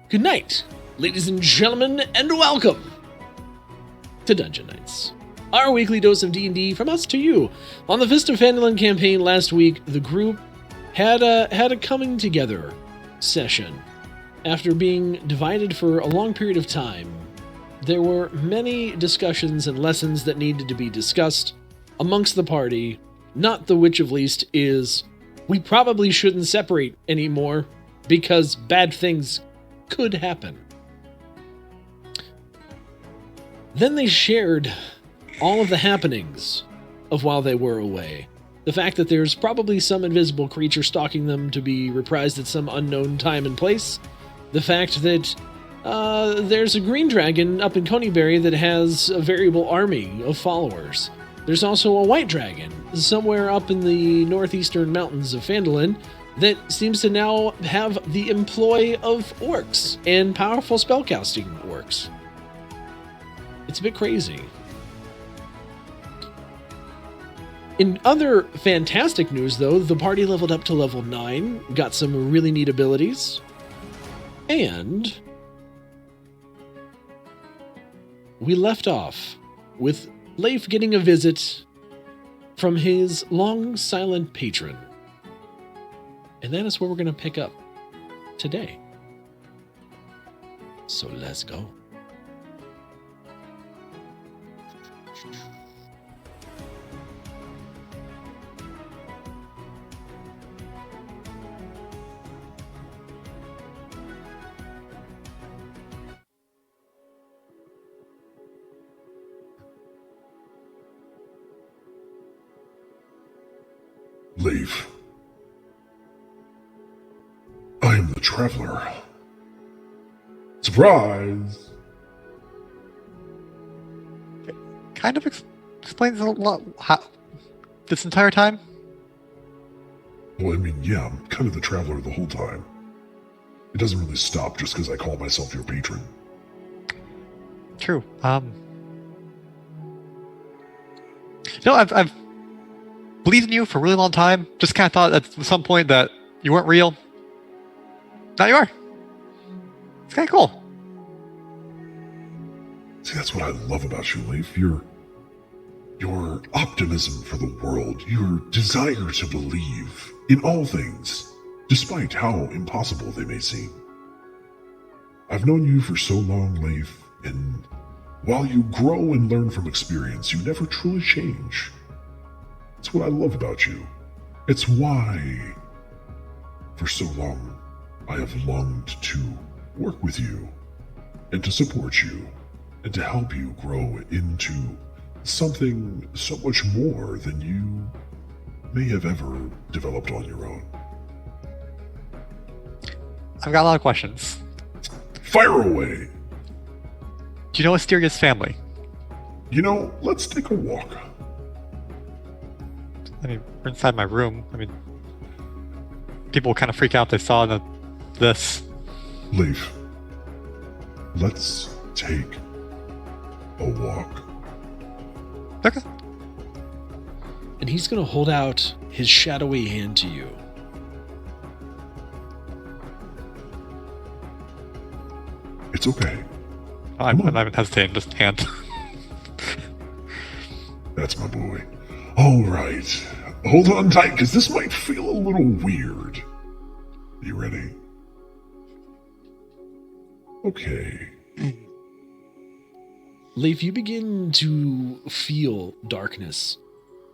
Good night, ladies and gentlemen, and welcome to Dungeon Nytes, our weekly dose of D&D from us to you. On the Fist of Phandalin campaign last week, the group had a coming together session. After being divided for a long period of time, there were many discussions and lessons that needed to be discussed amongst the party, not the which of least is, we probably shouldn't separate anymore because bad things could happen. Then they shared all of the happenings of while they were away. The fact that there's probably some invisible creature stalking them to be reprised at some unknown time and place. The fact that there's a green dragon up in Coneyberry that has a variable army of followers. There's also a white dragon somewhere up in the northeastern mountains of Phandalin that seems to now have the employ of orcs and powerful spellcasting orcs. It's a bit crazy. In other fantastic news, though, the party leveled up to level 9, got some really neat abilities, and we left off with Leif getting a visit from his long silent patron. And that is where we're going to pick up today. So let's go. Leif. I am the Traveler. Surprise! Kind of explains a lot how, this entire time. Well, I mean, yeah, I'm kind of the Traveler the whole time. It doesn't really stop just because I call myself your patron. True. I've believed in you for a really long time. Just kind of thought at some point that you weren't real. Now you are. It's kind of cool. See, that's what I love about you, Leif. Your optimism for the world, your desire to believe in all things, despite how impossible they may seem. I've known you for so long, Leif, and while you grow and learn from experience, you never truly change. That's what I love about you. It's why, for so long, I have longed to work with you, and to support you, and to help you grow into something so much more than you may have ever developed on your own. I've got a lot of questions. Fire away! Do you know Asteria's family? You know, let's take a walk. I mean, we're inside my room. I mean, people kind of freak out they saw this. Leif, let's take a walk. Okay. And he's going to hold out his shadowy hand to you. It's okay. I'm not even hesitating, just hand. That's my boy. All right. Hold on tight, because this might feel a little weird. You ready? Okay. Leif, you begin to feel darkness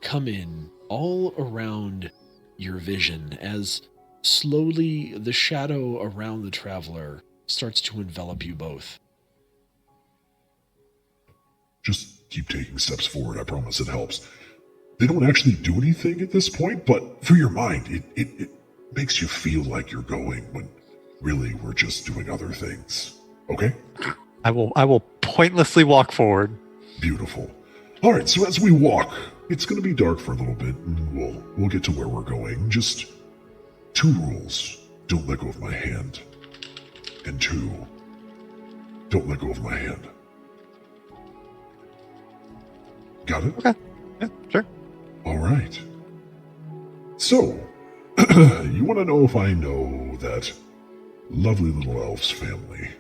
come in all around your vision as slowly the shadow around the Traveler starts to envelop you both. Just keep taking steps forward. I promise it helps. They don't actually do anything at this point, but for your mind, it makes you feel like you're going when really we're just doing other things. Okay? I will pointlessly walk forward. Beautiful. All right, so as we walk, it's going to be dark for a little bit, and we'll get to where we're going. Just 2 rules. Don't let go of my hand. And 2, don't let go of my hand. Got it? Okay. Yeah, sure. All right. So, you want to know if I know that lovely little elf's family.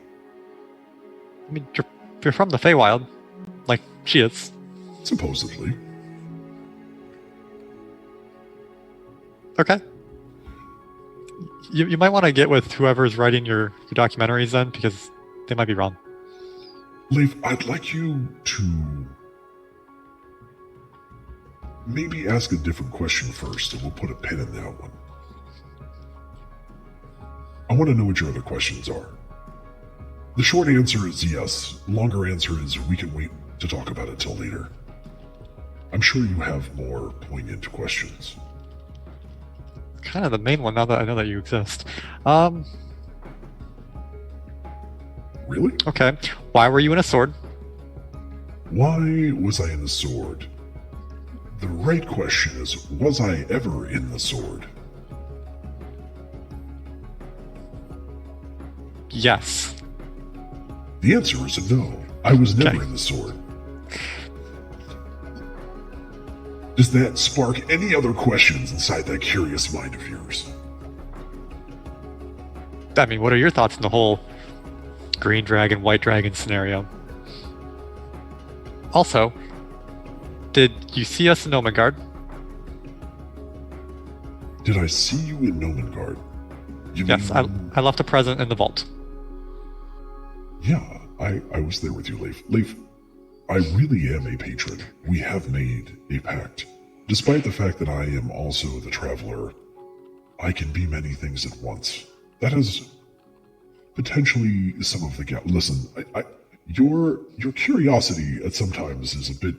I mean, you're from the Feywild, like she is. Supposedly. Okay. You might want to get with whoever's writing your documentaries then, because they might be wrong. Leif, I'd like you to maybe ask a different question first, and we'll put a pin in that one. I want to know what your other questions are. The short answer is yes. Longer answer is we can wait to talk about it till later. I'm sure you have more poignant questions. Kind of the main one now that I know that you exist. Really? Okay. Why were you in a sword? Why was I in the sword? The right question is, was I ever in the sword? Yes. The answer is no. I was never Okay. in the sword. Does that spark any other questions inside that curious mind of yours? I mean, what are your thoughts on the whole green dragon, white dragon scenario? Also, did you see us in Omengard? Did I see you in Nomengard? You Yes, mean... I left a present in the vault. Yeah, I was there with you, Leif. Leif, I really am a patron. We have made a pact. Despite the fact that I am also the traveler, I can be many things at once. That is potentially some of the gap. Listen, your curiosity at sometimes is a bit...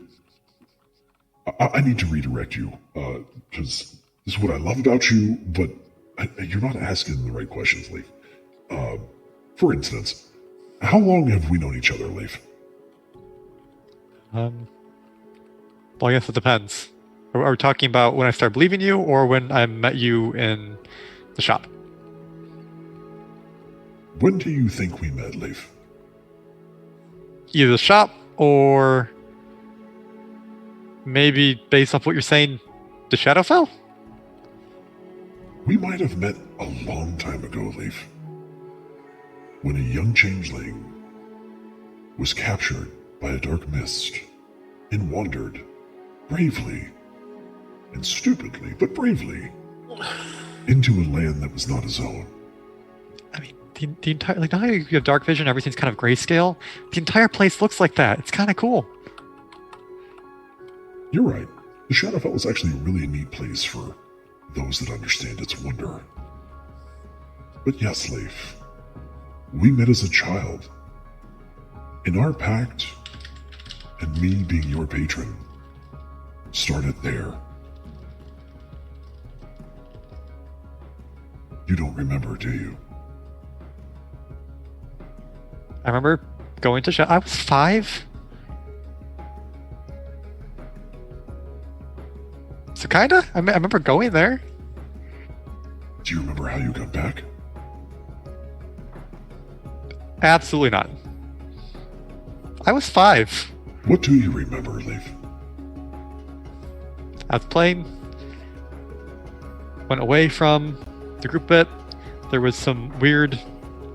I need to redirect you, because this is what I love about you, but you're not asking the right questions, Leif. For instance, how long have we known each other, Leif? Well, I guess it depends. Are we talking about when I started believing you, or when I met you in the shop? When do you think we met, Leif? Either the shop, or maybe based off what you're saying, the Shadowfell? We might have met a long time ago, Leif. When a young changeling was captured by a dark mist and wandered bravely and stupidly, but bravely, into a land that was not his own. I mean, the entire, like, now you have dark vision, everything's kind of grayscale. The entire place looks like that. It's kind of cool. You're right. The Shadowfell is actually a really neat place for those that understand its wonder. But yes, Leif, we met as a child. And our pact, and me being your patron, started there. You don't remember, do you? I remember going to shop. I was 5. So kinda. I remember going there. Do you remember how you got back? Absolutely not. I was 5. What do you remember, Leif? I was playing. Went away from the group bit. There was some weird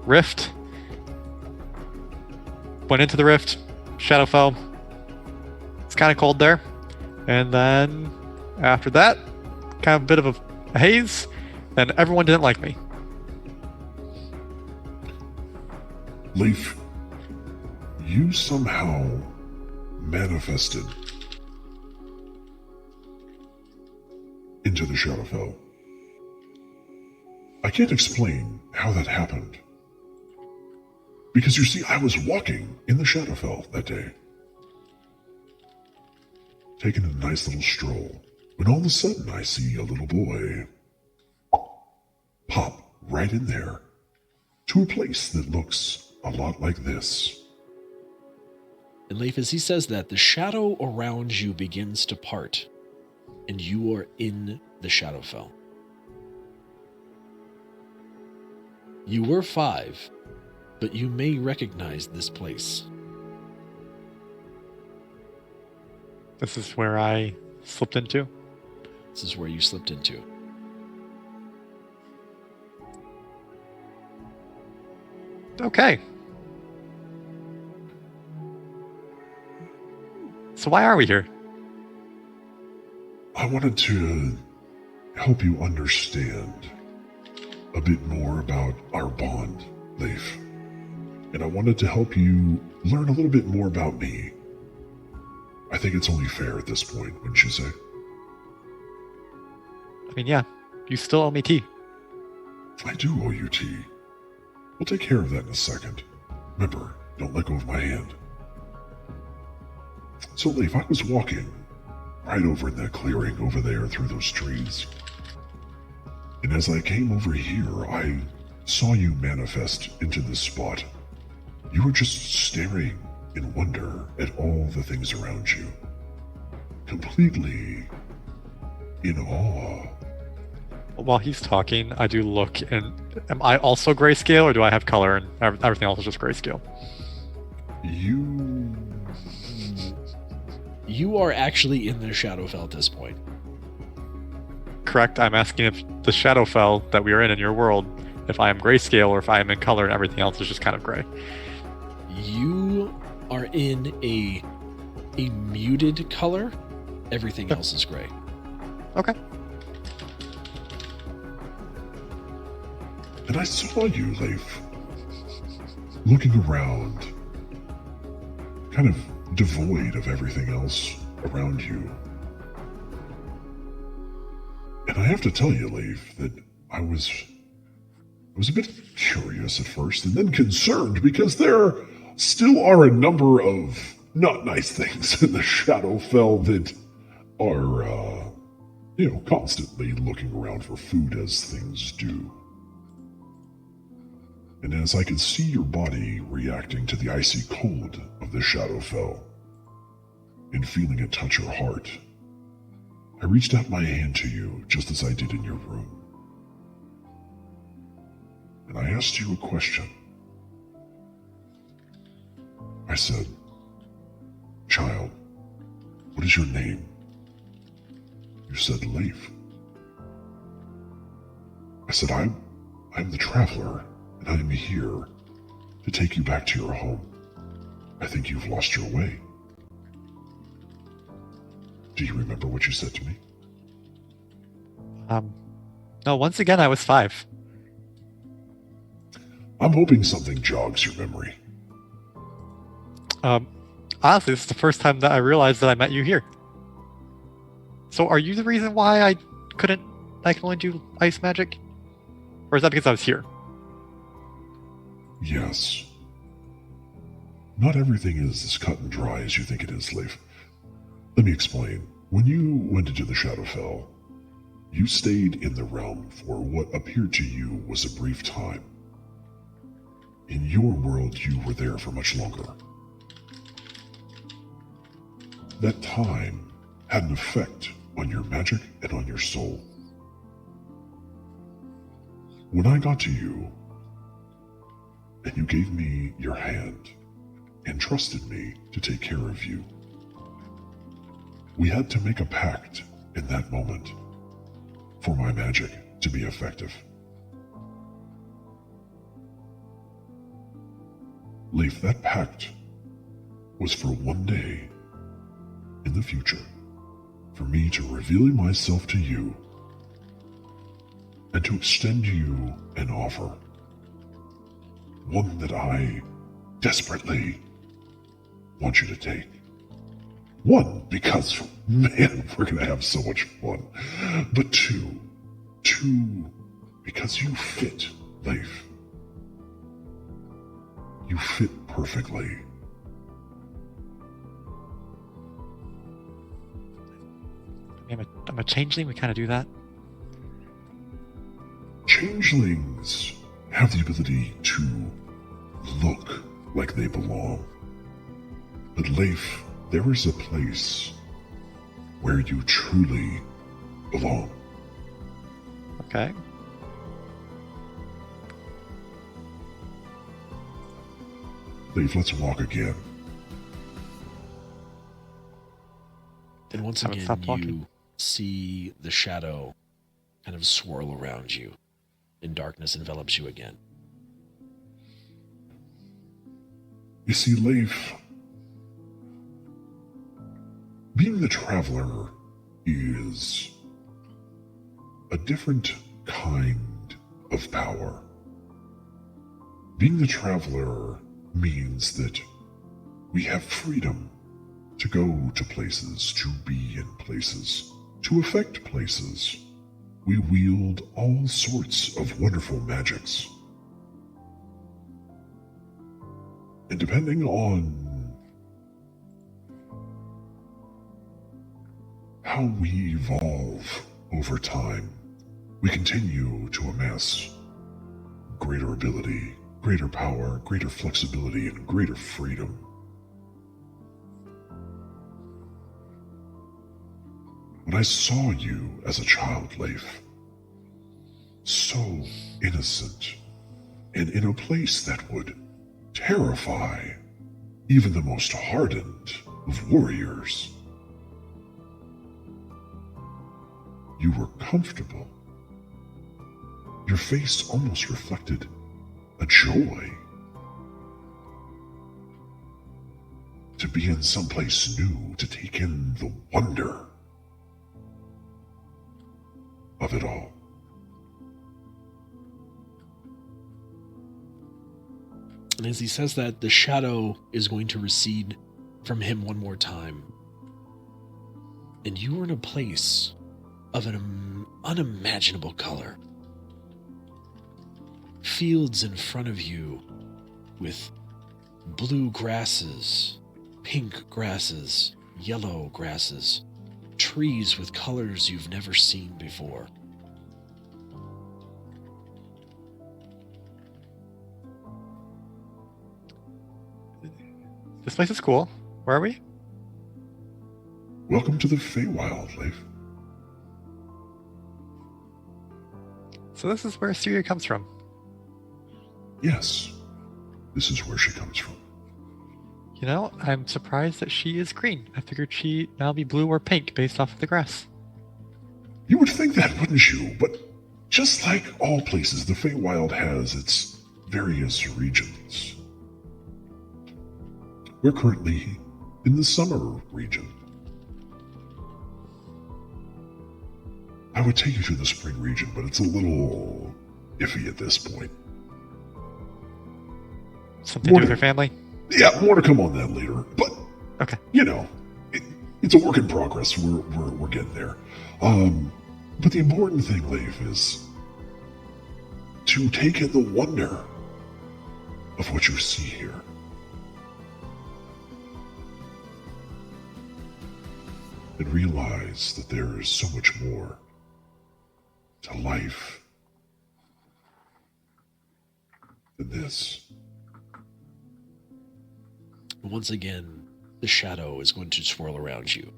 rift. Went into the rift. Shadowfell. It's kind of cold there. And then after that, kind of a bit of a haze. And everyone didn't like me. Leif, you somehow manifested into the Shadowfell. I can't explain how that happened. Because you see, I was walking in the Shadowfell that day, taking a nice little stroll, when all of a sudden I see a little boy pop right in there to a place that looks a lot like this. And Leif, as he says that, the shadow around you begins to part, and you are in the Shadowfell. You were 5, but you may recognize this place. This is where I slipped into. This is where you slipped into. Okay. So why are we here? I wanted to help you understand a bit more about our bond, Leif. And I wanted to help you learn a little bit more about me. I think it's only fair at this point, wouldn't you say? I mean, yeah, you still owe me tea. I do owe you tea. We'll take care of that in a second. Remember, don't let go of my hand. So, Leif, I was walking right over in that clearing over there through those trees. And as I came over here, I saw you manifest into this spot. You were just staring in wonder at all the things around you. Completely in awe. While he's talking, I do look, and am I also grayscale, or do I have color and everything else is just grayscale? You are actually in the Shadowfell at this point. Correct. I'm asking if the Shadowfell that we are in your world, if I am grayscale or if I am in color and everything else is just kind of gray. You are in a muted color. Everything else is gray. Okay. And I saw you, Leif, looking around, kind of devoid of everything else around you. And I have to tell you, Leif, that I was a bit curious at first and then concerned because there still are a number of not nice things in the Shadowfell that are, constantly looking around for food as things do. And as I could see your body reacting to the icy cold of the Shadowfell and feeling it touch your heart, I reached out my hand to you just as I did in your room. And I asked you a question. I said, "Child, what is your name?" You said, "Leif." I said, I'm the traveler, and I am here to take you back to your home. I think you've lost your way. Do you remember what you said to me? No, once again, I was 5. I'm hoping something jogs your memory. Honestly, this is the first time that I realized that I met you here. So are you the reason why I can only do ice magic? Or is that because I was here? Yes. Not everything is as cut and dry as you think it is, Leif. Let me explain. When you went into the Shadowfell, you stayed in the realm for what appeared to you was a brief time. In your world, you were there for much longer. That time had an effect on your magic and on your soul. When I got to you, and you gave me your hand and trusted me to take care of you, we had to make a pact in that moment for my magic to be effective. Leif, that pact was for one day in the future for me to reveal myself to you and to extend you an offer. One that I desperately want you to take. One, because, man, we're going to have so much fun. But two, because you fit, Leif. You fit perfectly. I'm a changeling, we kind of do that. Changelings have the ability to look like they belong. But Leif, there is a place where you truly belong. Okay. Leif, let's walk again. And once Haven't again, stopped you walking. see the shadow kind of swirl around you, and darkness envelops you again. You see, Leif, being the traveler is a different kind of power. Being the traveler means that we have freedom to go to places, to be in places, to affect places. We wield all sorts of wonderful magics. And depending on how we evolve over time, we continue to amass greater ability, greater power, greater flexibility, and greater freedom. When I saw you as a child, Leif, so innocent, and in a place that would terrify even the most hardened of warriors, you were comfortable. Your face almost reflected a joy to be in someplace new, to take in the wonder of it all. And as he says that, the shadow is going to recede from him one more time. And you are in a place of an unimaginable color. Fields in front of you with blue grasses, pink grasses, yellow grasses, trees with colors you've never seen before. This place is cool. Where are we? Welcome to the Feywild, Leif. So this is where Syria comes from. Yes, this is where she comes from. You know, I'm surprised that she is green. I figured she'd now be blue or pink based off of the grass. You would think that, wouldn't you? But just like all places, the Feywild has its various regions. We're currently in the summer region. I would take you to the spring region, but it's a little iffy at this point. Something to do with her family? Yeah, more to come on that later. But, okay, you know, it's a work in progress. We're getting there. But the important thing, Leif, is to take in the wonder of what you see here. And realize that there is so much more to life than this. Once again, the shadow is going to swirl around you.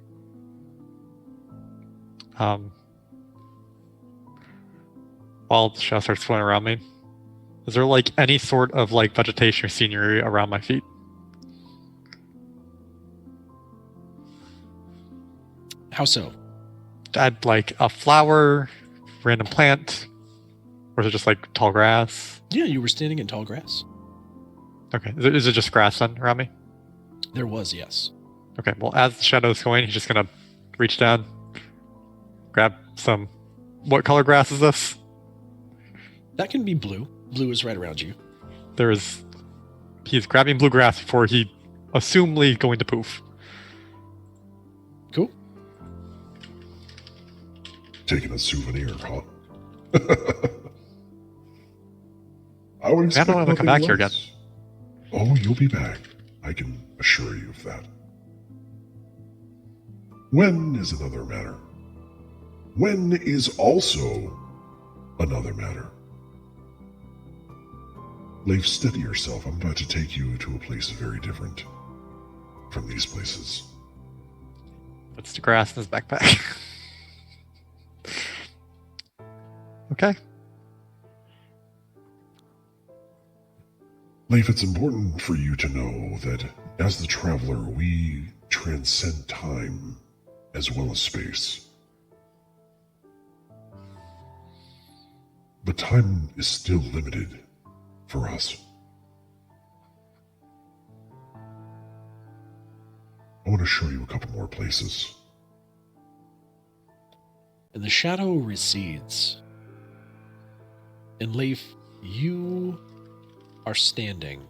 While the shadow starts swirling around me, is there like any sort of like vegetation or scenery around my feet? How so? I'd like a flower, random plant, or is it just like tall grass? Yeah, you were standing in tall grass. Okay, is it just grass then around me? There was, yes. Okay, well, as the shadow's going, he's just gonna reach down, grab some. What color grass is this? That can be blue. Blue is right around you. He's grabbing blue grass before he assumedly going to poof. Cool. Taking a souvenir, huh? I would expect I don't want to come back here again. Oh, you'll be back. I can assure you of that. When is another matter. When is also another matter. Leif, steady yourself. I'm about to take you to a place very different from these places. Puts the grass in his backpack. Okay. Leif, it's important for you to know that as the traveler, we transcend time as well as space. But time is still limited for us. want to show you a couple more places. And the shadow recedes. And Leif, you are standing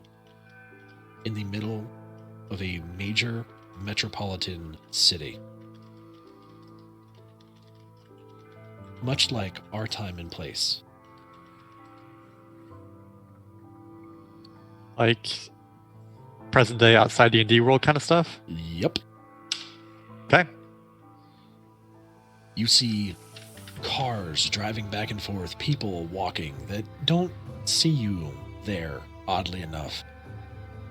in the middle of a major metropolitan city. Much like our time and place. Like present day outside D&D world kind of stuff? Yep. Okay. You see cars driving back and forth, people walking that don't see you there, oddly enough.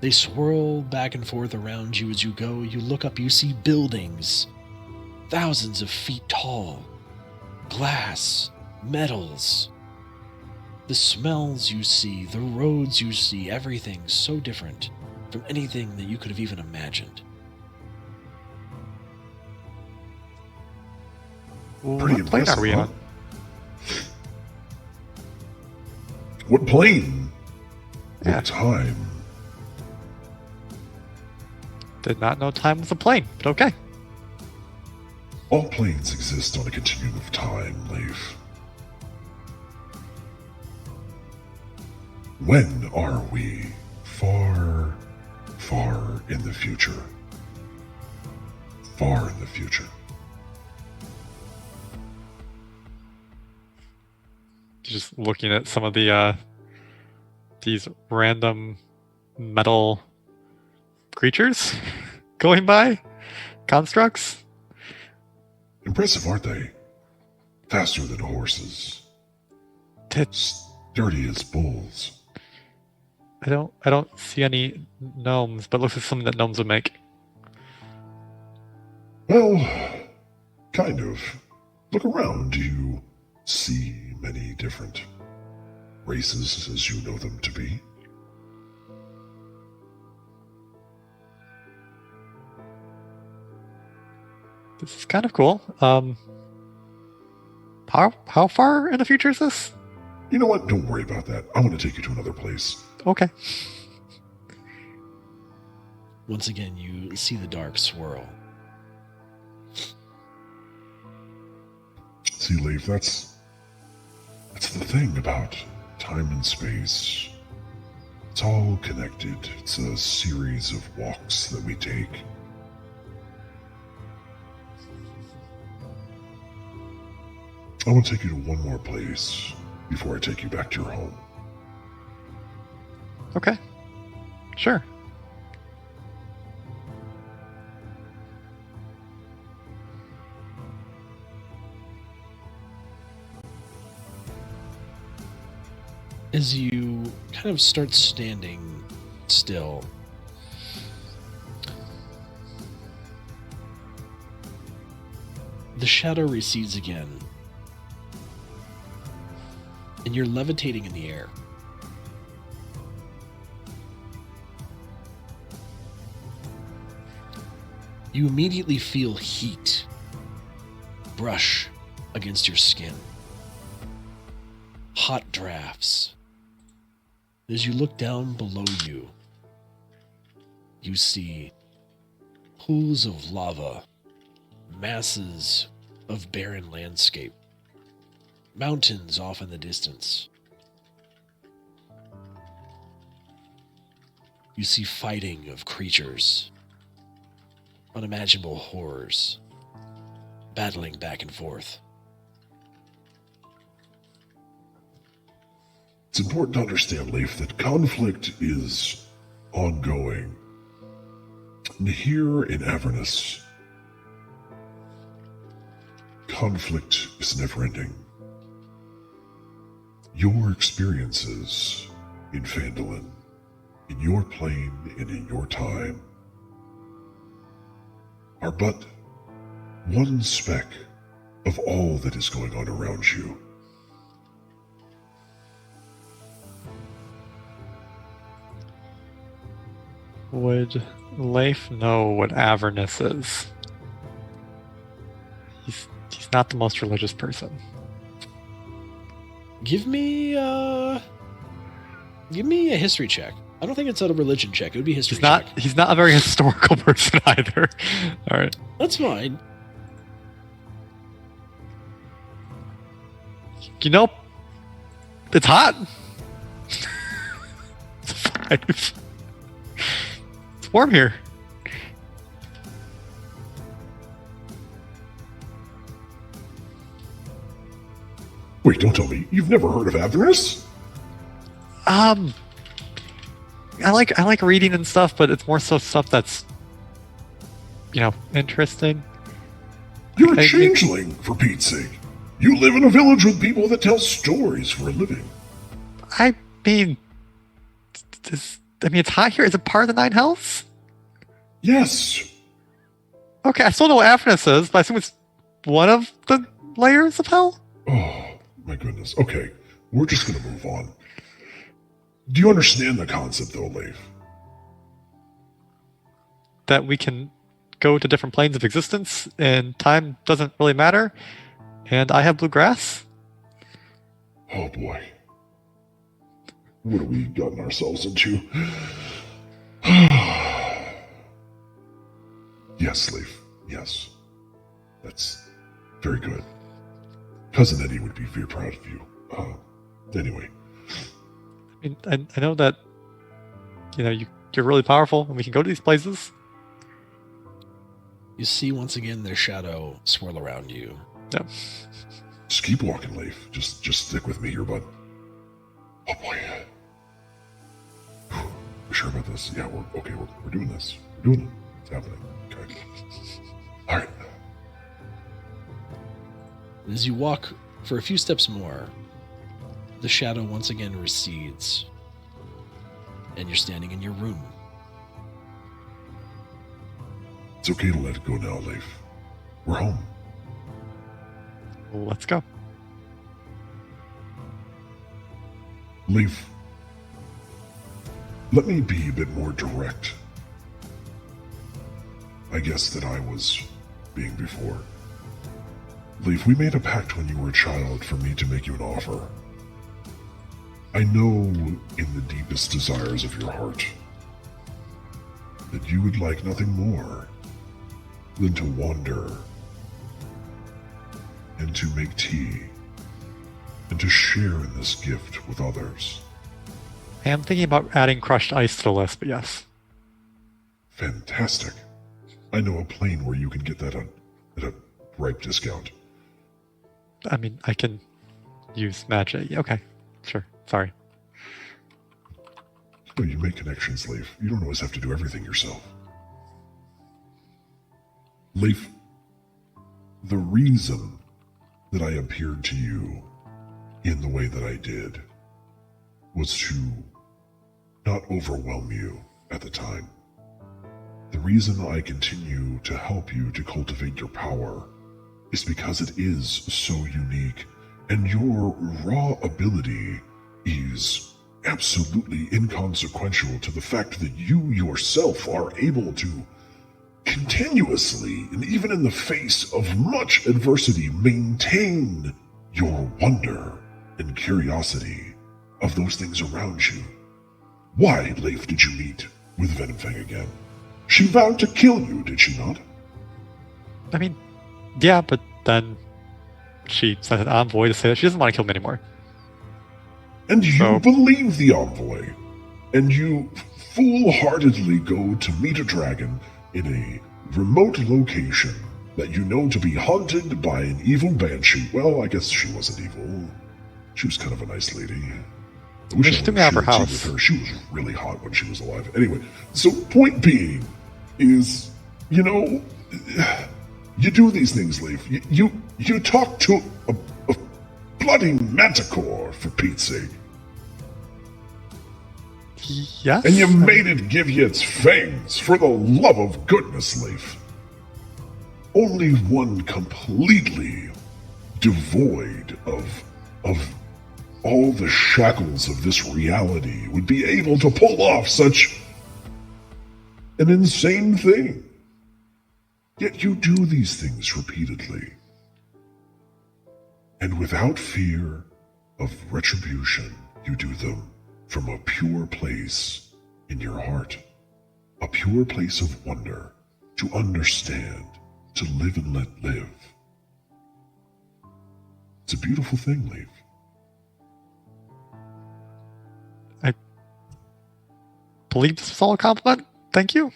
They swirl back and forth around you as you go. You look up, you see buildings, thousands of feet tall, glass, metals. The smells you see, the roads you see, everything so different from anything that you could have even imagined. Pretty What plane impressive, are we huh? on? What plane? Yeah. What time? Did not know time was a plane, but okay. All planes exist on a continuum of time, Leif. When are we? Far, far in the future. Far in the future. Just looking at some of the these random metal creatures going by, constructs. Impressive, aren't they? Faster than horses. Sturdy as bulls. I don't see any gnomes, but looks like something that gnomes would make. Well, kind of. Look around. You see many different races as you know them to be. This is kind of cool. How far in the future is this? You know what? Don't worry about that. I want to take you to another place. Okay. Once again, you see the dark swirl. See, Leif, that's the thing about time and space. It's all connected. It's a series of walks that we take. I want to take you to one more place before I take you back to your home. Okay. Sure. As you kind of start standing still, the shadow recedes again, and you're levitating in the air. You immediately feel heat brush against your skin. Hot drafts. As you look down below you, you see pools of lava, masses of barren landscape, mountains off in the distance. You see fighting of creatures, unimaginable horrors, battling back and forth. It's important to understand, Leif, that conflict is ongoing. And here in Avernus, conflict is never-ending. Your experiences in Phandalin, in your plane and in your time, are but one speck of all that is going on around you. Would Leif know what Avernus is? He's not the most religious person. Give me a history check. I don't think it's a religion check. It would be history He's not. check. He's not a very historical person either. All right. That's fine. You know, it's hot. It's 5. It's warm here. Wait, don't tell me. You've never heard of Avernus? I like reading and stuff, but it's more so stuff that's, interesting. You're a changeling, for Pete's sake. You live in a village with people that tell stories for a living. I mean, it's hot here. Is it part of the Nine Hells? Yes. Okay, I still know what Avernus is, but I assume it's one of the layers of hell? Oh, my goodness. Okay, we're just going to move on. Do you understand the concept, though, Leif? That we can go to different planes of existence, and time doesn't really matter, and I have blue grass? Oh, boy. What have we gotten ourselves into? Yes, Leif. Yes. That's very good. Cousin Eddie would be very proud of you. Anyway. I mean, I know that, you're really powerful, and we can go to these places. You see once again their shadow swirl around you. Yeah. Just keep walking, Leif. Just stick with me here, bud. Oh, boy. You sure about this? Yeah, we're doing this. We're doing it. It's happening. Okay. All right. As you walk for a few steps more, the shadow once again recedes, and you're standing in your room. It's okay to let it go now, Leif. We're home. Let's go. Leif, let me be a bit more direct. I guess that I was being before. Leif, we made a pact when you were a child for me to make you an offer. I know in the deepest desires of your heart that you would like nothing more than to wander and to make tea and to share in this gift with others. I am thinking about adding crushed ice to the list, but yes. Fantastic. I know a plane where you can get that at a ripe discount. I mean, I can use magic. Okay, sure. Sorry. Oh, you make connections, Leif. You don't always have to do everything yourself. Leif, the reason that I appeared to you in the way that I did was to not overwhelm you at the time. The reason I continue to help you to cultivate your power is because it is so unique, and your raw ability is absolutely inconsequential to the fact that you yourself are able to continuously, and even in the face of much adversity, maintain your wonder and curiosity of those things around you. Why, Leif, did you meet with Venomfang again? She vowed to kill you, did she not? I mean, yeah, but then she sent an envoy to say that she doesn't want to kill him anymore. And you believe the envoy, and you foolhardily go to meet a dragon in a remote location that you know to be haunted by an evil banshee. Well, I guess she wasn't evil. She was kind of a nice lady. I wish She took me out of her house. with her. She was really hot when she was alive. Anyway, so point being is, you do these things, Leif. You talk to a bloody manticore, for Pete's sake. Yes? And you made it give you its fangs, for the love of goodness, Leif. Only one completely devoid of all the shackles of this reality would be able to pull off such an insane thing. Yet you do these things repeatedly. And without fear of retribution, you do them from a pure place in your heart. A pure place of wonder, to understand, to live and let live. It's a beautiful thing, Leif. I believe this was all a compliment. Thank you.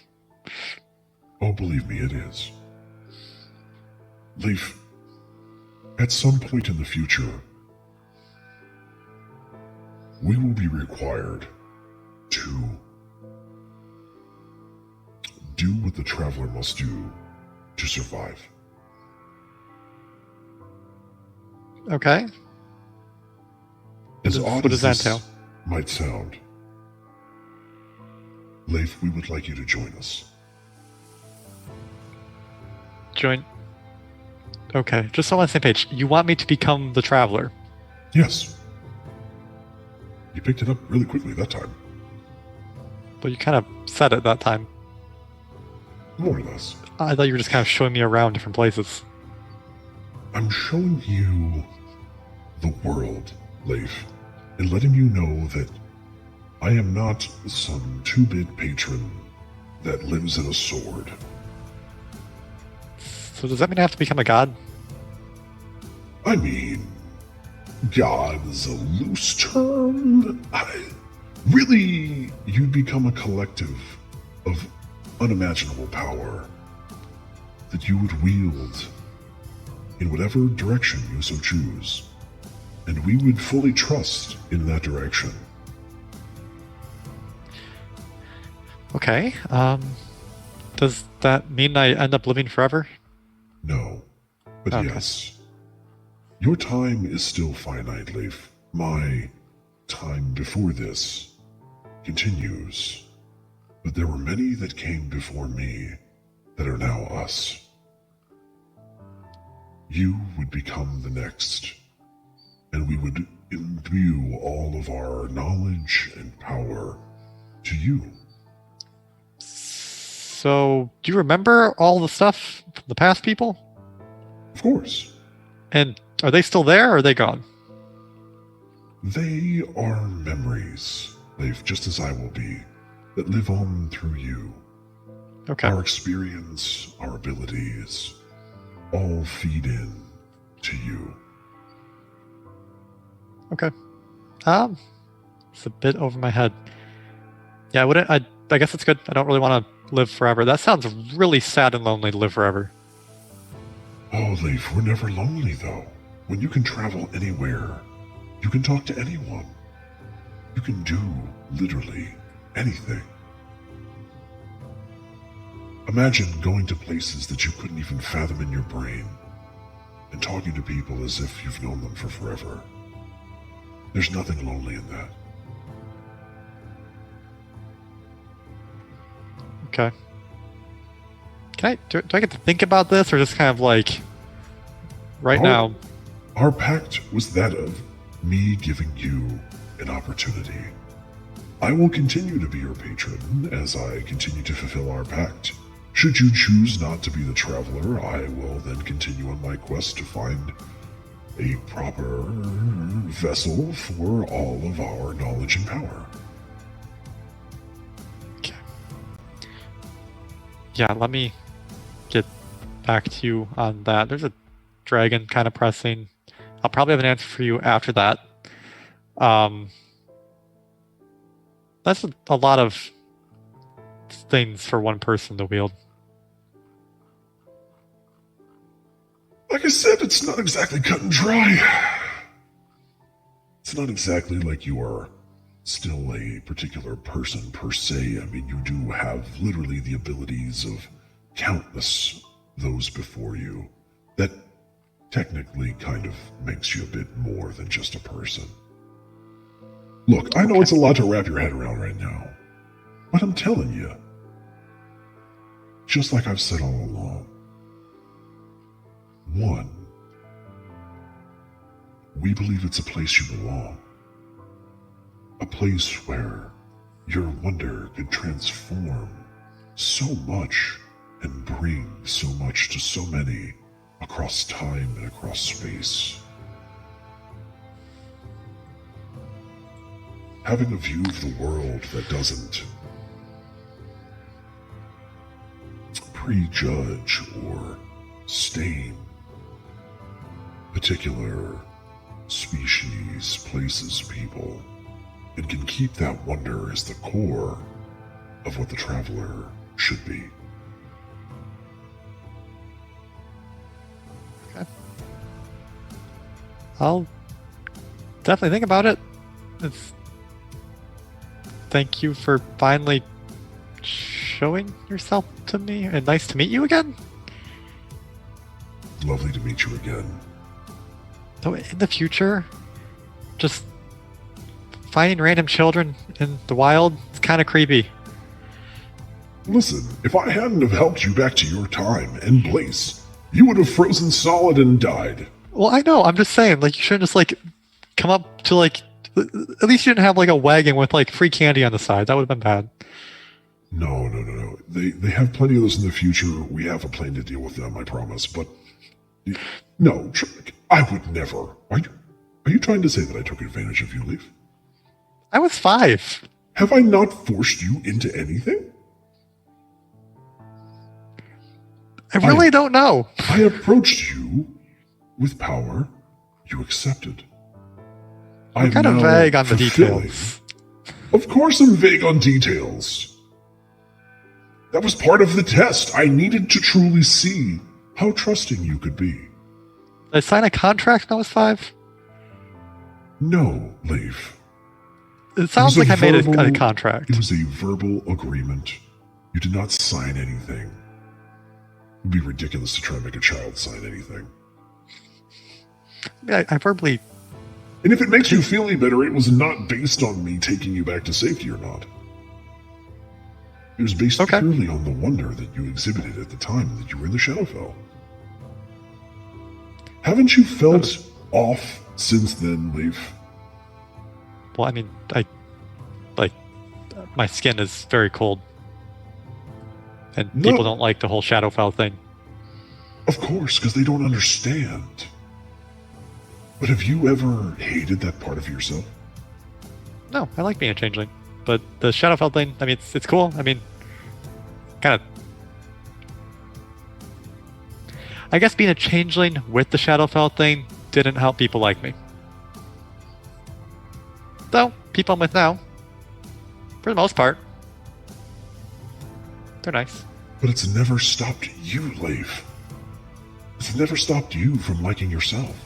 Oh, believe me, it is. Leif, at some point in the future, we will be required to do what the traveler must do to survive. Okay. As odd What as does that this entail? might sound, Leif, we would like you to join us. Join. Okay, just so I'm on the same page. You want me to become the traveler? Yes. You picked it up really quickly that time. But you kind of said it that time. More or less. I thought you were just kind of showing me around different places. I'm showing you the world, Leif, and letting you know that I am not some two-bit patron that lives in a sword. So does that mean I have to become a god? I mean, God is a loose term. Really, you become a collective of unimaginable power that you would wield in whatever direction you so choose, and we would fully trust in that direction. Okay, does that mean I end up living forever? No, but Okay. yes. Your time is still finite, Leif. My time before this continues. But there were many that came before me that are now us. You would become the next, and we would imbue all of our knowledge and power to you. So, do you remember all the stuff from the past people? Of course, And are they still there or are they gone? they are memories, Leif, just as I will be, that live on through you. Okay. Our experience, our abilities, all feed in to you. Okay. It's a bit over my head. Yeah, I wouldn't. I guess it's good. I don't really want to live forever. That sounds really sad and lonely to live forever. Oh, Leif, we're never lonely, though. When you can travel anywhere, you can talk to anyone. You can do literally anything. Imagine going to places that you couldn't even fathom in your brain and talking to people as if you've known them for forever. There's nothing lonely in that. Okay. Do I get to think about this, or just kind of like right Oh. now? Our pact was that of me giving you an opportunity. I will continue to be your patron as I continue to fulfill our pact. Should you choose not to be the traveler, I will then continue on my quest to find a proper vessel for all of our knowledge and power. Okay. Yeah, let me get back to you on that. There's a dragon kind of pressing. I'll probably have an answer for you after that. That's a lot of things for one person to wield. Like I said, it's not exactly cut and dry. It's not exactly like you are still a particular person per se. I mean, you do have literally the abilities of countless those before you. That technically kind of makes you a bit more than just a person. Look, I know it's a lot to wrap your head around right now, but I'm telling you, just like I've said all along, one, we believe it's a place you belong. A place where your wonder could transform so much and bring so much to so many across time and across space. Having a view of the world that doesn't prejudge or stain particular species, places, people, and can keep that wonder as the core of what the traveler should be. Okay. I'll definitely think about it. Thank you for finally showing yourself to me, and nice to meet you again. Lovely to meet you again. So in the future, just finding random children in the wild, it's kind of creepy. Listen, if I hadn't have helped you back to your time and place, you would have frozen solid and died. Well, I know. I'm just saying, like, you shouldn't just, like, come up to, like, at least you didn't have, like, a wagon with, like, free candy on the side. That would have been bad. No. They have plenty of those in the future. We have a plan to deal with them, I promise. But no, I would never. Are you trying to say that I took advantage of you, Leif? I was 5. Have I not forced you into anything? I really don't know. I approached you with power. You accepted. I'm kind of vague on the details. Of course I'm vague on details. That was part of the test. I needed to truly see how trusting you could be. Did I sign a contract when I was 5? No, Leif. It sounds like I made a contract. It was a verbal agreement. You did not sign anything. It would be ridiculous to try and make a child sign anything. I verbally... And if it makes you feel any better, it was not based on me taking you back to safety or not. It was based purely on the wonder that you exhibited at the time that you were in the Shadowfell. Haven't you felt off since then, Leif? Well, I mean, my skin is very cold. And people don't like the whole Shadowfell thing. Of course, because they don't understand. But have you ever hated that part of yourself? No, I like being a changeling. But the Shadowfell thing, I mean, it's cool. I mean, kind of... I guess being a changeling with the Shadowfell thing didn't help people like me. Though, people I'm with now, for the most part, they're nice. But it's never stopped you, Leif. It's never stopped you from liking yourself.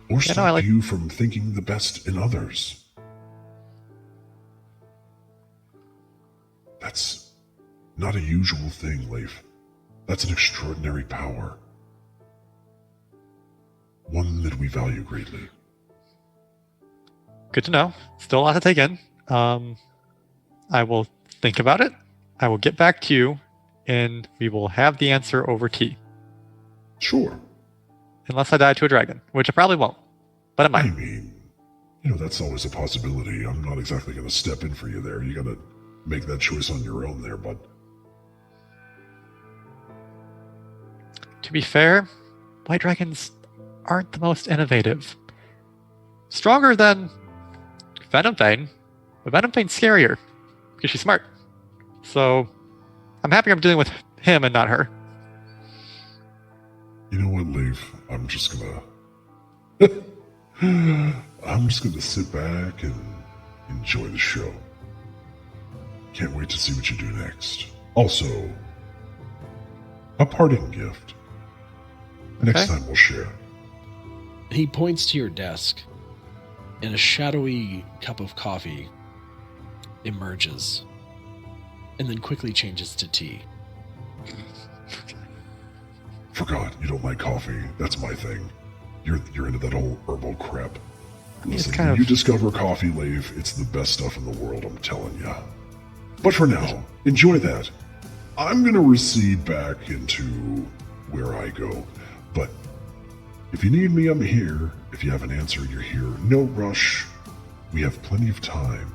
Or stopped you from thinking the best in others. That's not a usual thing, Leif. That's an extraordinary power. One that we value greatly. Good to know. Still a lot to take in. I will think about it. I will get back to you, and we will have the answer over tea. Sure. Unless I die to a dragon, which I probably won't. But I might. I mean, that's always a possibility. I'm not exactly going to step in for you there. You got to make that choice on your own there, bud. To be fair, white dragons aren't the most innovative. Stronger than Venomfane, but Venomfane's scarier because she's smart. So I'm happy I'm dealing with him and not her. You know what, Leif? I'm just gonna sit back and enjoy the show. Can't wait to see what you do next. Also, a parting gift. Next time we'll share. He points to your desk, and a shadowy cup of coffee emerges, and then quickly changes to tea. Forgot, you don't like coffee. That's my thing. You're into that whole herbal crap. Listen, you discover coffee, Leif, it's the best stuff in the world, I'm telling you. But for now, enjoy that. I'm gonna recede back into where I go. But if you need me, I'm here. If you have an answer, you're here. No rush. We have plenty of time.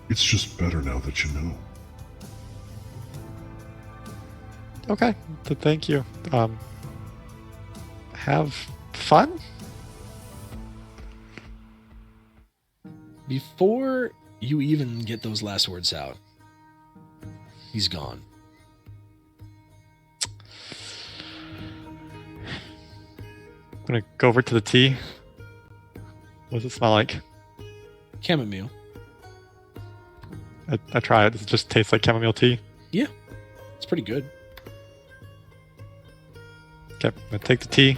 It's just better now that you know. Okay, thank you. Have fun? Before you even get those last words out, he's gone. I'm gonna go over to the tea. What does it smell like? Chamomile. I try it. Does it just taste like chamomile tea? Yeah, it's pretty good. Okay, I'm gonna take the tea.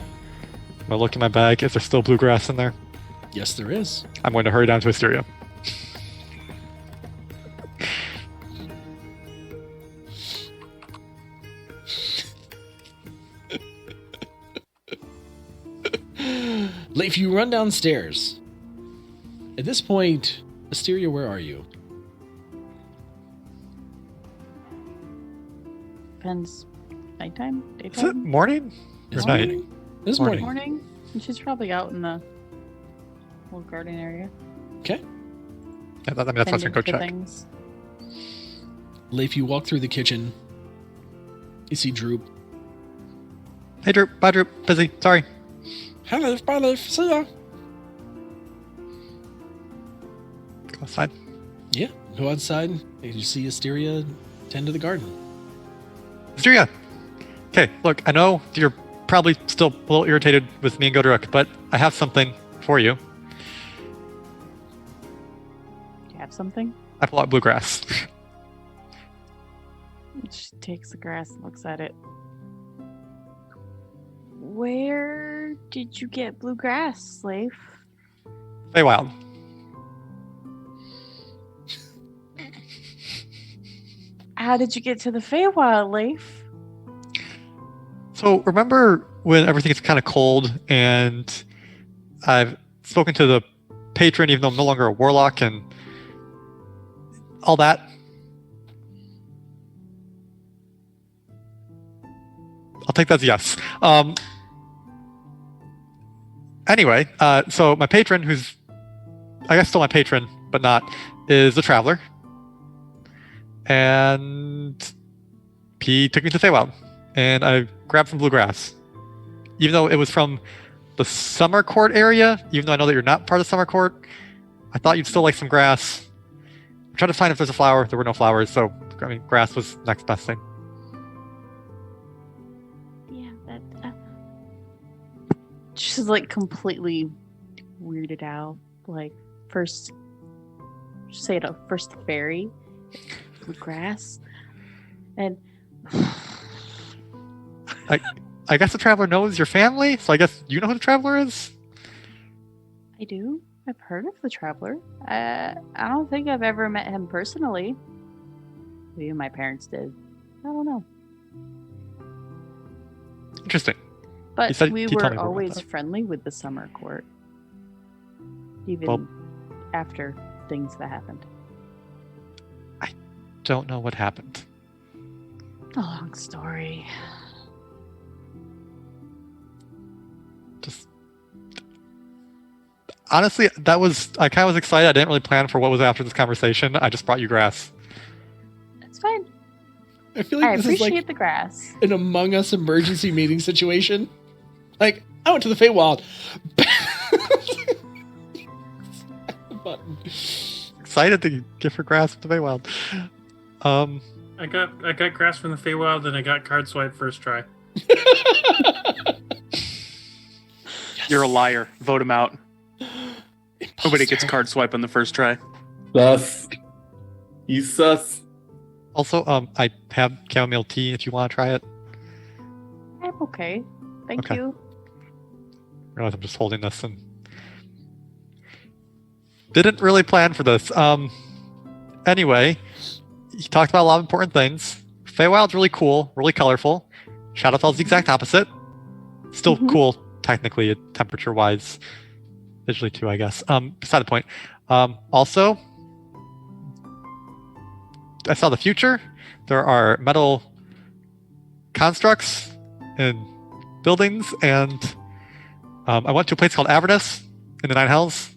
I'm gonna look in my bag. Is there still bluegrass in there? Yes, there is. I'm going to hurry down to Asteria. Leif, you run downstairs. At this point, Asteria, where are you? Depends. Nighttime? Is it Daytime? morning? It's Or night? morning. It's Morning. morning. Morning? And she's probably out in the little garden area. Okay. Yeah, that's what I was gonna go tending to check. things. Leif, you walk through the kitchen. You see Droop. Hey Droop, bye Droop, busy, sorry. Hello, bye Leif, see ya. Go outside. Yeah, go outside and you see Asteria tend to the garden. Asteria! Okay, look, I know you're probably still a little irritated with me and Godruk, but I have something for you. Do you have something? I pull out bluegrass. She takes the grass and looks at it. Where did you get bluegrass, Leif? Feywild. How did you get to the Feywild, Leif? So remember when everything is kind of cold and I've spoken to the patron even though I'm no longer a warlock and all that? I'll take that as a yes. Anyway, so my patron, who's I guess still my patron, but not, is a traveler. And he took me to Feywild. And I grabbed some bluegrass. Even though it was from the Summer Court area, even though I know that you're not part of Summer Court, I thought you'd still like some grass. I tried to find if there's a flower. There were no flowers, so I mean, grass was the next best thing. Yeah, that. She's like completely weirded out. Like, first, say it, first the fairy, bluegrass, and. I guess the traveler knows your family, so I guess you know who the traveler is? I do. I've heard of the traveler. I don't think I've ever met him personally. Maybe my parents did. I don't know. Interesting. But said- we he told me were more about always that. friendly with the summer court. Even Well- after things that happened. Don't know what happened. A long story. Just honestly, that was I kind of was excited. I didn't really plan for what was after this conversation. I just brought you grass. It's fine. I feel like I this is appreciate like the grass. an Among Us emergency meeting situation. Like, I went to the Feywild. Button. Excited to give her grass with the Feywild. I got grass from the Feywild and I got card swipe first try. You're a liar. Vote him out. Nobody gets Imposter. card swipe on the first try. Sus. He's sus. Also, I have chamomile tea if you want to try it. I'm okay. Thank Okay. you. I realize I'm just holding this and didn't really plan for this. Anyway, he talked about a lot of important things. Feywild's really cool, really colorful. Shadowfell's the exact opposite. Still Mhm. cool, technically, temperature-wise. Visually too, I guess. Beside the point. Also, I saw the future. There are metal constructs and buildings, and I went to a place called Avernus in the Nine Hells.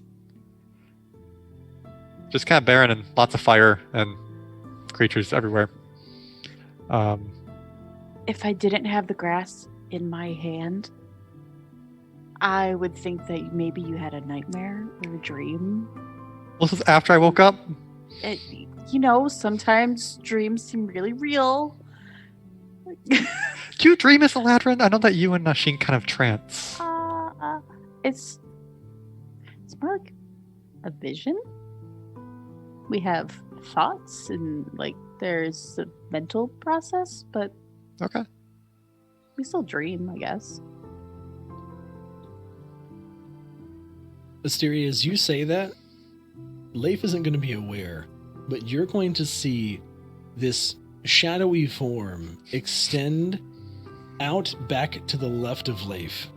Just kind of barren and lots of fire and creatures everywhere. If I didn't have the grass in my hand, I would think that maybe you had a nightmare or a dream. This was after I woke up. Sometimes dreams seem really real. Do you dream as a Ladrin? I know that you and Nasheen kind of trance. It's more like a vision. We have thoughts and like there's a mental process, but Okay. we still dream, I guess. Asteria, as you say that, Leif isn't going to be aware, but you're going to see this shadowy form extend out back to the left of Leif.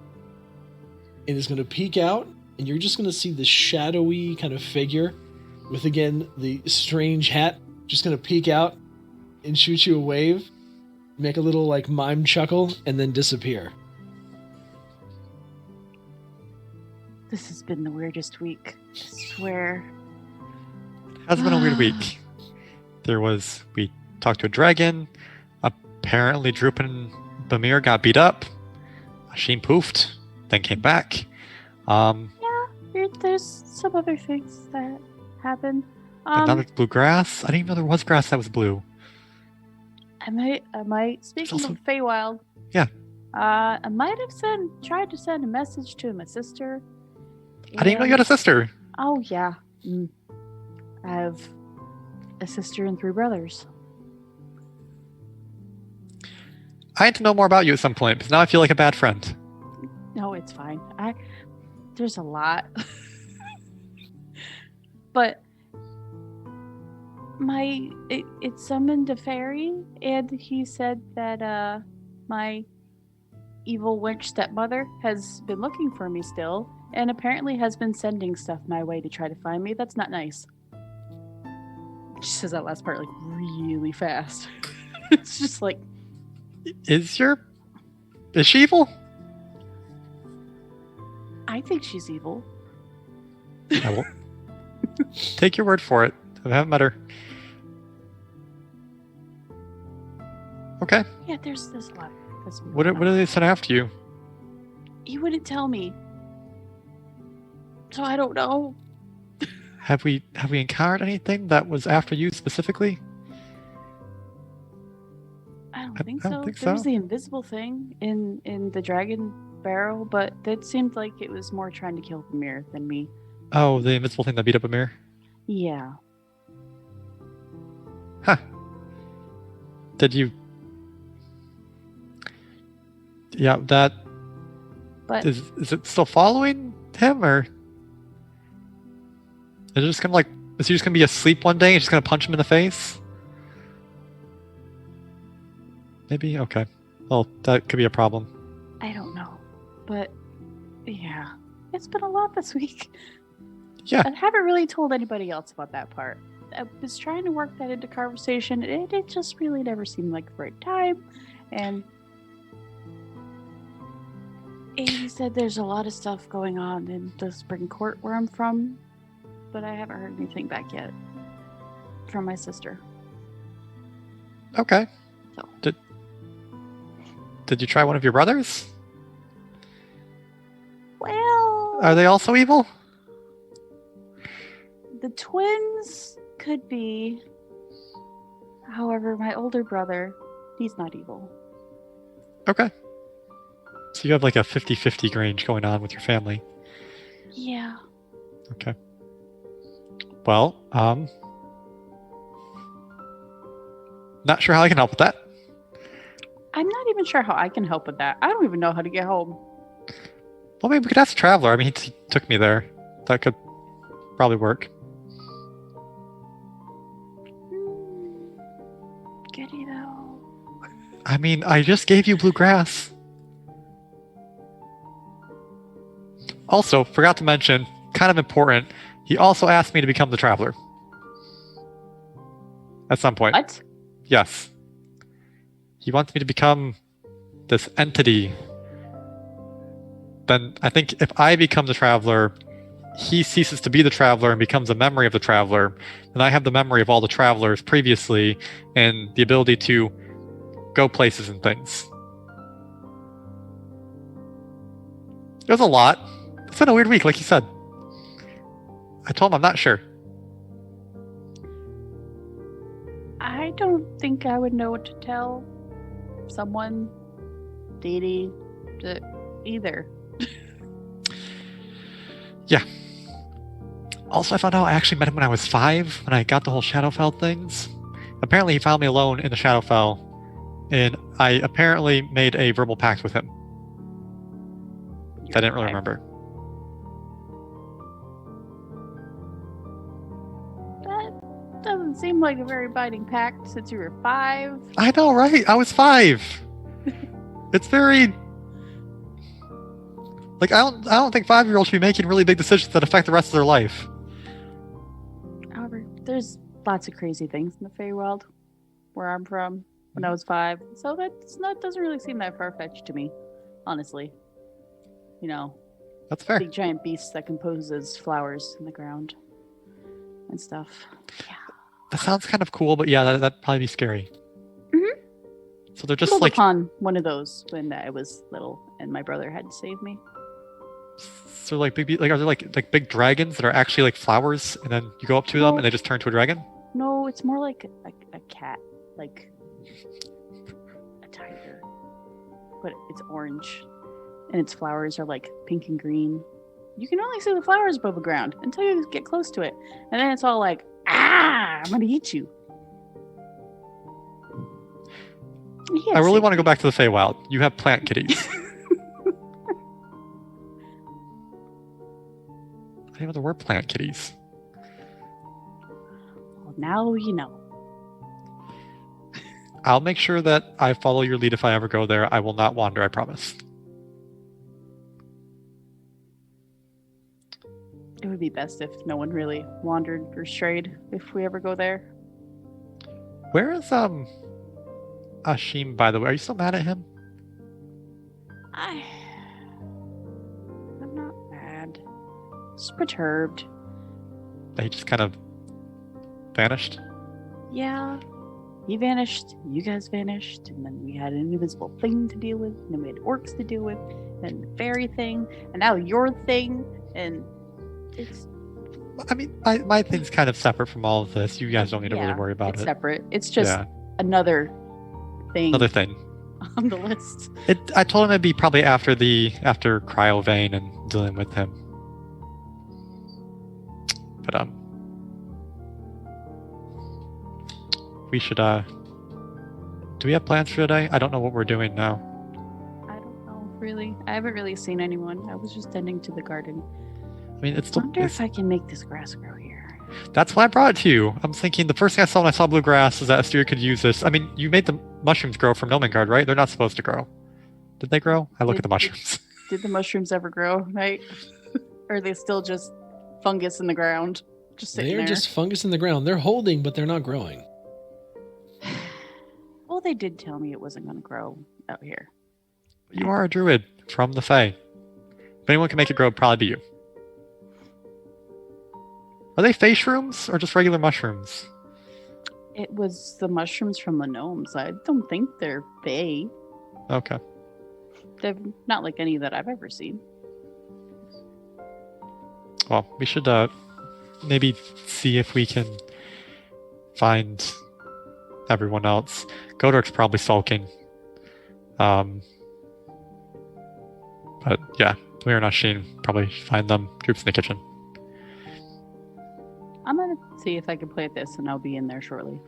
And it's going to peek out, and you're just going to see this shadowy kind of figure with, again, the strange hat, just going to peek out and shoot you a wave, make a little, like, mime chuckle, and then disappear. This has been the weirdest week. I swear. It has been a weird week. We talked to a dragon. Apparently, Drup and Bamir got beat up. Asheen poofed, then came back. There's some other things that happen. And now there's blue grass. I didn't even know there was grass that was blue. I might. Speaking also- of Feywild. Yeah. I might have tried to send a message to my sister. I didn't even know you had a sister. Oh yeah. I have a sister and 3 brothers. I need to know more about you at some point, because now I feel like a bad friend. No, it's fine. There's a lot. But it summoned a fairy, and he said that my evil witch stepmother has been looking for me still, and apparently has been sending stuff my way to try to find me. That's not nice. She says that last part like really fast. It's just like, Is she evil? I think she's evil. I will take your word for it. I haven't met her. Okay. Yeah, there's a lot. What do they send after you? He wouldn't tell me, so I don't know. Have we encountered anything that was after you specifically? I don't I think don't so. think There was so. the invisible thing in the dragon barrel, but that seemed like it was more trying to kill Pamir than me. Oh, the invisible thing that beat up Amir? Yeah. Huh. Did you... Yeah, that... But Is it still following him, or... Is it just gonna, is he just gonna be asleep one day and just gonna punch him in the face? Maybe? Okay. Well, that could be a problem. I don't know. But yeah, it's been a lot this week. Yeah. I haven't really told anybody else about that part. I was trying to work that into conversation, and it just really never seemed like the right time. And he said there's a lot of stuff going on in the Spring Court where I'm from, but I haven't heard anything back yet from my sister. Okay. So. Did you try one of your brothers? Well, Are they also evil? the twins could be. However, my older brother, he's not evil. Okay. So you have like a 50-50 range going on with your family. Yeah. Okay. Well, not sure how I can help with that. I'm not even sure how I can help with that. I don't even know how to get home. Well, maybe we could ask Traveler. I mean, he took me there. That could probably work. Goody though. I mean, I just gave you blue grass. Also, forgot to mention, kind of important, he also asked me to become the Traveler. At some point. What? Yes. He wants me to become this entity. Then I think if I become the Traveler, he ceases to be the Traveler and becomes a memory of the Traveler. And I have the memory of all the Travelers previously and the ability to go places and things. It was a lot. It's been a weird week, like you said. I told him I'm not sure. I don't think I would know what to tell someone, deity, either. Yeah. Also, I found out I actually met him when I was 5, when I got the whole Shadowfell things. Apparently, he found me alone in the Shadowfell, and I apparently made a verbal pact with him. I didn't really remember. That doesn't seem like a very binding pact since you were 5. I know, right? I was 5. It's very... Like, I don't think 5-year-olds should be making really big decisions that affect the rest of their life. However, there's lots of crazy things in the Feywild, where I'm from, when I was 5. So that doesn't really seem that far-fetched to me, honestly. You know, That's fair. big giant beasts that composes flowers in the ground and stuff. Yeah. That sounds kind of cool, but yeah, that'd probably be scary. Mm-hmm. So they're just Stumbled like... upon one of those when I was little, and my brother had to save me. So like big, like are there like big dragons that are actually like flowers, and then you go up to them and they just turn to a dragon? No, it's more like a cat, like a tiger, but it's orange, and its flowers are like pink and green. You can only see the flowers above the ground until you get close to it, and then it's all like, I'm gonna eat you. I really want to go back to the Feywild. You have plant kitties. I didn't know there were plant kitties. Well, now you know. I'll make sure that I follow your lead if I ever go there. I will not wander, I promise. It would be best if no one really wandered or strayed if we ever go there. Where is Ashim, by the way? Are you still mad at him? I'm not mad. Just perturbed. He just kind of vanished? Yeah. He vanished, you guys vanished, and then we had an invisible thing to deal with, and then we had orcs to deal with, and the fairy thing, and now your thing, and it's... I mean, my thing's kind of separate from all of this. You guys don't need to really worry about it's it. separate. It's just another thing. Another thing on the list. I told him it'd be probably after Cryo Vein and dealing with him. But we should do we have plans for today? I don't know what we're doing now. I don't know, really. I haven't really seen anyone. I was just tending to the garden. I mean, it's I wonder if I can make this grass grow here. That's why I brought it to you. I'm thinking the first thing I saw when I saw blue grass is that Asteria could use this. I mean, you made the mushrooms grow from Gnomengarde, right? They're not supposed to grow. Did they grow? I look at the mushrooms. Did the mushrooms ever grow, right? Or are they still just fungus in the ground? Just sitting there? They're just fungus in the ground. They're holding, but they're not growing. Well, they did tell me it wasn't going to grow out here. You are a druid from the Fae. If anyone can make it grow, it'd probably be you. Are they Fae shrooms or just regular mushrooms? It was the mushrooms from the gnomes. I don't think they're Fae. Okay. They're not like any that I've ever seen. Well, we should maybe see if we can find everyone else. Godoric's probably sulking. But yeah, we are not Sheen. Probably find them. Groups in the kitchen. I'm going to see if I can play at this, and I'll be in there shortly.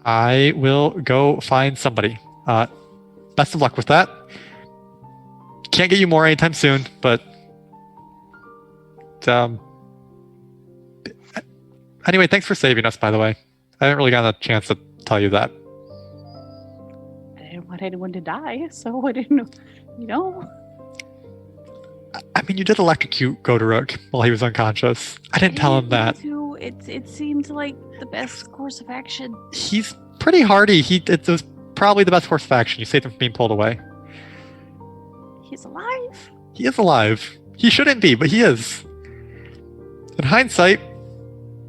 I will go find somebody. Best of luck with that. Can't get you more anytime soon, but anyway, thanks for saving us, by the way. I haven't really gotten a chance to tell you that. I didn't want anyone to die, so I didn't know, you know. I mean, you did electrocute Godoric while he was unconscious. I didn't tell him that. It seemed like the best course of action. He's pretty hardy. It was probably the best course of action. You saved him from being pulled away. He's alive. He is alive. He shouldn't be, but he is. In hindsight,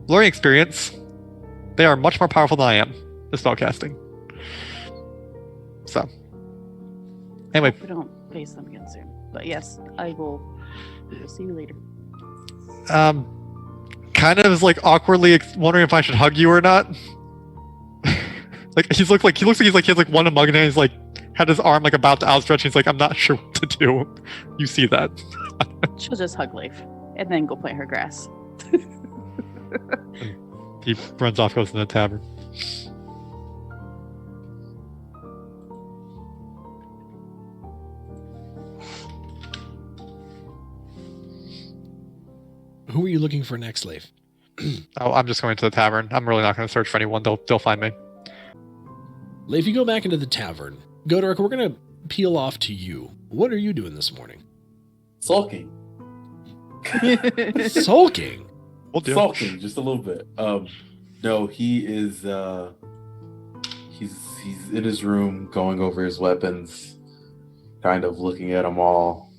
learning experience, they are much more powerful than I am at spellcasting. So, anyway. Hope we don't face them again soon. But yes, I will. We'll see you later. Kind of is like awkwardly wondering if I should hug you or not. Like he looks like he has like one mug and he's like had his arm like about to outstretch. And he's like, I'm not sure what to do. You see that? She'll just hug Leif. and then go plant her grass. He runs off, goes to the tavern. Who are you looking for next, Leif? Oh, I'm just going to the tavern. I'm really not going to search for anyone. They'll find me. Leif, you go back into the tavern. Goderic, we're going to peel off to you. What are you doing this morning? Sulking. Sulking? We'll do. Sulking, just a little bit. No, he is. He's in his room, going over his weapons, kind of looking at them all.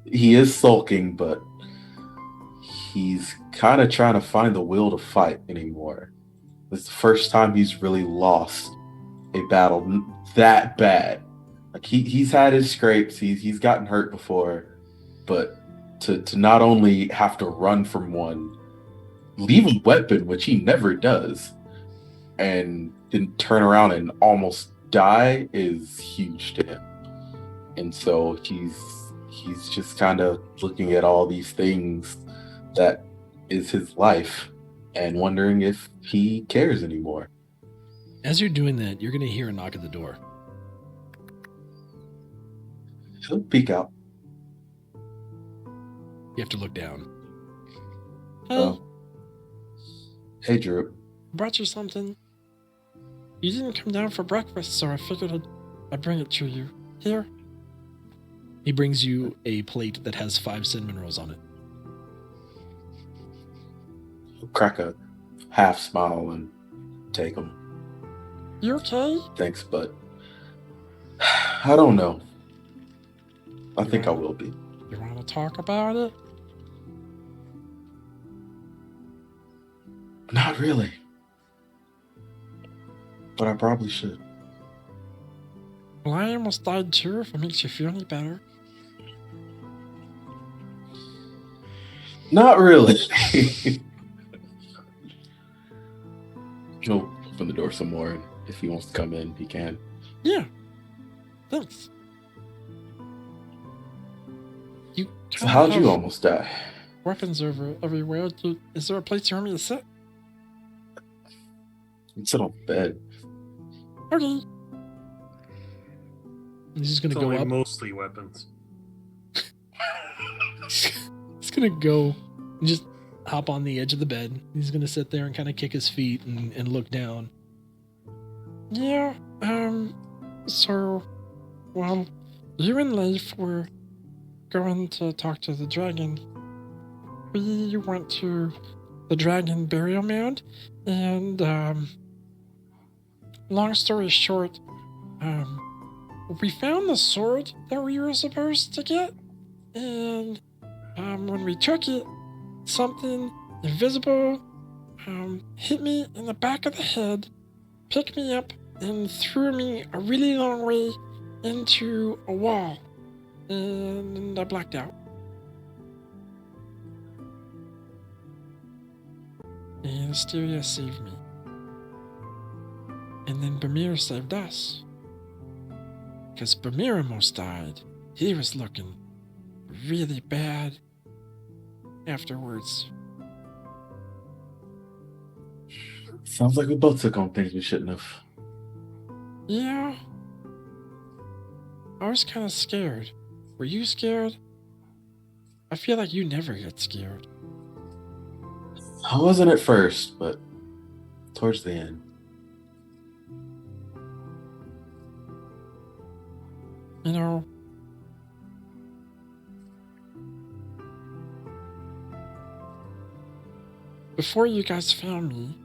He is sulking, but he's kind of trying to find the will to fight anymore. It's the first time he's really lost a battle that bad. Like he's had his scrapes, he's gotten hurt before, but to not only have to run from one, leave a weapon, which he never does, and then turn around and almost die is huge to him. And so he's just kind of looking at all these things that is his life and wondering if he cares anymore. As you're doing that, you're going to hear a knock at the door. He'll peek out. You have to look down. Oh. Hey, Drew. Brought you something. You didn't come down for breakfast, so I figured I'd bring it to you. Here. He brings you a plate that has 5 cinnamon rolls on it. He'll crack a half smile and take them. You okay? Thanks, but I don't know. I think I will be. You want to talk about it? Not really. But I probably should. Well, I almost died too, if it makes you feel any better. Not really. He'll open the door some more, and if he wants to come in, he can. Yeah. Thanks. You So how'd have you almost die? weapons everywhere. Is there a place you want me to sit? You sit on the bed. Okay. He's just going It's to go only up. mostly weapons. He's going to go and just hop on the edge of the bed. He's going to sit there and kind of kick his feet and look down. Yeah, so, well, you and Leif were going to talk to the dragon. We went to the dragon burial mound, and, long story short, we found the sword that we were supposed to get, and, when we took it, something invisible, hit me in the back of the head, picked me up, and threw me a really long way into a wall, and I blacked out. And Asteria saved me. And then Bamir saved us. Because Bamir almost died. He was looking really bad afterwards. Sounds like we both took on things we shouldn't have. Yeah. I was kind of scared. Were you scared? I feel like you never get scared. I wasn't at first, but towards the end. You know, before you guys found me,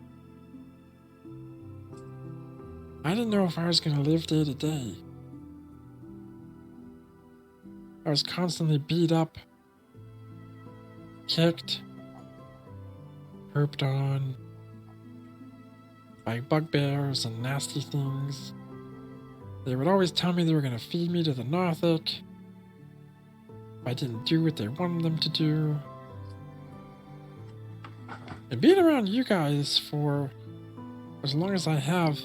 I didn't know if I was going to live day to day. I was constantly beat up, kicked, herped on by bugbears and nasty things. They would always tell me they were going to feed me to the Northic if I didn't do what they wanted them to do. And being around you guys for as long as I have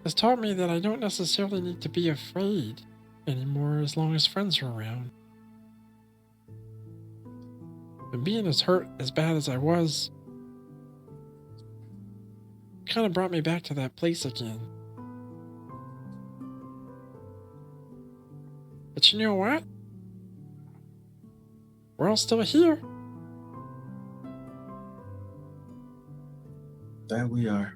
has taught me that I don't necessarily need to be afraid anymore as long as friends are around. And being as hurt as bad as I was kind of brought me back to that place again. But you know what? We're all still here. That we are.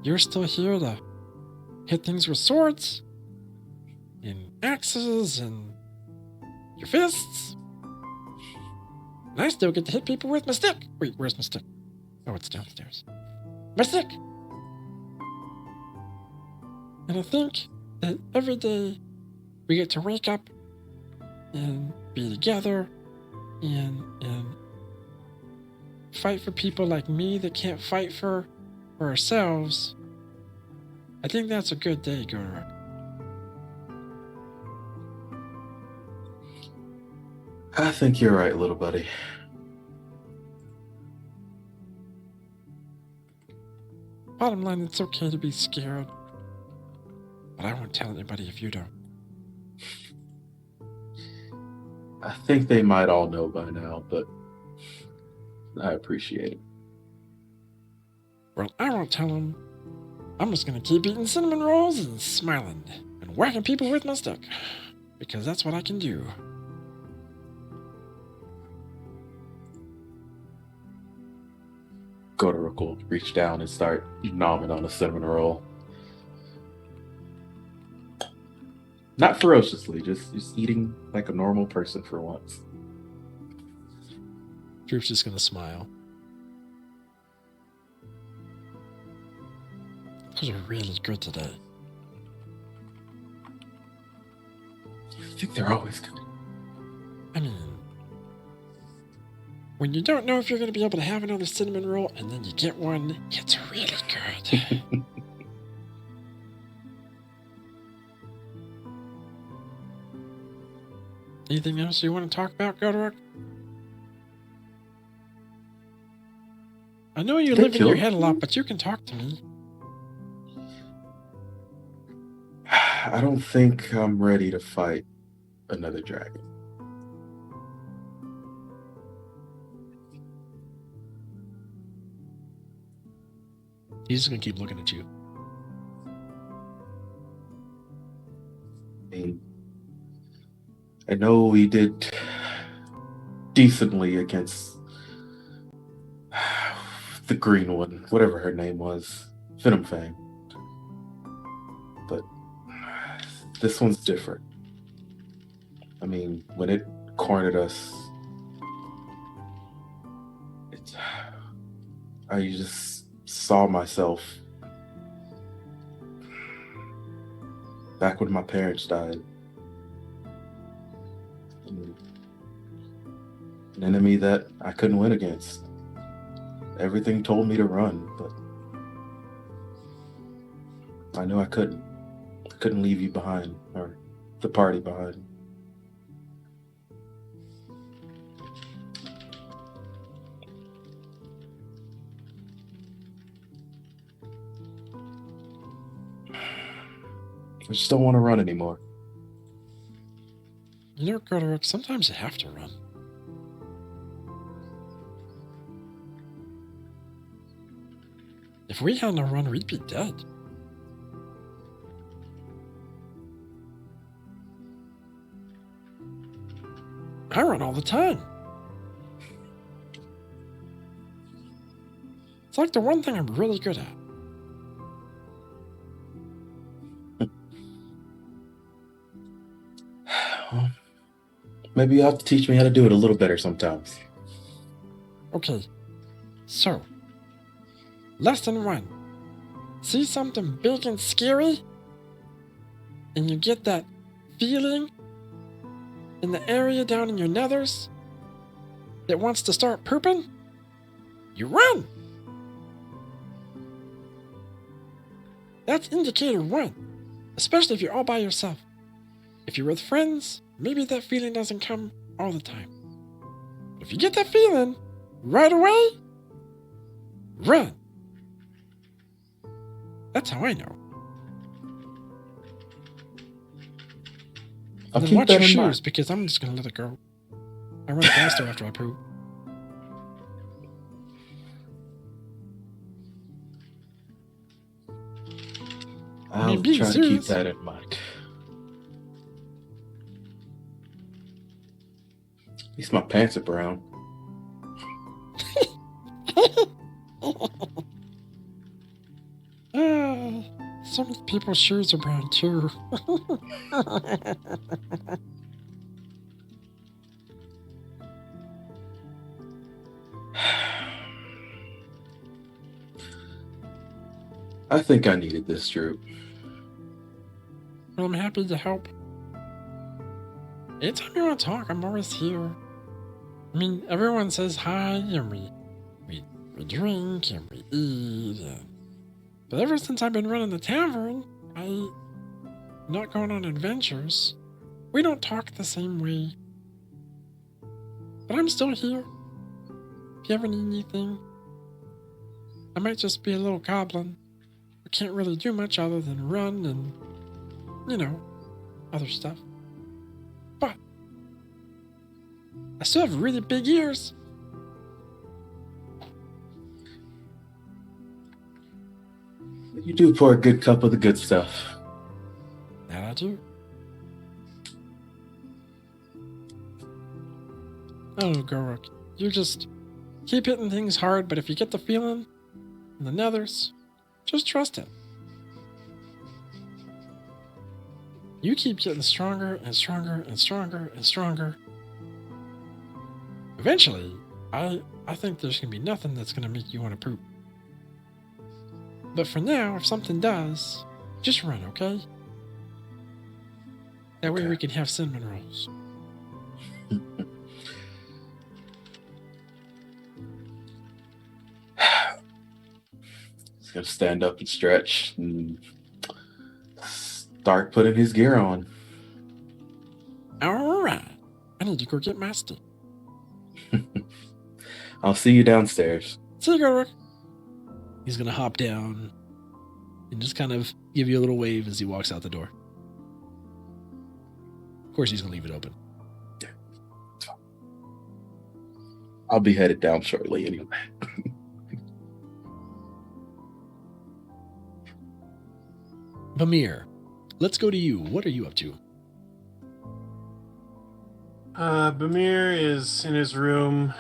You're still here to hit things with swords and axes and your fists. And I still get to hit people with my stick. Wait, where's my stick? Oh, it's downstairs. My stick! And I think that every day we get to wake up and be together and fight for people like me that can't fight for ourselves. I think that's a good day, Gorak. I think you're right, little buddy. Bottom line, it's okay to be scared. But I won't tell anybody if you don't. I think they might all know by now, but I appreciate it. Well, I won't tell them. I'm just gonna keep eating cinnamon rolls and smiling and whacking people with my stick. Because that's what I can do. Goderic will reach down and start nomming on a cinnamon roll. Not ferociously, just eating like a normal person for once. Droop's just gonna smile. Those are really good today. I think they're always good. I mean, when you don't know if you're going to be able to have another cinnamon roll and then you get one, it's really good. Anything else you want to talk about, Goderic? I know you live in your head a lot, but you can talk to me. I don't think I'm ready to fight another dragon. He's just gonna keep looking at you. I know we did decently against the green one, whatever her name was, Venomfang. But this one's different. I mean, when it cornered us, I just saw myself back when my parents died. An enemy that I couldn't win against. Everything told me to run, but I knew I couldn't. I couldn't leave you behind, or the party behind. I just don't want to run anymore. You know, Goderic, sometimes you have to run. If we hadn't run, we'd be dead. I run all the time. It's like the one thing I'm really good at. Maybe you'll have to teach me how to do it a little better sometimes. Okay, so, lesson 1. See something big and scary, and you get that feeling in the area down in your nethers that wants to start pooping? You run! That's indicator 1, especially if you're all by yourself. If you're with friends, maybe that feeling doesn't come all the time. But if you get that feeling right away, run. That's how I know. I'll And then keep watch that your in shoes, mind. because I'm just gonna let it go. I run faster after I poop. I'll being try to keep serious. that in mind. At least my pants are brown. Some people's shoes are brown too. I think I needed this, Drew. Well, I'm happy to help. Anytime you want to talk, I'm always here. I mean, everyone says hi, and we drink, and we eat. But ever since I've been running the tavern, not going on adventures, we don't talk the same way. But I'm still here. If you ever need anything, I might just be a little goblin. I can't really do much other than run and, other stuff. But I still have really big ears. You do pour a good cup of the good stuff. That I do. Oh, Gorok, you just keep hitting things hard, but if you get the feeling in the nethers, just trust it. You keep getting stronger and stronger and stronger and stronger. Eventually, I think there's going to be nothing that's going to make you want to poop. But for now, if something does, just run, okay? That way we can have cinnamon rolls. He's gonna stand up and stretch and start putting his gear on. Alright. I need to go get my stick. I'll see you downstairs. See you, Gorok. He's going to hop down and just kind of give you a little wave as he walks out the door. Of course, he's going to leave it open. Yeah, it's fine. I'll be headed down shortly anyway. Bamir, let's go to you. What are you up to? Bamir is in his room,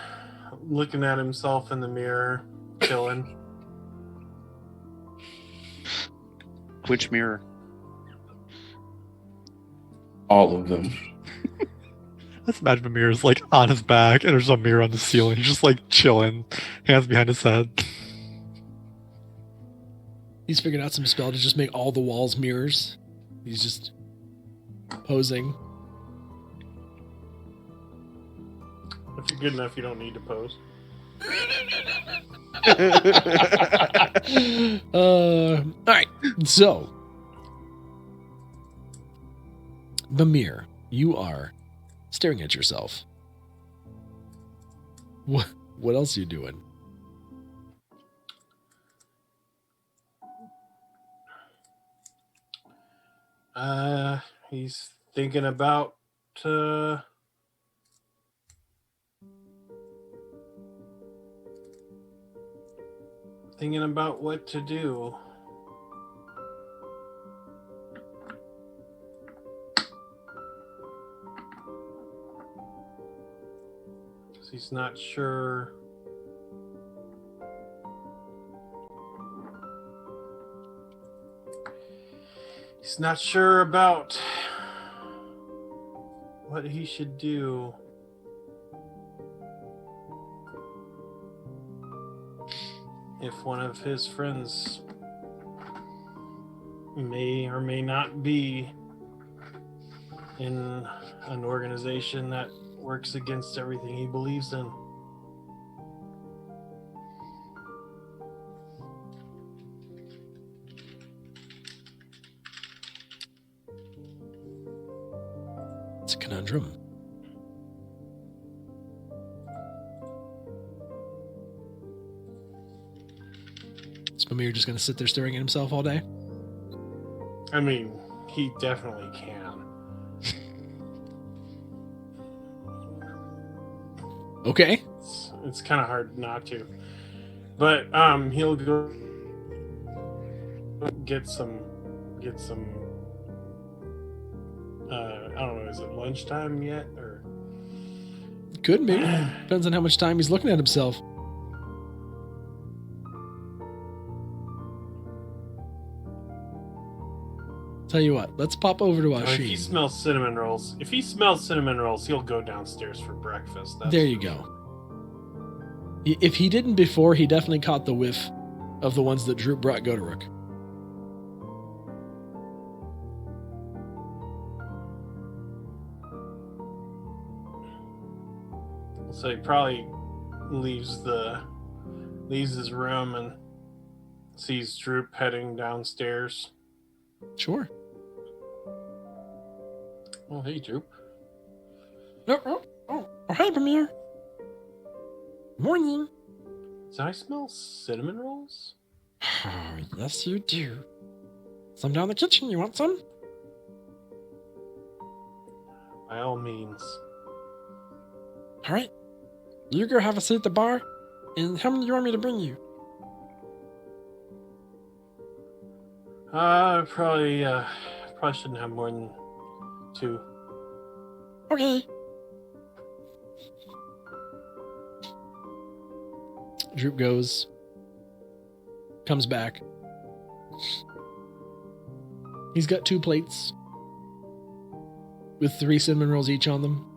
looking at himself in the mirror, chilling. Which mirror? All of them. Let's imagine Amir's like on his back and there's a mirror on the ceiling. He's just like chilling, hands behind his head. He's figured out some spell to just make all the walls mirrors. He's just posing. If you're good enough, you don't need to pose. All right. So, Bamir, you are staring at yourself. What else are you doing? He's thinking about what to do. He's not sure. He's not sure about what he should do. If one of his friends may or may not be in an organization that works against everything he believes in. It's a conundrum. Is Bamir just going to sit there staring at himself all day? I mean, he definitely can. Okay. It's kind of hard not to. But he'll go get some I don't know, is it lunchtime yet or Could be. Depends on how much time he's looking at himself. Tell you what, let's pop over to if he Ashin. smells cinnamon rolls. If he smells cinnamon rolls, he'll go downstairs for breakfast. That's There you go. If he didn't before, he definitely caught the whiff of the ones that Droop brought Godoruk. So he probably leaves his room and sees Droop heading downstairs. Sure. Oh, hey, Droop. Oh, hey, Bamir. Morning. Do I smell cinnamon rolls? Oh, yes, you do. Some down the kitchen. You want some? By all means. All right. You go have a seat at the bar. And how many do you want me to bring you? Probably shouldn't have more than 2. Okay. Droop goes, comes back. He's got 2 plates with 3 cinnamon rolls each on them.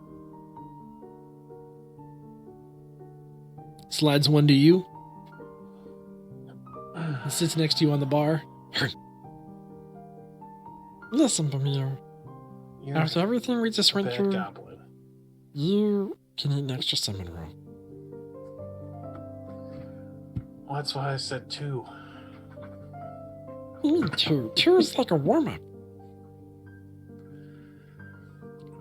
Slides one to you. He sits next to you on the bar. Listen, Bamir. You're After everything we just a went bad through, goblin. you can eat an extra cinnamon roll. Well, that's why I said 2. You mean 2? 2 is like a warm-up.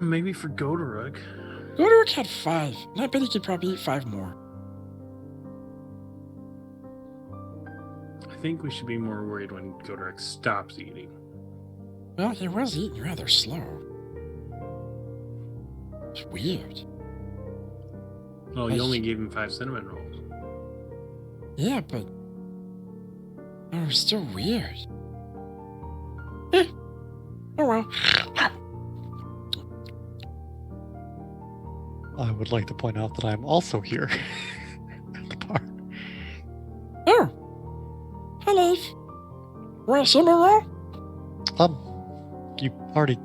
Maybe for Godoruk. Godoruk had 5, and I bet he could probably eat 5 more. I think we should be more worried when Godoruk stops eating. Well, he was eating rather slow. It's weird. Well, you only gave him 5 cinnamon rolls. Yeah, but... Oh, it was still weird. Oh well. I would like to point out that I'm also here at the bar. Oh! Hi, Leif. Want a cinnamon roll? You already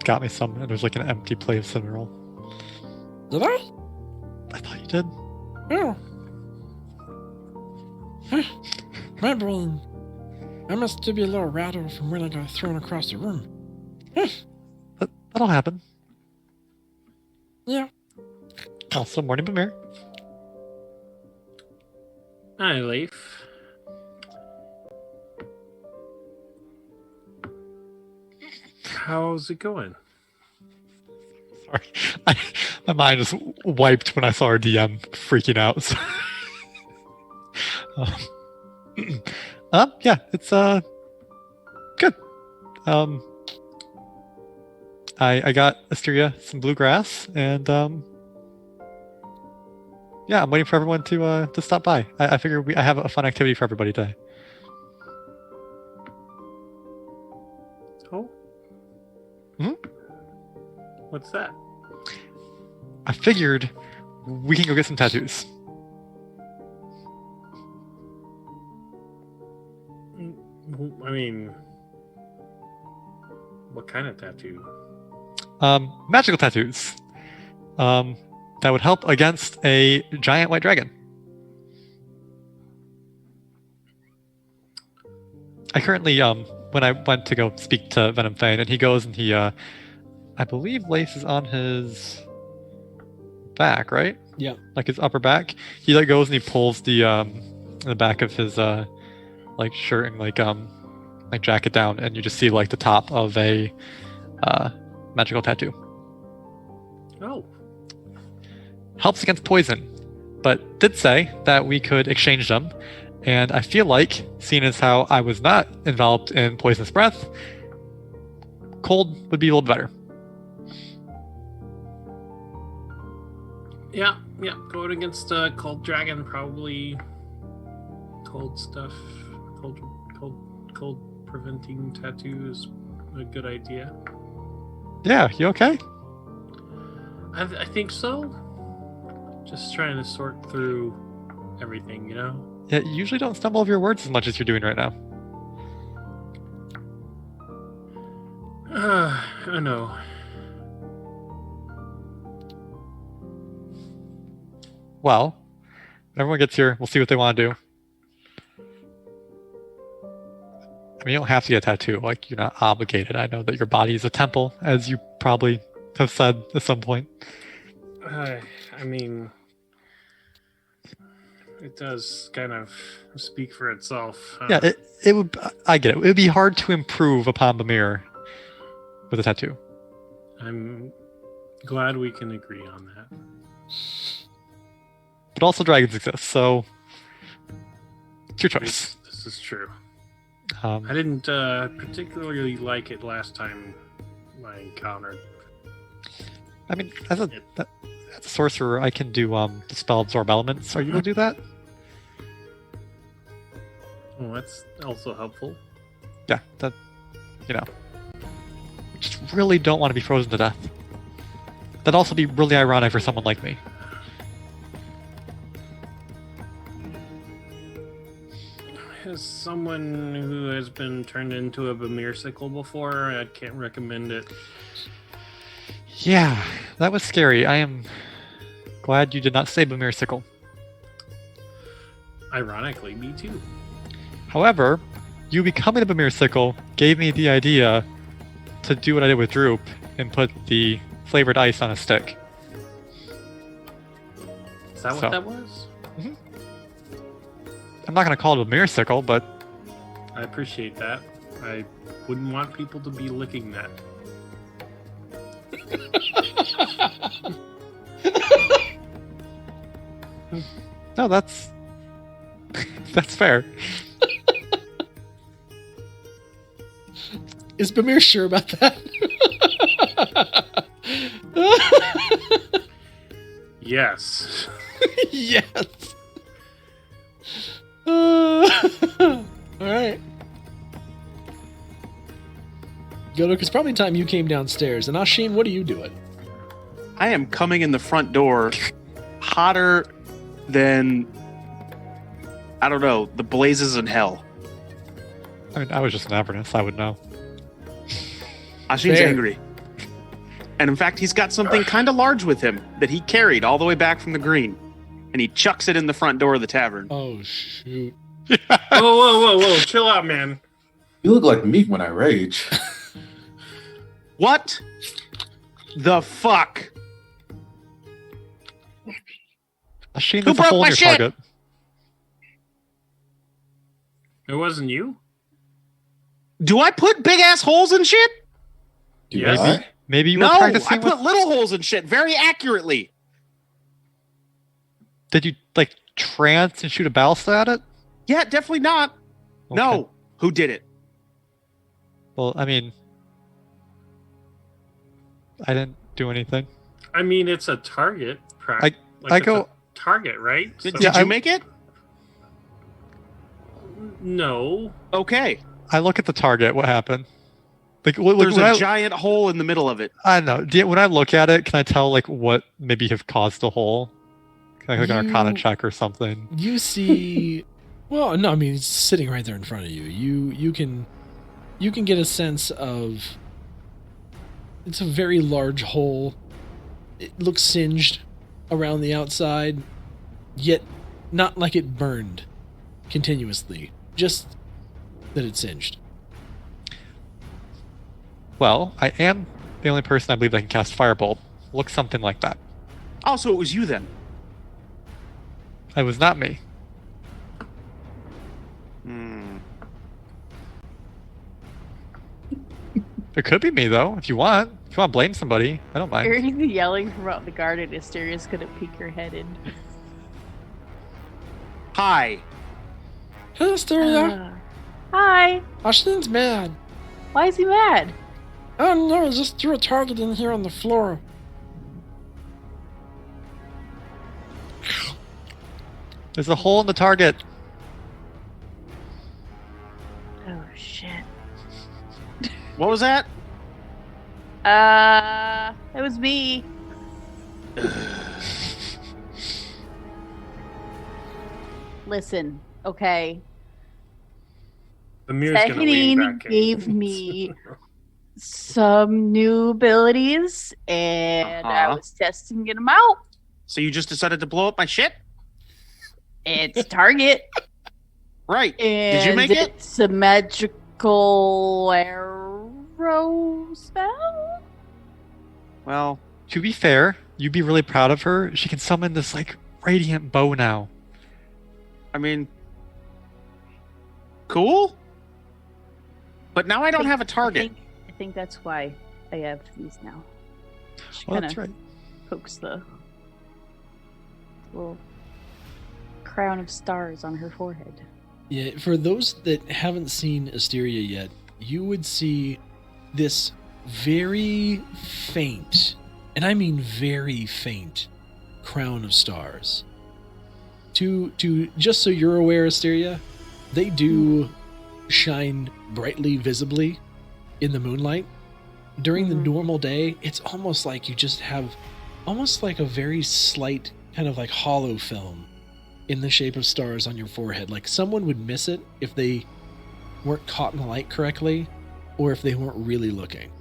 got me some, and there's like an empty plate of cinnamon roll. Did I? I thought you did. Oh. Huh. My brain. I must still be a little rattled from when I got thrown across the room. Huh. That'll happen. Yeah. Also, morning, Bamir. Hi, Leif. How's it going? Sorry, my mind just wiped when I saw our DM freaking out. So. Yeah, it's good. I got Asteria some bluegrass, and yeah, I'm waiting for everyone to stop by. I figure I have a fun activity for everybody today. Oh. Hmm? What's that? I figured we can go get some tattoos. I mean, what kind of tattoo? Magical tattoos. That would help against a giant white dragon. I currently, when I went to go speak to Venom Fane, and he goes and he, I believe Leif is on his back, right? Yeah. Like his upper back. He like goes and he pulls the back of his like shirt and like jacket down, and you just see like the top of a magical tattoo. Oh. Helps against poison, but did say that we could exchange them. And I feel like, seeing as how I was not enveloped in poisonous breath, cold would be a little better. Yeah, Yeah, going against a cold dragon, probably cold stuff, cold preventing tattoo is a good idea. Yeah, you okay? I think so. Just trying to sort through everything, you know? Yeah, you usually don't stumble over your words as much as you're doing right now. I know. Well, when everyone gets here, we'll see what they want to do. I mean, you don't have to get a tattoo. Like, you're not obligated. I know that your body is a temple, as you probably have said at some point. I mean, it does kind of speak for itself. Yeah, it would. I get it. It would be hard to improve upon the mirror with a tattoo. I'm glad we can agree on that. But also, dragons exist, so it's your choice. This is true. I I didn't particularly like it last time I encountered. I mean, as a sorcerer, I can do dispel absorb elements. Are you gonna do that? Oh, that's also helpful. Yeah, that just really don't want to be frozen to death. That'd also be really ironic for someone like me. As someone who has been turned into a Bemirsicle before, I can't recommend it. Yeah, that was scary. I am glad you did not say Bemirsicle. Ironically, me too. However, you becoming a Bemirsicle gave me the idea to do what I did with Droop and put the flavored ice on a stick. Is that what So. that was? I'm not going to call it a Bemirsicle, but I appreciate that. I wouldn't want people to be licking that. no, that's fair. Is Bamir sure about that? Yes. Yes. All right. Godok, it's probably time you came downstairs. And Ashin, what are you doing? I am coming in the front door hotter than, I don't know, the blazes in hell. I mean, I was just an Avernus. I would know. Ashin's Fair. angry. And in fact, he's got something kind of large with him that he carried all the way back from the green. And he chucks it in the front door of the tavern. Oh, shoot. Whoa. Chill out, man. You look like me when I rage. What the fuck? Ashin, Who there's a broke hole my in your shit? target. It wasn't you? Do I put big ass holes in shit? Do Yes. I? Maybe you No, were practicing I put with... little holes in shit very accurately. Did you, like, trance and shoot a ballista at it? Yeah, definitely not. Okay. No. Who did it? Well, I mean... I didn't do anything. I mean, it's a target. I it's go- a target, right? Did, So- did you make it? No. Okay. I look at the target. What happened? Like, when There's a I, giant hole in the middle of it. I don't know. When I look at it, can I tell, like, what maybe have caused the hole? Can I click an Arcana You- check or something? You see... Well, no, I mean, it's sitting right there in front of you. You can get a sense of... It's a very large hole. It looks singed around the outside, yet not like it burned continuously. Just that it's singed. Well, I am the only person I believe that can cast Firebolt. Looks something like that. Oh, so it was you then. It was not me. Hmm. It could be me, though, if you want. If you want to blame somebody, I don't mind. Hearing the yelling from out the garden, Asteria's gonna peek her head in. Hi. Hey, Asteria. Hi. Ashin's mad. Why is he mad? I don't know, I just threw a target in here on the floor. There's a hole in the target. Oh shit. What was that? It was me. Listen, okay. The mirror's gonna lean Tehanine back in. gave me some new abilities, and I Uh-huh. was testing them out. So you just decided to blow up my shit? It's target, Right. and Did you make it? it's a magical arrow spell. Well, To be fair, you'd be really proud of her. She can summon this like radiant bow now. I mean, cool. But now I don't have a target. I think that's why I have these now. She Well, kind that's of right. pokes the little crown of stars on her forehead. Yeah, for those that haven't seen Asteria yet, you would see this very faint, and I mean very faint, crown of stars. To just so you're aware, Asteria, they do shine brightly visibly in the moonlight. During the normal day, it's almost like you just have almost like a very slight kind of like hollow film in the shape of stars on your forehead. Like someone would miss it if they weren't caught in the light correctly or if they weren't really looking.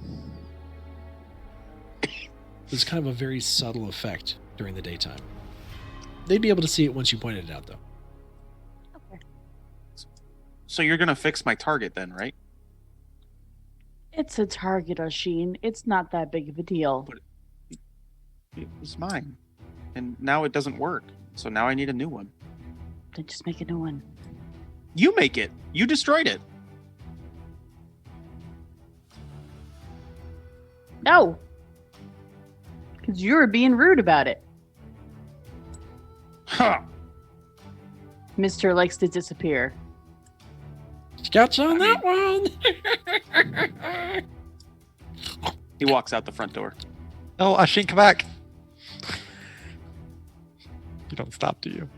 It's kind of a very subtle effect during the daytime. They'd be able to see it once you pointed it out, though. Okay. So you're gonna fix my target then, right? It's a target, Oshin. It's not that big of a deal. It was mine. And now it doesn't work. So now I need a new one. Then just make a new one. You make it. You destroyed it. No! Because you were being rude about it. Huh. Mister likes to disappear. Got you on that one. He walks out the front door. No, Ashin, come back. You don't stop, do you?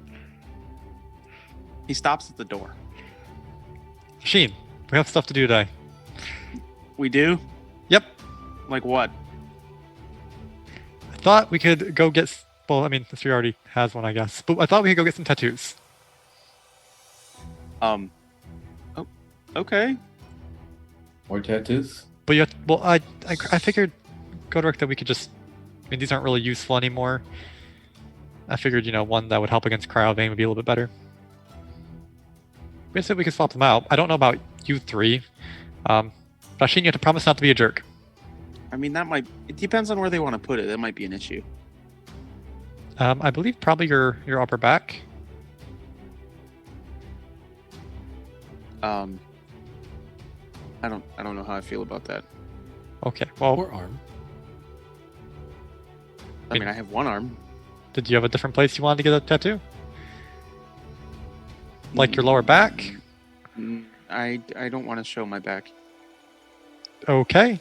He stops at the door. Ashin, we have stuff to do today. We do? Yep. Like what? I thought we could go get... Well, I mean, Mystery already has one, I guess. But I thought we could go get some tattoos. Oh, okay. More tattoos? But you have to, well, I figured, Godric, that we could just... I mean, these aren't really useful anymore. I figured, one that would help against Cryovein would be a little bit better. We said we could swap them out. I don't know about you three. Ashin, you have to promise not to be a jerk. I mean, it depends on where they want to put it. That might be an issue. I believe probably your upper back. I don't know how I feel about that. Okay, well, Or arm. I mean, I have one arm. did you have a different place you wanted to get a tattoo? Like your lower back? I don't want to show my back. Okay.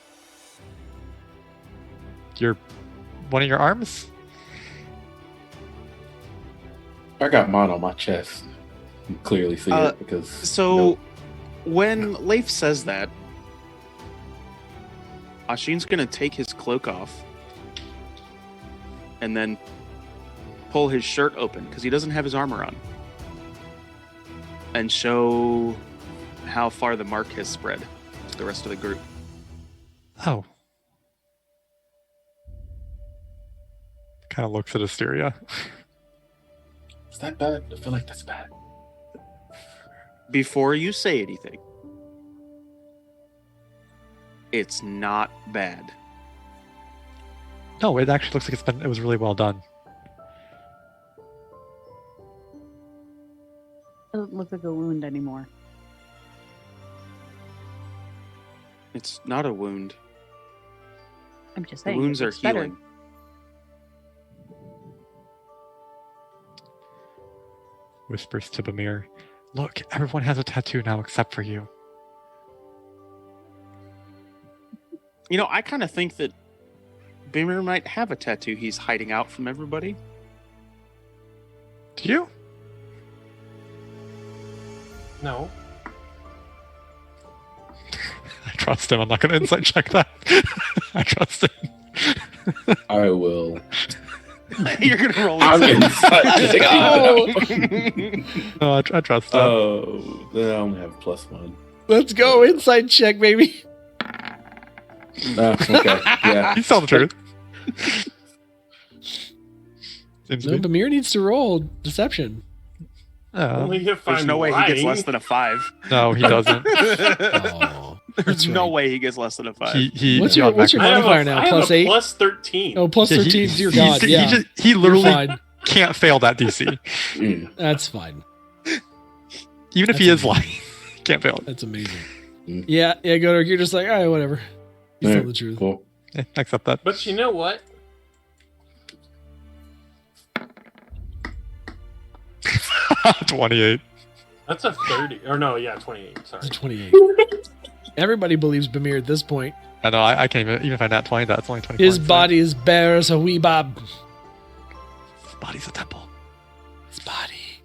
One of your arms? I got mine on my chest. You can clearly see it because. So, when Leif says that, Ashin's gonna take his cloak off and then pull his shirt open because he doesn't have his armor on, and show how far the mark has spread to the rest of the group. Oh. Kind of looks at Asteria. Is that bad? I feel like that's bad. Before you say anything, it's not bad. No, it actually looks like it was really well done. It doesn't look like a wound anymore. It's not a wound. I'm just The saying. wounds are it's better. healing. Whispers to Bamir. Look, everyone has a tattoo now except for you. I kind of think that Bimmer might have a tattoo he's hiding out from everybody. Do you? No. I trust him. I'm not going to insight check that. I trust him. I will. You're gonna roll. I'm inside. inside. No, I trust him. Oh, then I only have +1. Let's go. Inside check, baby. Okay, yeah. He's telling the truth. Seems No, to be. Bamir needs to roll deception. Oh, Only if There's I'm no way he gets lying. less than a 5. no, he doesn't. Oh, There's that's no right. way he gets less than a 5. He What's he your automatically- modifier now? I have Plus a 8? plus 13. Oh, plus Yeah, 13. Dear God, he, yeah. he You're literally fine. can't fail that DC. Mm. That's fine. Even if he That's is lying, can't fail it. That's amazing. Mm. Yeah, Godor, you're just like, all right, whatever. He's All telling right, the truth. Cool. Yeah, accept that. But you know what? 28. That's a 30. Or no, yeah, 28. Sorry. It's a 28. Everybody believes Bamir at this point. I know, I can't even if I nat 20, that's only 24. His body is bare as a wee bob. His body's a temple. His body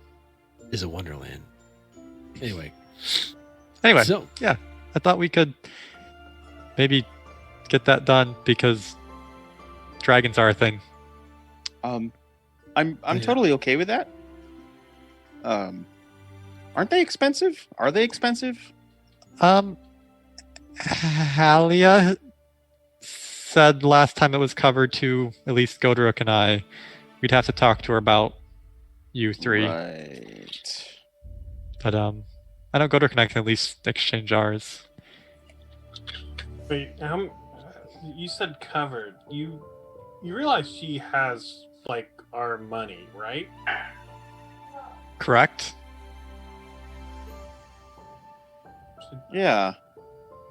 is a wonderland. Anyway. Anyway, So, I thought we could maybe get that done because dragons are a thing. I'm Yeah. totally okay with that. Aren't they expensive? Are they expensive? Halia said last time it was covered to at least Godric and I. We'd have to talk to her about you three. Right. But I know Godric and I can at least exchange ours. Wait, you said covered. You realize she has, like, our money, right? Correct? Yeah.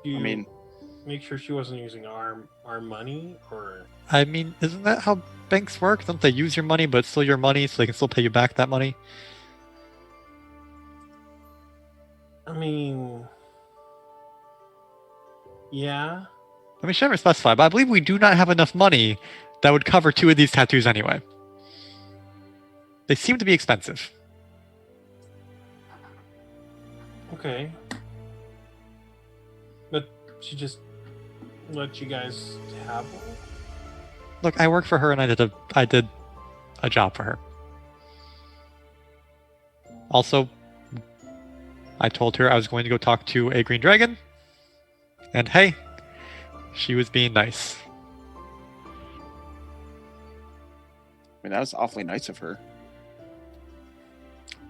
You I mean, make sure she wasn't using our money, or I mean, isn't that how banks work? Don't they use your money, but it's still your money, so they can still pay you back that money? I mean, yeah. I mean, she never specified, but I believe we do not have enough money that would cover 2 of these tattoos anyway. They seem to be expensive. Okay. But she just let you guys have one? Look, I work for her and I did a job for her. Also, I told her I was going to go talk to a green dragon. And hey, she was being nice. I mean, that was awfully nice of her.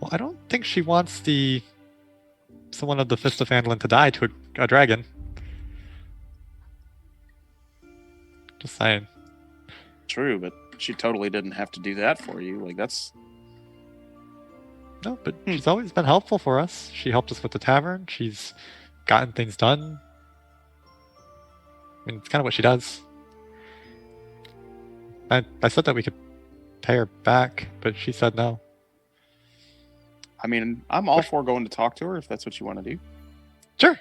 Well, I don't think she wants someone of the Fist of Phandalin to die to a dragon. Just saying. True, but she totally didn't have to do that for you. Like, that's... No, but she's always been helpful for us. She helped us with the tavern. She's gotten things done. I mean, it's kind of what she does. I said that we could pay her back, but she said no. I mean, I'm all for going to talk to her if that's what you want to do. Sure.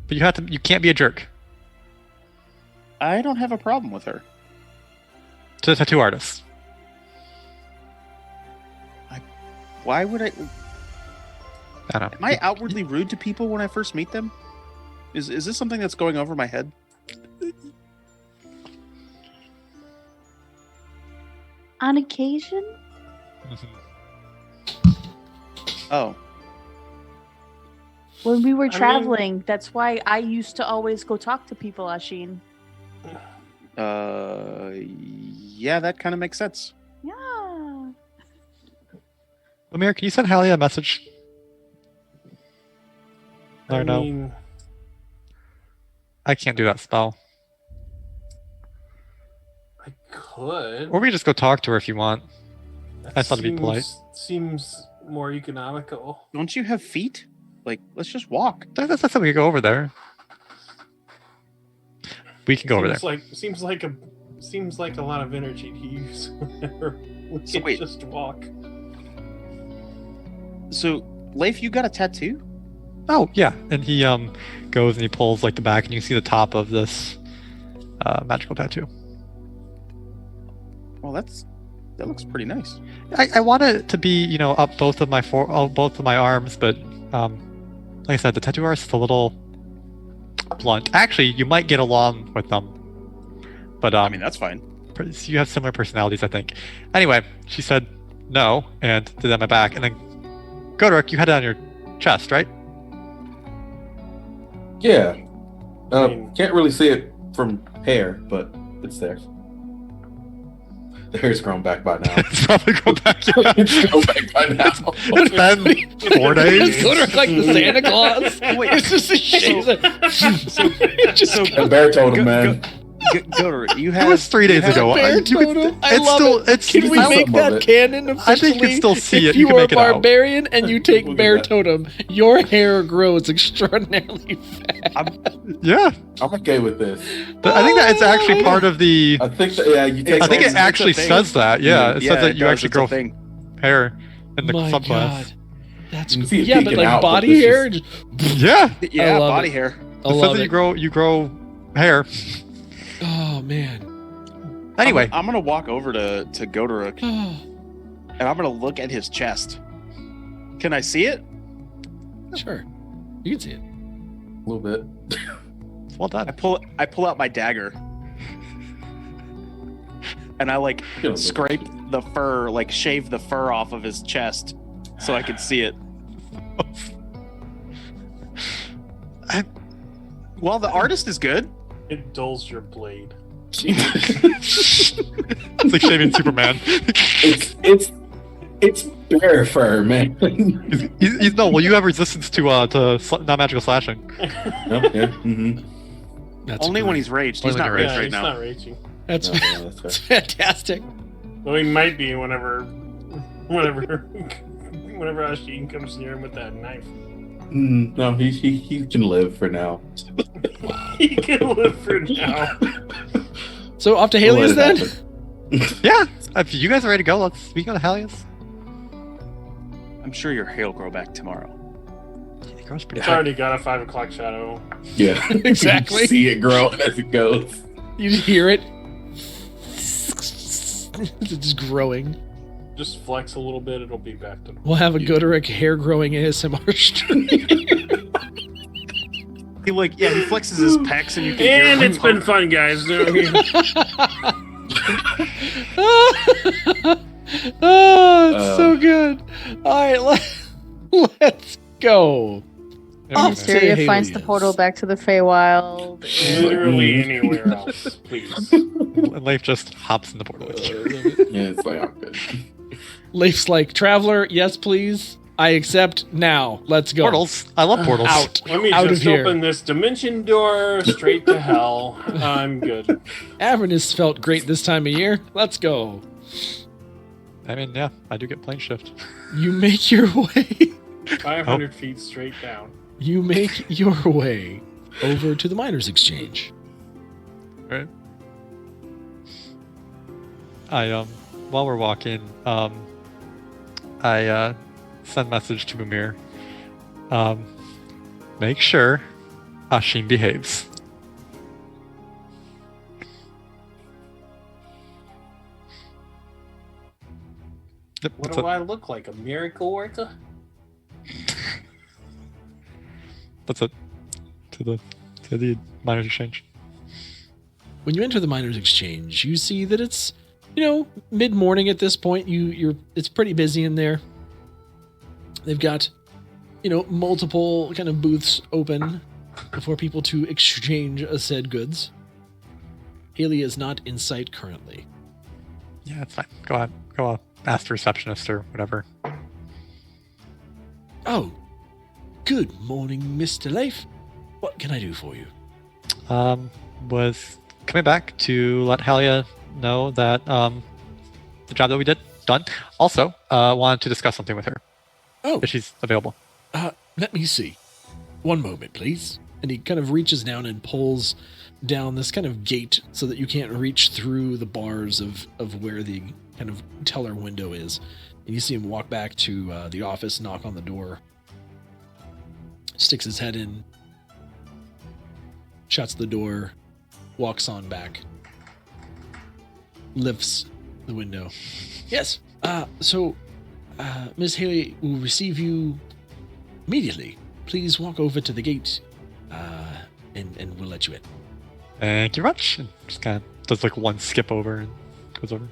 But you can't be a jerk I don't have a problem with her. to the tattoo artist. Why would I... I don't know. Am I outwardly rude to people when I first meet them? Is this something that's going over my head? On occasion? Oh. When we were mean- traveling, that's why I used to always go talk to people, Ashin. Yeah, that kind of makes sense. Yeah. Lemire, can you send Halia a message? I Or no? mean, I can't do that spell. I could. Or we can just go talk to her if you want. That I thought it'd be polite. Seems more economical. Don't you have feet? Like, let's just walk. That's something we could go over there. We can go over there. Seems like a lot of energy to use whenever we So can wait. just walk. So, Leif, you got a tattoo? Oh yeah, and he goes and he pulls like the back, and you see the top of this magical tattoo. Well, that looks pretty nice. I want it to be up both of my arms, but like I said, the tattoo artist is a little blunt. Actually, you might get along with them, but I mean, that's fine. you have similar personalities, I think. Anyway, she said no and did that on my back, and then Goderic, you had it on your chest, right? Yeah. I mean- Can't really see it from hair, but it's there. The hair's grown back by now. It's probably grown back. Yeah. It's grown back by now. It's been 4 days. Goderic like the Santa Claus. Wait. It's just a shade. A bear totem, man. Goderic, you It have. was 3 days you have- ago. Bear You could- totem. I it's love still, it. It's, Can we I make some that of it. canon officially? I think you can still see if it. You can are a make it out. barbarian and you take We'll do bear that. totem, your hair grows extraordinarily fast. Yeah, I'm okay with this. I think that it's actually part of the. I think that, yeah, you take I think It's it a actually thing. says that. Yeah, it says that you does, actually it's a grow thing. hair in the My subclass. God. That's You can see it yeah, but peeking like out, but body it's hair. Yeah, Yeah, love body it. hair. I it says love that it. you grow hair. Oh man. Anyway, I'm gonna walk over to Goderic Oh, and I'm gonna look at his chest. Can I see it? sure. You can see it. A little bit. well done. I pull out my dagger. And I like Feel good. scrape the fur, like shave the fur off of his chest so I can see it. Well, the artist is good. It dulls your blade. It's like shaving Superman. It's bear fur, man. He's no. Well, you have resistance to non-magical slashing. Yep, yeah. Mm-hmm. That's Only great. when he's raged. He's Only not when you're raged Yeah, right he's now. not raging. That's, No, no, that's that's fair. fantastic. Well, he might be whenever Ashin comes near him with that knife. No, he can live for now. He can live for now. So off to We'll Halios let then. it happen. Yeah, if you guys are ready to go, we go to Halios. I'm sure your hair will grow back tomorrow. It grows pretty It's quick. already got a 5 o'clock shadow. Yeah, Exactly. You see it growing as it goes. You just hear it. It's just growing. Just flex a little bit, it'll be back to normal. We'll have a Goderic hair growing ASMR stream. He flexes his pecs and you can hear And him. it's been fun, guys. Oh, it's so good. All right, let's go. Off to Mysteria finds the Halios. portal back to the Feywild. Literally anywhere else, please. And Leif just hops in the portal. Yeah, it's like, I'm good. Leif's like, Traveler, yes, please. I accept now. Let's go. Portals. I love portals. Out. Let me Out just of here. open this dimension door straight to hell. I'm good. Avernus felt great this time of year. Let's go. I mean, yeah, I do get plane shift. You make your way. 500 feet straight down. You make your way over to the miners' exchange. Right. I while we're walking, I send message to Mumir. Make sure Ashin behaves. Yep, What that's do I look like? A miracle worker? it. To the miners exchange. When you enter the miners' exchange, you see that it's, mid-morning at this point. It's pretty busy in there. They've got, multiple kind of booths open for people to exchange said goods. Haley is not in sight currently. Yeah, it's fine. Go ahead. Go on. Ask the receptionist or whatever. Oh, good morning, Mr. Leif. What can I do for you? Was coming back to let Halia know that the job that we did done. Also, wanted to discuss something with her Oh, if she's available. let me see. One moment, please. And he kind of reaches down and pulls down this kind of gate so that you can't reach through the bars of where the kind of teller window is. And you see him walk back to the office, knock on the door, sticks his head in, shuts the door, walks on back, lifts the window. Yes, so Miss Haley will receive you immediately. please walk over to the gate, and we'll let you in. Thank you very much. And just kind of does like one skip over and goes over.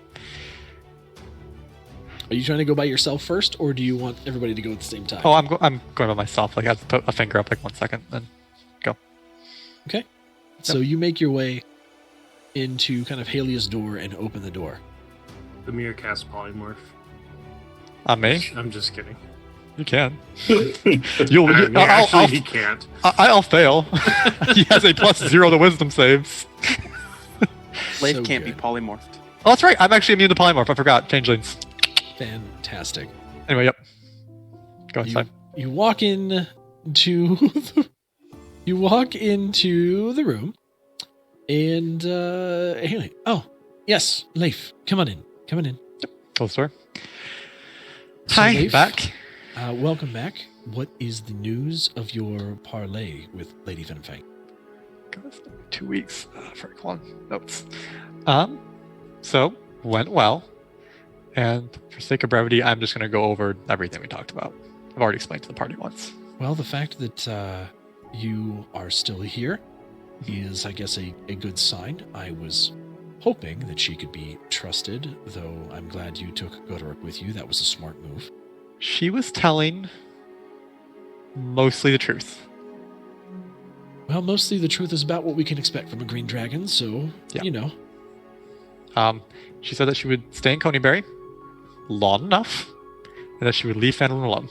Are you trying to go by yourself first, or do you want everybody to go at the same time? Oh, I'm going by myself. Like I have to put a finger up like 1 second, then go. Okay. So you make your way into kind of Halia's door and open the door. The mirror casts polymorph. On me? I'm just kidding. You can. Actually, he can't. I'll fail. He has a +0 to wisdom saves. Leif So can't be good. polymorphed. Oh, that's right. I'm actually immune to polymorph. I forgot. Changelings. Fantastic. Anyway, yep. Go inside. You walk in to you walk into the room, and Haley. Oh, yes, Leif, come on in. Close door. So, Hi, Leif, back. Welcome back. What is the news of your parlay with Lady Fenfang? 2 weeks for notes. So went well, and for sake of brevity, I'm just going to go over everything we talked about. I've already explained to the party once. Well, the fact that you are still here is, I guess, a good sign. I was hoping that she could be trusted, though I'm glad you took Goderic with you. That was a smart move. She was telling mostly the truth. Well, mostly the truth is about what we can expect from a green dragon, so, Yeah. you know. She said that she would stay in Coneyberry long enough, and that she would leave Phandalin alone.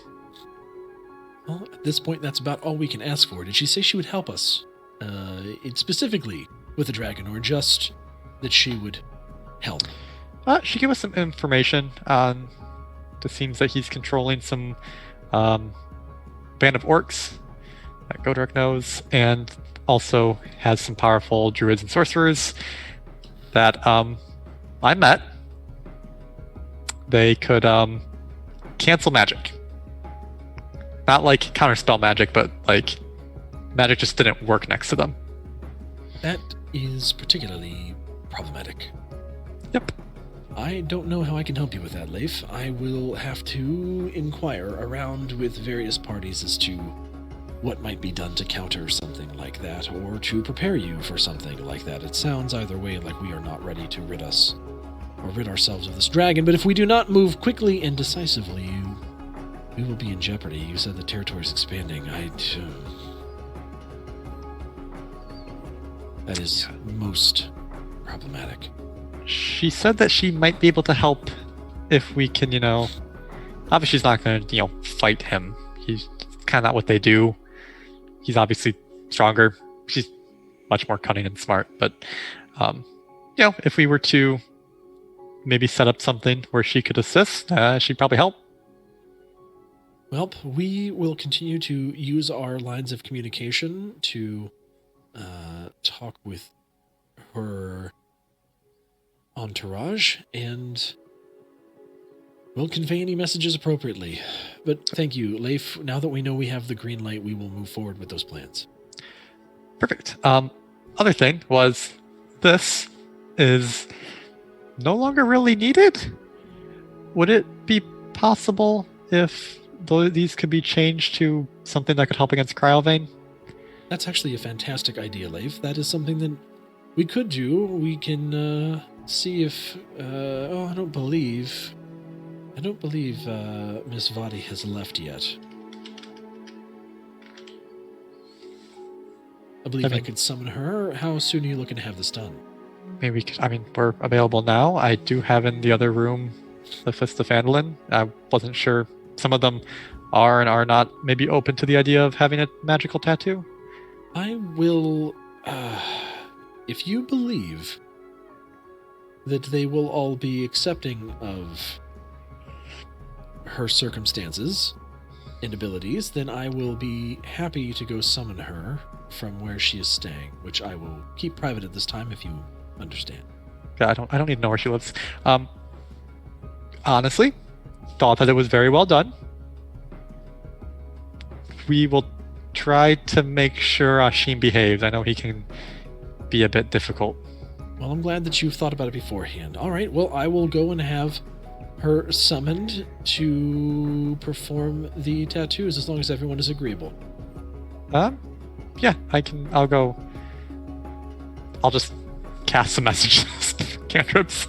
Well, at this point, that's about all we can ask for. Did she say she would help us? Specifically with the dragon, or just that she would help? She gave us some information on it seems that he's controlling some band of orcs that Goderic knows, and also has some powerful druids and sorcerers that I met. They could cancel magic. Not like counterspell magic, but like magic just didn't work next to them. That is particularly problematic. Yep. I don't know how I can help you with that, Leif. I will have to inquire around with various parties as to what might be done to counter something like that, or to prepare you for something like that. It sounds either way like we are not ready to rid ourselves of this dragon, but if we do not move quickly and decisively, we will be in jeopardy. You said the territory is expanding. That is most problematic. She said that she might be able to help if we can, obviously she's not going to, fight him. He's kind of not what they do. He's obviously stronger. She's much more cunning and smart. But, if we were to maybe set up something where she could assist, she'd probably help. Well, we will continue to use our lines of communication to talk with her entourage, and we'll convey any messages appropriately. But thank you, Leif. Now that we know we have the green light, we will move forward with those plans. Perfect. Other thing was, this is no longer really needed. Would it be possible if these could be changed to something that could help against Cryovane? That's actually a fantastic idea, Leif. That is something that we could do. We can see if... I don't believe Miss Vadi has left yet. I believe I could summon her. How soon are you looking to have this done? Maybe we could, we're available now. I do have in the other room the Fist of Phandalin. I wasn't sure. Some of them are and are not maybe open to the idea of having a magical tattoo. I will... if you believe that they will all be accepting of her circumstances and abilities, then I will be happy to go summon her from where she is staying, which I will keep private at this time, if you understand. Yeah, I don't need to know where she lives. Honestly, thought that it was very well done. We will try to make sure Ashim behaves. I know he can be a bit difficult. Well, I'm glad that you've thought about it beforehand. All right, well, I will go and have her summoned to perform the tattoos as long as everyone is agreeable. Yeah, I'll go. I'll just cast some messages, cantrips,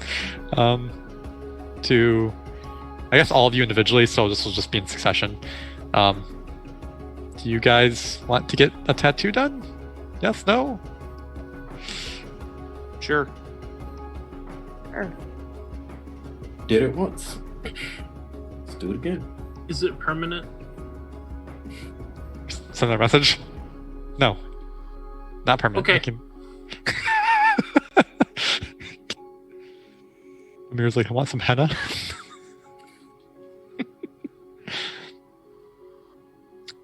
to, I guess, all of you individually. So this will just be in succession. Do you guys want to get a tattoo done? Yes, no? Sure. Did it once. Let's do it again. Is it permanent? Send a message? No. Not permanent. Okay. I can... Amir's like, I want some henna.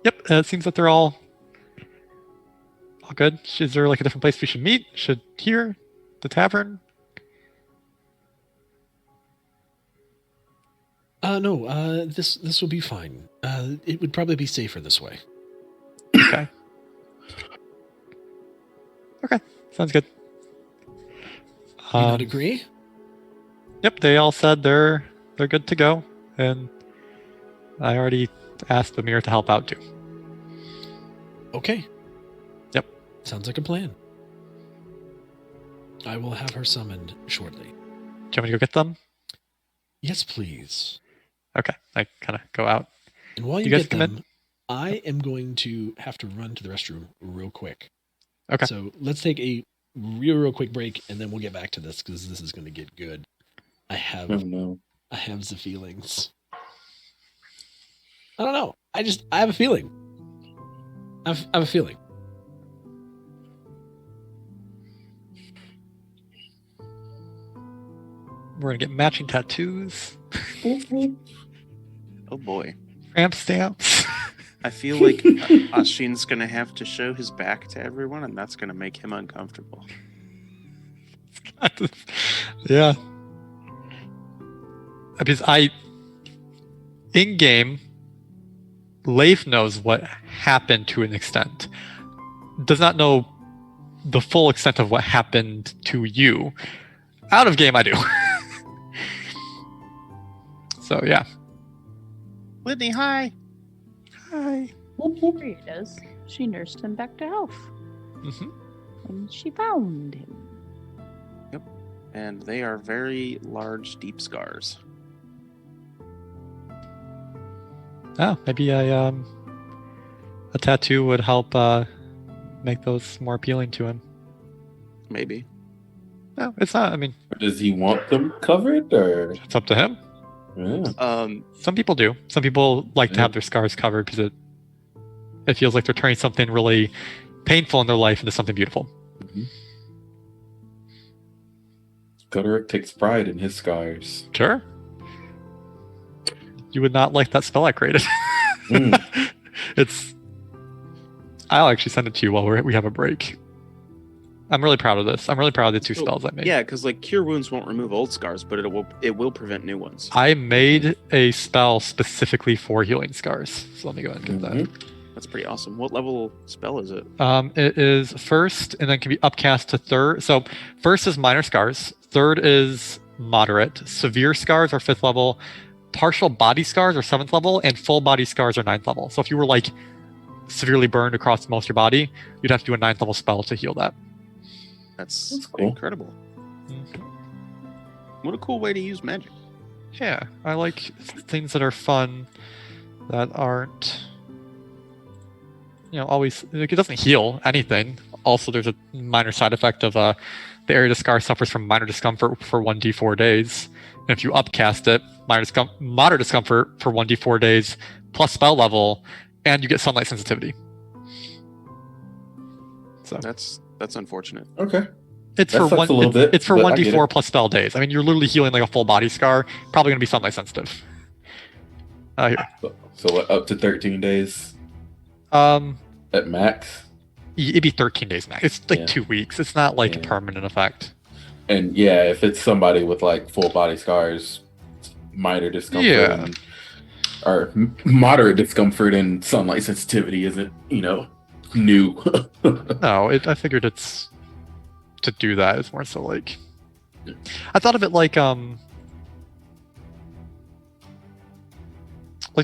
Yep, it seems that they're all good. Is there like a different place we should meet? Should here? The tavern? No, this will be fine. It would probably be safer this way. Okay. Okay, sounds good. You not agree? Yep, they all said they're good to go, and I already asked Amir to help out too. Okay. Yep. Sounds like a plan. I will have her summoned shortly. Do you want me to go get them? Yes, please. Okay, I kind of go out. And while you guys get come them, in? I am going to have to run to the restroom real quick. Okay. So let's take a real quick break, and then we'll get back to this because this is going to get good. I have Oh no. the feelings. I don't know. I have a feeling. I have a feeling. We're gonna get matching tattoos, Oh boy. tramp stamps. I feel like Ashin's gonna have to show his back to everyone, and that's gonna make him uncomfortable. Yeah. Because in game, Leif knows what happened to an extent. Does not know the full extent of what happened to you. Out of game, I do. So yeah. Whitney, hi. Hi. There he is. She nursed him back to health. Mm-hmm. And she found him. And they are very large, deep scars. Oh, maybe a tattoo would help make those more appealing to him. Maybe. No, it's not. I mean, Does he want them covered, or? it's up to him. Yeah. Some people do. Some people like to have their scars covered because it feels like they're turning something really painful in their life into something beautiful. Mm-hmm. Goderic takes pride in his scars. Sure. You would not like that spell I created. I'll actually send it to you while we have a break. I'm really proud of this. I'm really proud of the two spells I made. Yeah, because like Cure Wounds won't remove old scars, but it will prevent new ones. I made a spell specifically for healing scars. So let me go ahead and get that. That's pretty awesome. What level spell is it? It is first, and then can be upcast to third. So first is minor scars. Third is moderate. Severe scars are 5th level. Partial body scars are 7th level, and full body scars are 9th level. So if you were like severely burned across most of your body, you'd have to do a 9th level spell to heal that. That's cool. Incredible. What a cool way to use magic. Yeah, I like things that are fun, that aren't, always, like, it doesn't heal anything. Also, there's a minor side effect of the area of the scar suffers from minor discomfort for 1d4 days. And if you upcast it, moderate discomfort for 1d4 days plus spell level, and you get sunlight sensitivity. So That's unfortunate. Okay. it's That for sucks a little bit, it's for but I get 1d4 it. plus spell days. I mean, you're literally healing like a full body scar. Probably going to be sunlight sensitive. Here. So what, up to 13 days Um, at max? it'd be 13 days max. It's like Yeah. 2 weeks. It's not like a Yeah. permanent effect. And yeah, if it's somebody with like full body scars, minor discomfort, Yeah. or moderate discomfort and sunlight sensitivity isn't, new. No, I figured it's to do that. It's more so like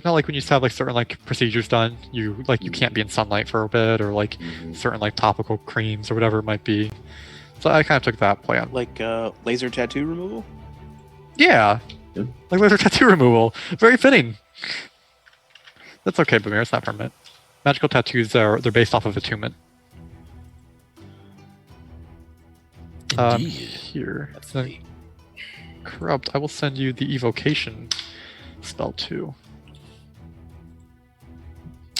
not like when you used to have like certain like procedures done, you can't be in sunlight for a bit, or like certain like topical creams or whatever it might be. So I kind of took that plan. Like laser tattoo removal? Yeah, Yep. like laser tattoo removal. Very fitting. That's okay, Bamir. It's not permanent. Magical tattoos they're based off of attunement. Indeed. Here, That's the neat. corrupt. I will send you the evocation spell too.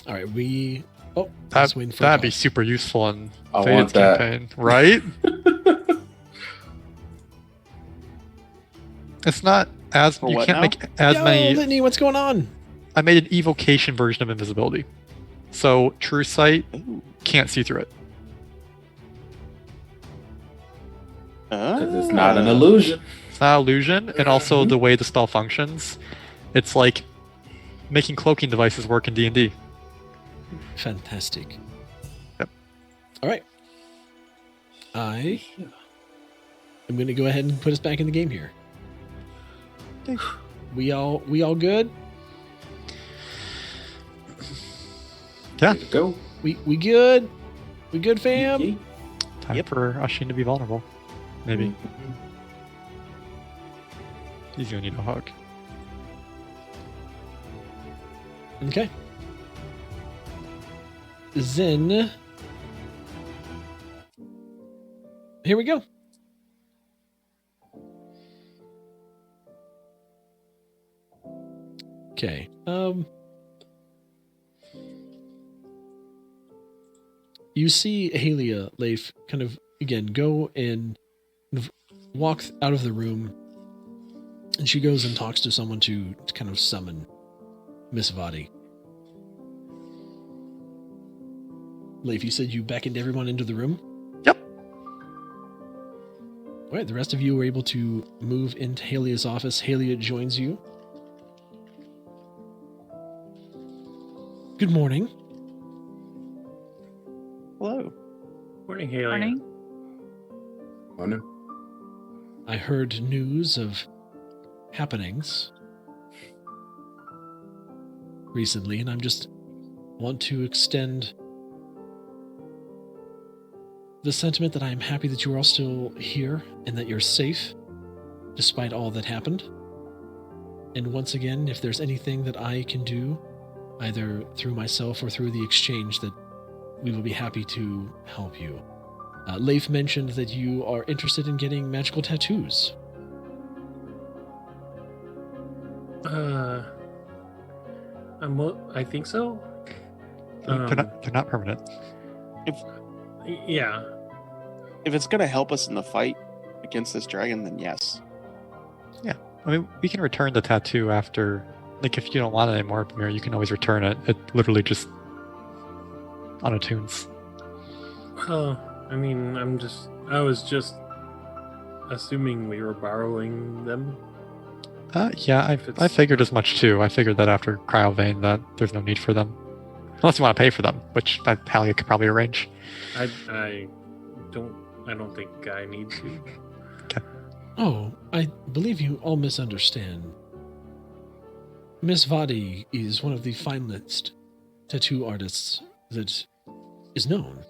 All right, we. Oh, That'd waiting for be a super useful in I Fade's want that. campaign, right? It's not as For you what can't now? make as Yo, many. Litany, what's going on? I made an evocation version of invisibility, so true sight Ooh. can't see through it. Because it's not an illusion. It's not illusion, and also the way the spell functions, it's like making cloaking devices work in D&D. Fantastic. Yep. All right. I am going to go ahead and put us back in the game here. Okay. We all good? Yeah. Way to go. We good? We good, fam? Yeet. Time Yep. for Ashin to be vulnerable. Maybe. He's gonna need a hug. Okay. Then here we go. Okay. You see Halia, Leif, kind of again go and kind of walk out of the room, and she goes and talks to someone to kind of summon Miss Vadi. Leif, you said you beckoned everyone into the room? Yep. All right, the rest of you were able to move into Halia's office. Halia joins you. Good morning. Hello. Morning, Haley. Morning. Oh, no. I heard news of happenings recently, and I'm just want to extend the sentiment that I am happy that you are all still here and that you're safe despite all that happened. And once again, if there's anything that I can do, either through myself or through the exchange, that we will be happy to help you. Leif mentioned that you are interested in getting magical tattoos. I think so. They're not permanent. Yeah. If it's gonna help us in the fight against this dragon, then yes. I mean, we can return the tattoo after. Like, if you don't want it anymore, Pamir, you can always return it. It literally just auto-tunes. I mean, I was just assuming we were borrowing them. Yeah, If I it's- figured as much too. I figured that after Cryovane that there's no need for them. Unless you want to pay for them, which Halia could probably arrange. I don't think I need to. Oh, I believe you all misunderstand. Miss Vadi is one of the finest tattoo artists that is known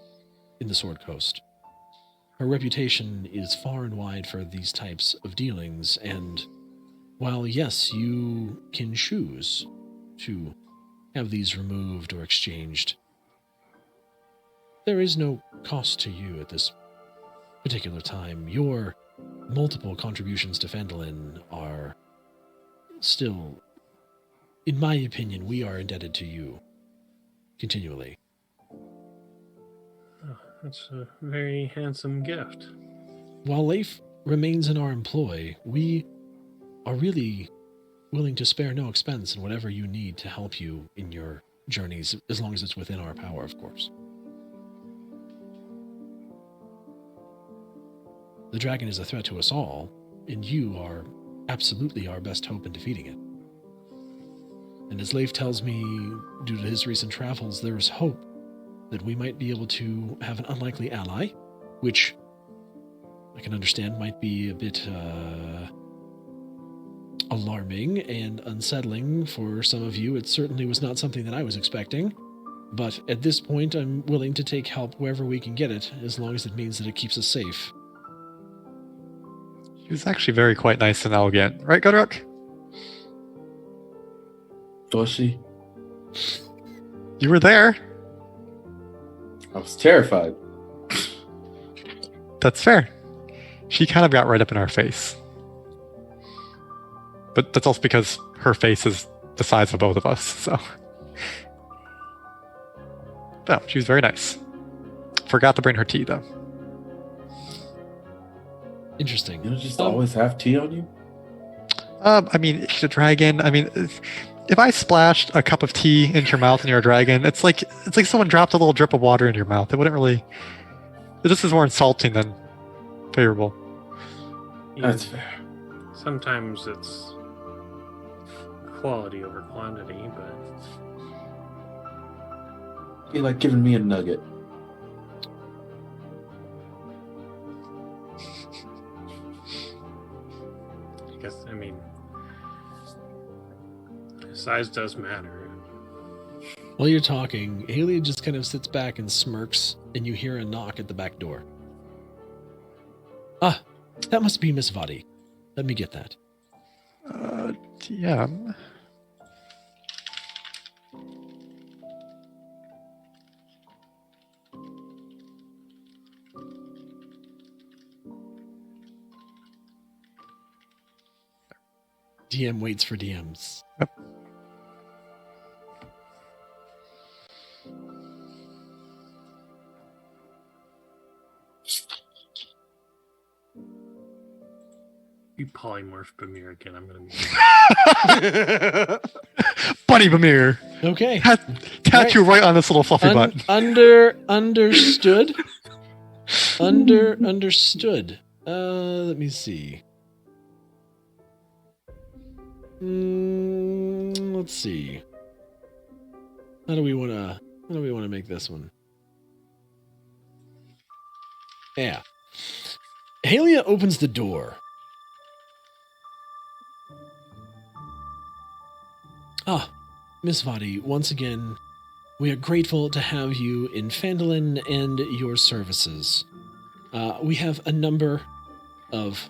in the Sword Coast. Her reputation is far and wide for these types of dealings, and while yes, you can choose to have these removed or exchanged, there is no cost to you at this particular time. Your multiple contributions to Phandalin are still, in my opinion, we are indebted to you continually. Oh, that's a very handsome gift. While Leif remains in our employ, we are really willing to spare no expense in whatever you need to help you in your journeys, as long as it's within our power, of course. The dragon is a threat to us all, and you are absolutely our best hope in defeating it. And as Leif tells me, due to his recent travels, there is hope that we might be able to have an unlikely ally, which I can understand might be a bit alarming and unsettling for some of you. It certainly was not something that I was expecting. But at this point, I'm willing to take help wherever we can get it, as long as it means that it keeps us safe. She was actually very quite nice and elegant. Right, Godrook? Was she? You were there. I was terrified. That's fair. She kind of got right up in our face. But that's also because her face is the size of both of us, so. No, she was very nice. Forgot to bring her tea, though. Interesting. You don't just always have tea on you? I mean, she's a dragon. I mean, if I splashed a cup of tea into your mouth and you're a dragon, it's like someone dropped a little drip of water in your mouth. It wouldn't really. This is more insulting than favorable. That's fair. Sometimes it's quality over quantity, but Be like giving me a nugget. I guess, I mean, size does matter. While you're talking, Haley just kind of sits back and smirks, and you hear a knock at the back door. Ah, that must be Miss Vadi. Let me get that. DM. DM waits for DMs. Yep. You polymorph Bamir again, I'm gonna Bunny Bamir. Okay. Tattoo right on this little fluffy butt. Understood. Understood. Let me see. Let's see. How do we wanna make this one? Yeah. Halia opens the door. Ah, Miss Vadi, once again, we are grateful to have you in Phandalin and your services. We have a number of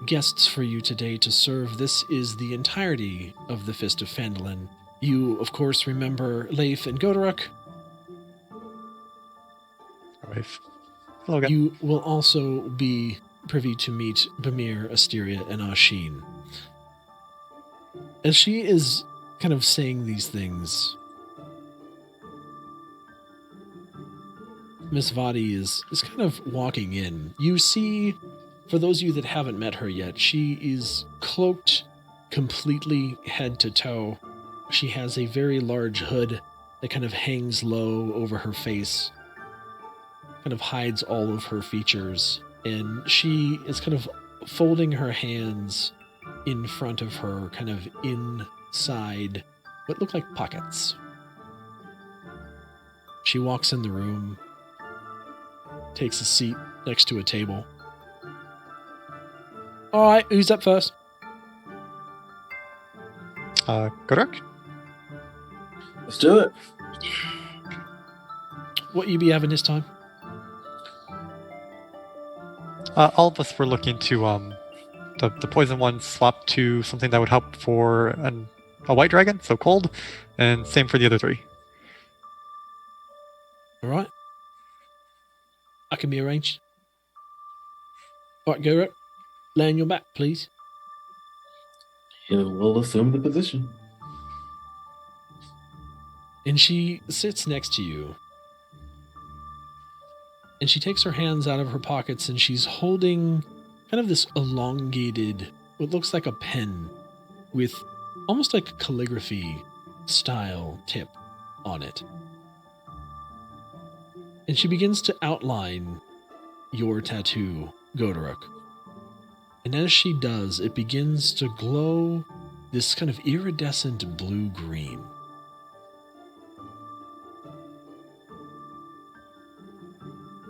guests for you today to serve. This is the entirety of the Fist of Phandalin. You, of course, remember Leif and Godoruk. Leif. Hello again. You will also be privy to meet Bamir, Asteria, and Ashin. As she is kind of saying these things, Miss Vadi is kind of walking in. You see, for those of you that haven't met her yet, she is cloaked completely head to toe. She has a very large hood that kind of hangs low over her face, kind of hides all of her features, and she is kind of folding her hands in front of her, kind of inside what look like pockets. She walks in the room, takes a seat next to a table. All right, who's up first? Godrook? Let's do it. What you be having this time? All of us were looking to the poison one swap to something that would help for a white dragon, so cold, and same for the other three. All right. That can be arranged. All right, Garrett. Lay on your back, please. We'll assume the position. And she sits next to you. And she takes her hands out of her pockets and she's holding kind of this elongated, what looks like a pen with almost like a calligraphy style tip on it. And she begins to outline your tattoo, Godoruk. And as she does, it begins to glow this kind of iridescent blue-green.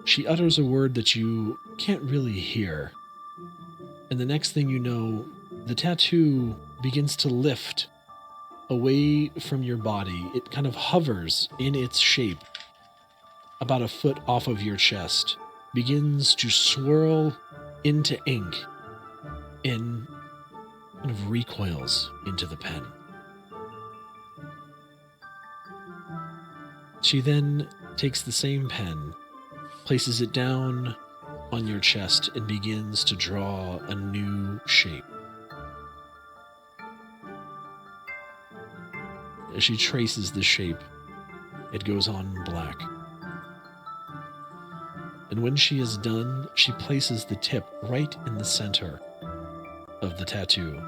She utters a word that you can't really hear. And the next thing you know, the tattoo begins to lift away from your body. It kind of hovers in its shape about a foot off of your chest, begins to swirl into ink, and kind of recoils into the pen. She then takes the same pen, places it down on your chest, and begins to draw a new shape. As she traces the shape, it goes on black. And when she is done, she places the tip right in the center of the tattoo.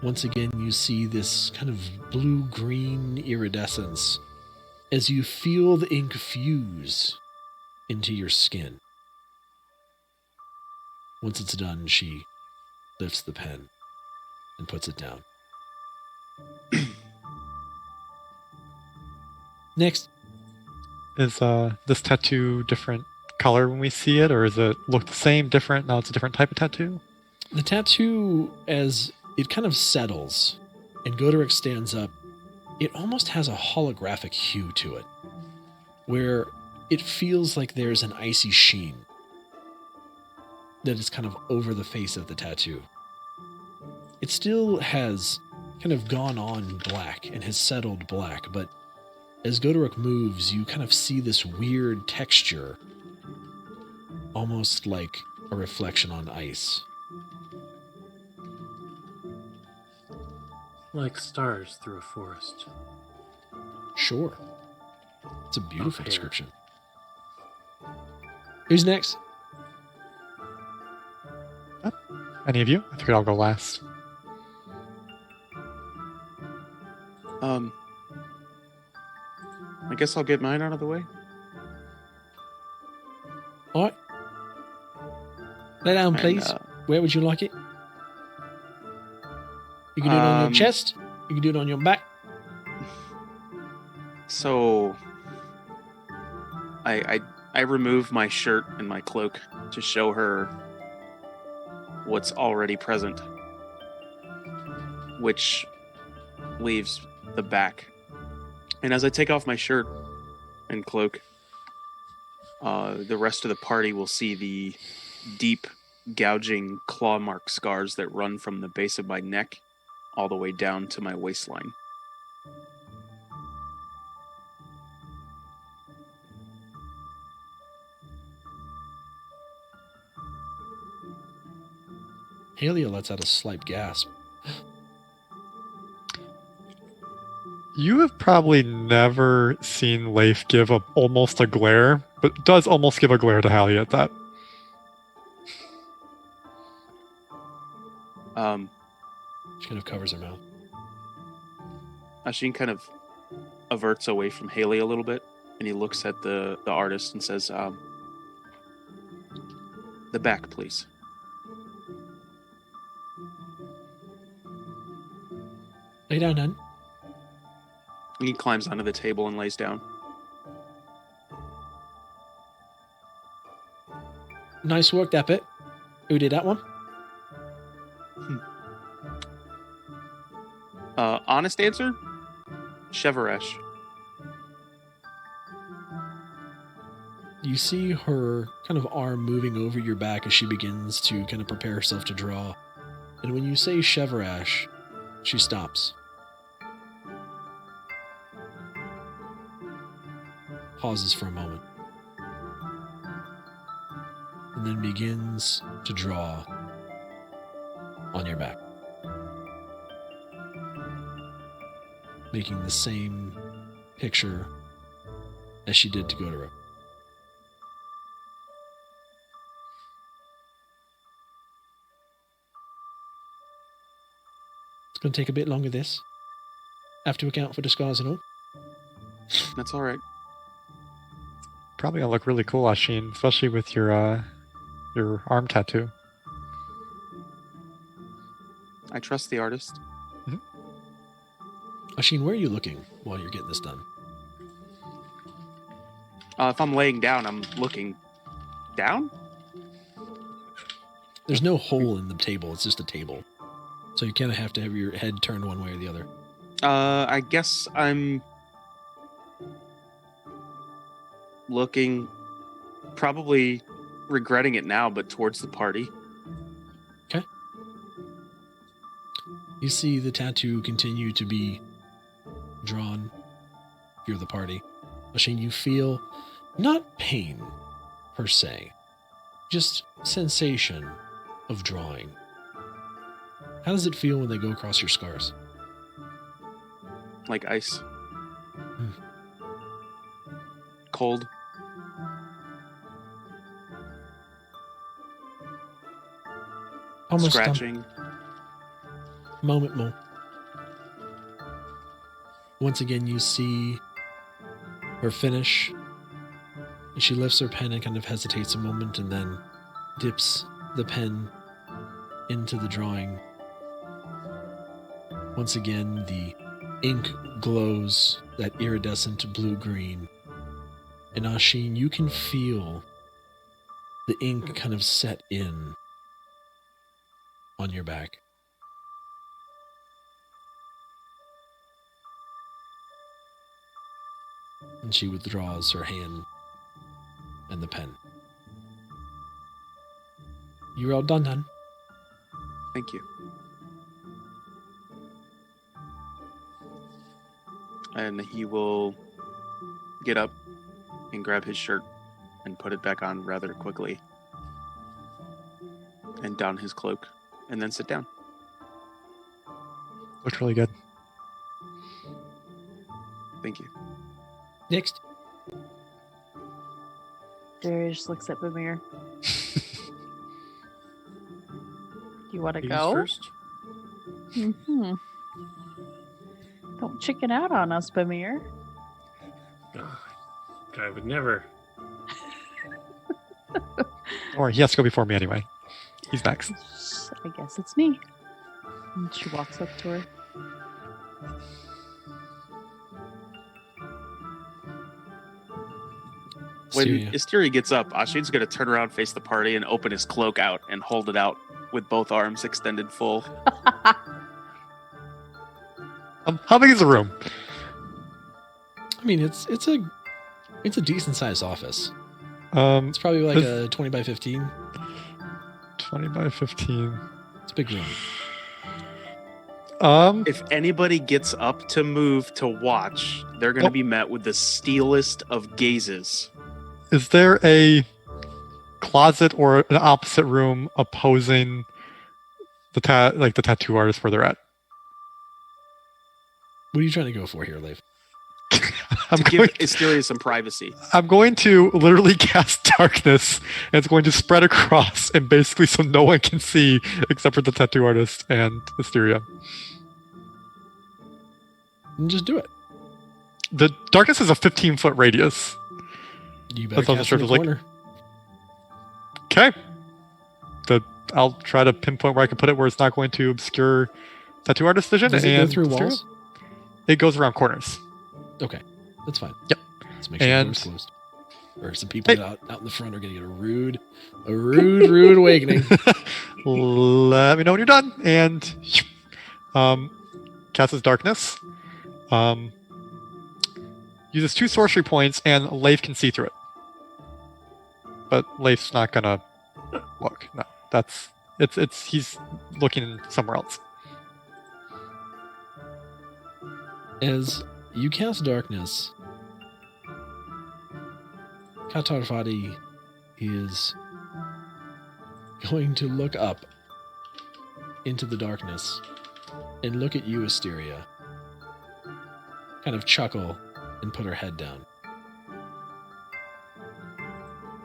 Once again, you see this kind of blue-green iridescence as you feel the ink fuse into your skin. Once it's done, she lifts the pen and puts it down. Next. Is this tattoo different color when we see it, or is it look the same, different? Now it's a different type of tattoo? The tattoo, as it kind of settles and Goderic stands up, it almost has a holographic hue to it, where it feels like there's an icy sheen that is kind of over the face of the tattoo. It still has kind of gone on black and has settled black, but as Goderic moves, you kind of see this weird texture, almost like a reflection on ice. Like stars through a forest. Sure. It's a beautiful Up here. description. Who's next? Any of you? I figured I'll go last. I guess I'll get mine out of the way. All right. Lay down, And, please. Where would you like it? You can do it on your chest. You can do it on your back. So I remove my shirt and my cloak to show her what's already present, which leaves the back. And as I take off my shirt and cloak, the rest of the party will see the deep, gouging claw mark scars that run from the base of my neck all the way down to my waistline. Halia lets out a slight gasp. You have probably never seen Leif give almost a glare, but does almost give a glare to Hallie at that. She kind of covers her mouth. Asheen kind of averts away from Haley a little bit, and he looks at the artist and says, the back, please. Lay down, hun. And he climbs onto the table and lays down. Nice work, that bit. Who did that one? Honest answer? Cheveresh. You see her kind of arm moving over your back as she begins to kind of prepare herself to draw. And when you say Cheverash, she stops. Pauses for a moment. And then begins to draw on your back. Making the same picture as she did to Goderic. It's going to take a bit longer, this. Have to account for the scars and all. That's all right. Probably gonna look really cool, Asheen, especially with your arm tattoo. I trust the artist. Asheen, where are you looking while you're getting this done? If I'm laying down, I'm looking down? There's no hole in the table. It's just a table. So So you kind of have to have your head turned one way or the other. I guess I'm looking, probably regretting it now, but towards the party. Okay. You see the tattoo continue to be drawn. You're the party. Machine, you feel not pain per se, just sensation of drawing. How does it feel when they go across your scars? Like ice. Cold. Almost Scratching. Moment more. Once again, you see her finish. She lifts her pen and kind of hesitates a moment and then dips the pen into the drawing. Once again, the ink glows that iridescent blue-green. And Ashin, you can feel the ink kind of set in on your back. And she withdraws her hand and the pen. You're all done, hon. Thank you. And he will get up and grab his shirt and put it back on rather quickly. And don his cloak. And then sit down. Looked really good. Thank you. Next. Darius just looks at Bamir. You want to Ladies go? first. Mm-hmm. Don't chicken out on us, Bamir. I would never. Don't worry, he has to go before me anyway. He's next. I guess it's me. And she walks up to her. When Syria. Isteria gets up, Ashin's going to turn around, face the party, and open his cloak out and hold it out with both arms extended full. How big is the room? I mean, it's a decent sized office. It's It's probably like a 20 by 15. 20 by 15. It's a big room. If anybody gets up to move to watch, they're going to be met with the steelest of gazes. Is there a closet or an opposite room opposing the tattoo artist where they're at? What are you trying to go for here, Leif? I'm To give Isteria some privacy. I'm going to literally cast darkness, and it's going to spread across, and basically so no one can see except for the tattoo artist and Hysteria. And just do it. The darkness is a 15-foot radius. You better That's on the cast in the surface, like- corner. Okay. I'll try to pinpoint where I can put it where it's not going to obscure tattoo artist vision. Does it go and through Hysteria. walls? It goes around corners. Okay, that's fine. Yep. Let's make sure the And- door's closed. Or some people out in the front are going to get a rude awakening. Let me know when you're done. And casts his darkness. Uses 2 sorcery points, and Leif can see through it. But Leif's not gonna look. No, it's he's looking somewhere else. As you cast darkness, Katarfadi is going to look up into the darkness and look at you, Asteria. Kind of chuckle and put her head down.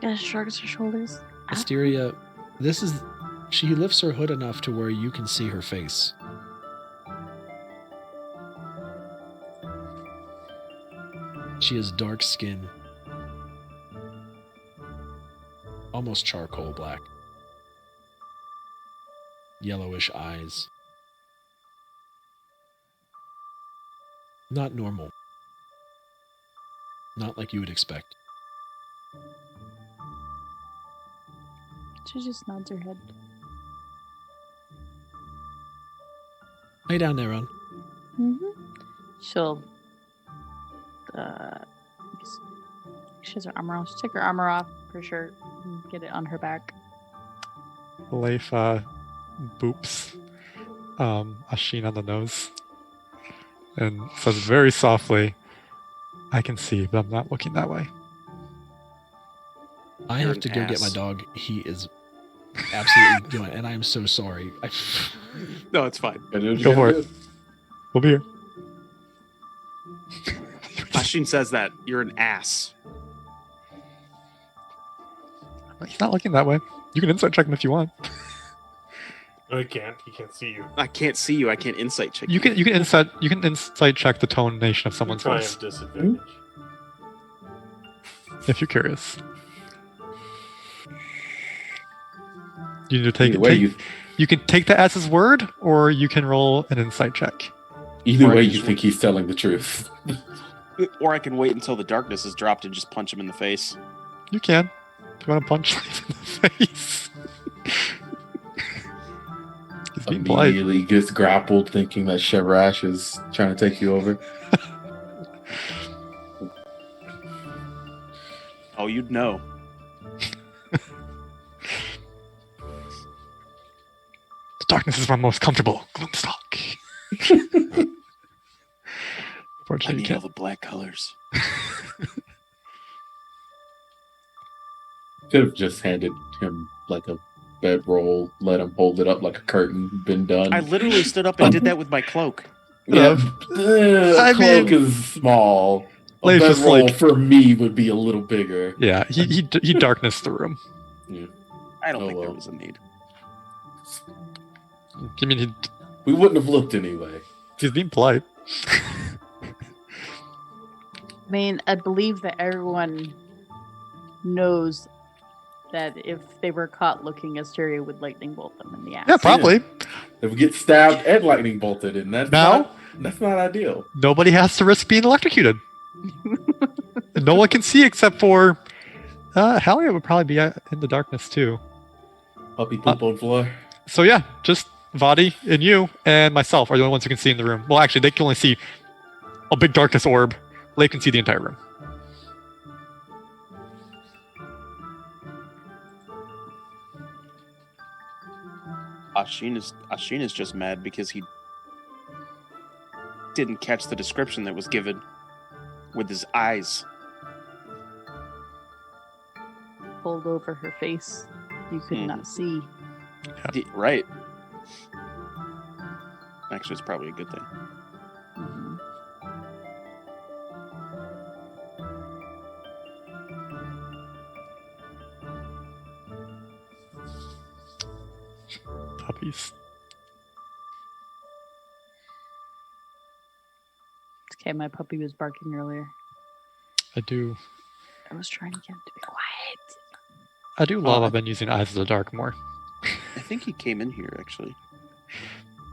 Yeah, shrugs her shoulders. Asteria, she lifts her hood enough to where you can see her face. She has dark skin, almost charcoal black, yellowish eyes. Not normal. Not like you would expect. She just nods her head. Lay down there, Ron. She'll. She has her armor on. She'll take her armor off, her shirt, and get it on her back. Leif boops Ashin on the nose and says very softly, I can see, but I'm not looking that way. I You're have an to go get my ass. dog. He is absolutely doing it, and I am so sorry. No, it's fine. Go for it. We'll be here. Ashin says that. You're an ass. He's not looking that way. You can insight check him if you want. No, he can't. He can't see you. I can't see you. I can't insight check You can insight check the tonation of someone's Probably voice have disadvantage. if you're curious. You need to take Either it. way, You can take that as his word, or you can roll an insight check. either Or I way, can you just think he's telling the truth. Or I can wait until the darkness is dropped and just punch him in the face. You can. If you want to punch Leif in the face. He's being polite. Immediately gets grappled, thinking that Shevrash is trying to take you over. Oh, you'd know. The darkness is where I'm most comfortable. Gloomstalk. I Fortunately, you need all can't. the black colors. Could have just handed him like a bedroll, let him hold it up like a curtain, been done. I literally stood up and did that with my cloak. Yeah, I cloak mean- is small. A Leif's just bedroll like- for me would be a little bigger. Yeah, he darknessed the room. I don't Oh, think there well. was a need. I mean, We wouldn't have looked anyway. he's being polite. I mean, I believe that everyone knows that if they were caught looking, Asteria would lightning bolt them in the ass. Yeah, probably. If we get stabbed and lightning bolted, and that's Now? that's not ideal. Nobody has to risk being electrocuted. And no one can see except for Hallia would probably be in the darkness too. Puppy poop on floor. So yeah, just Vadi and you and myself are the only ones who can see in the room. Well, actually, they can only see a big darkness orb. Leif can see the entire room. Ashin is just mad because he didn't catch the description that was given with his eyes. Pulled over her face. You could not see. Right. Actually, it's probably a good thing. Mhm. Puppies. Okay, my puppy was barking earlier. I do I was trying to get him to be quiet. love I've been using Eyes of the Dark more. I think he came in here, actually.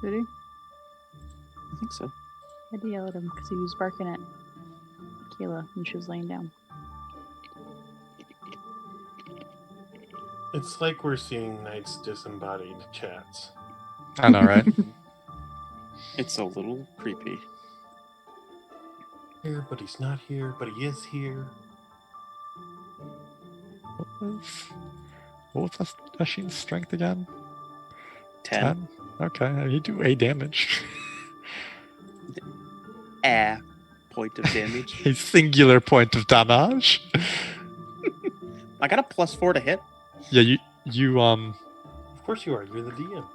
Did he? I think so. I had to yell at him because he was barking at Kayla when she was laying down. It's like we're seeing Knight's disembodied chats. I know, right? It's a little creepy. Here, but he's not here, but he is here. What was Ashin's strength again? 10. Okay, you do A damage. A point of damage. A singular point of damage. I got a +4 to hit. Yeah, you Of course you are. You're the DM.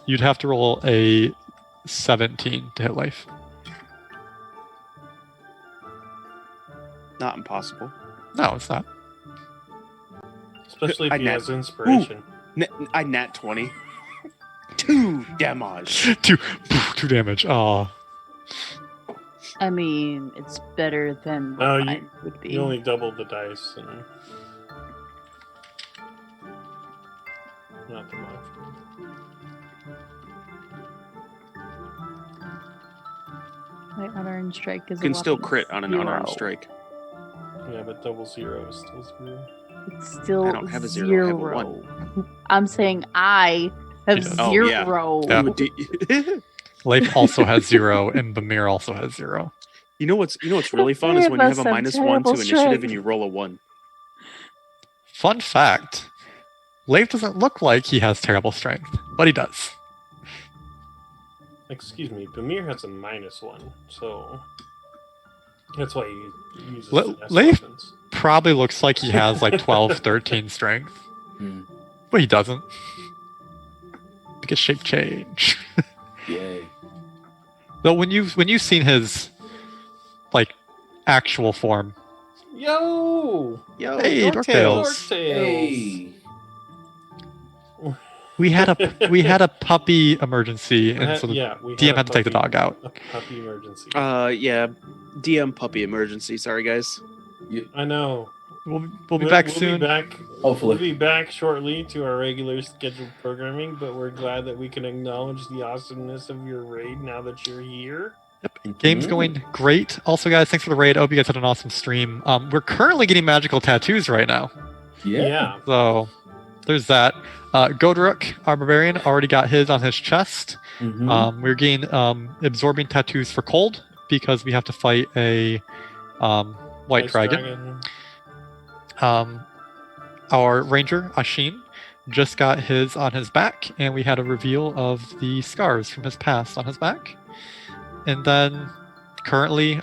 you'd have to roll a 17 to hit Leif. Not impossible. No, it's not. Especially if I he nat- has inspiration. I nat 20. 2 damage. two damage. Oh, I mean, it's better than No, what you- mine would be. You only doubled the dice and not the much. My unearned strike is You can a still whopping crit on an unarmed 0. strike. Yeah, but double 0 is still 0. It's still I don't have a 0, I have a 1. I'm saying I have Yeah. Oh, yeah. 0. Yeah. You would Leif also has 0, and Bamir also has 0. You know what's really fun is when you have a -1 to initiative and you roll a 1. Fun fact: Leif doesn't look like he has terrible strength, but he does. Excuse me, Bamir has a -1, so that's why he uses Le- finesse Leif- weapons. Probably looks like he has like 12, 13 strength, but he doesn't. Like a shape change. Yay. Though when you've seen his like actual form, Yo, Hey, Dorktails. Hey. we had a puppy emergency, and so the we DM had to take the dog out. A puppy emergency. Yeah, DM puppy emergency. Sorry, guys. I know. We'll be back soon. Hopefully. We'll be back shortly to our regular scheduled programming, but we're glad that we can acknowledge the awesomeness of your raid now that you're here. Game's going great. Also, guys, thanks for the raid. I hope you guys had an awesome stream. We're currently getting magical tattoos right now. Yeah. So there's that. Godruk, our barbarian, already got his on his chest. We're getting absorbing tattoos for cold because we have to fight a white Ice dragon. Our ranger, Ashin, just got his on his back, and we had a reveal of the scars from his past on his back. And then currently,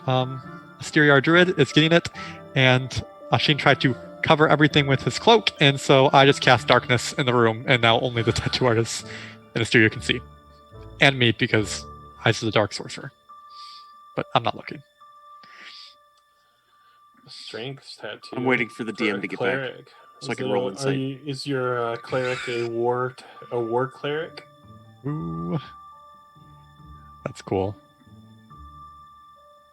Asteria, our druid, is getting it, and Ashin tried to cover everything with his cloak, and so I just cast darkness in the room, and now only the tattoo artist and Asteria can see. And me, because I was the dark sorcerer. But I'm not looking. Strength tattoo. I'm waiting for the for DM a to get cleric. back so I can roll insight. Is your cleric a war cleric? Ooh. That's cool.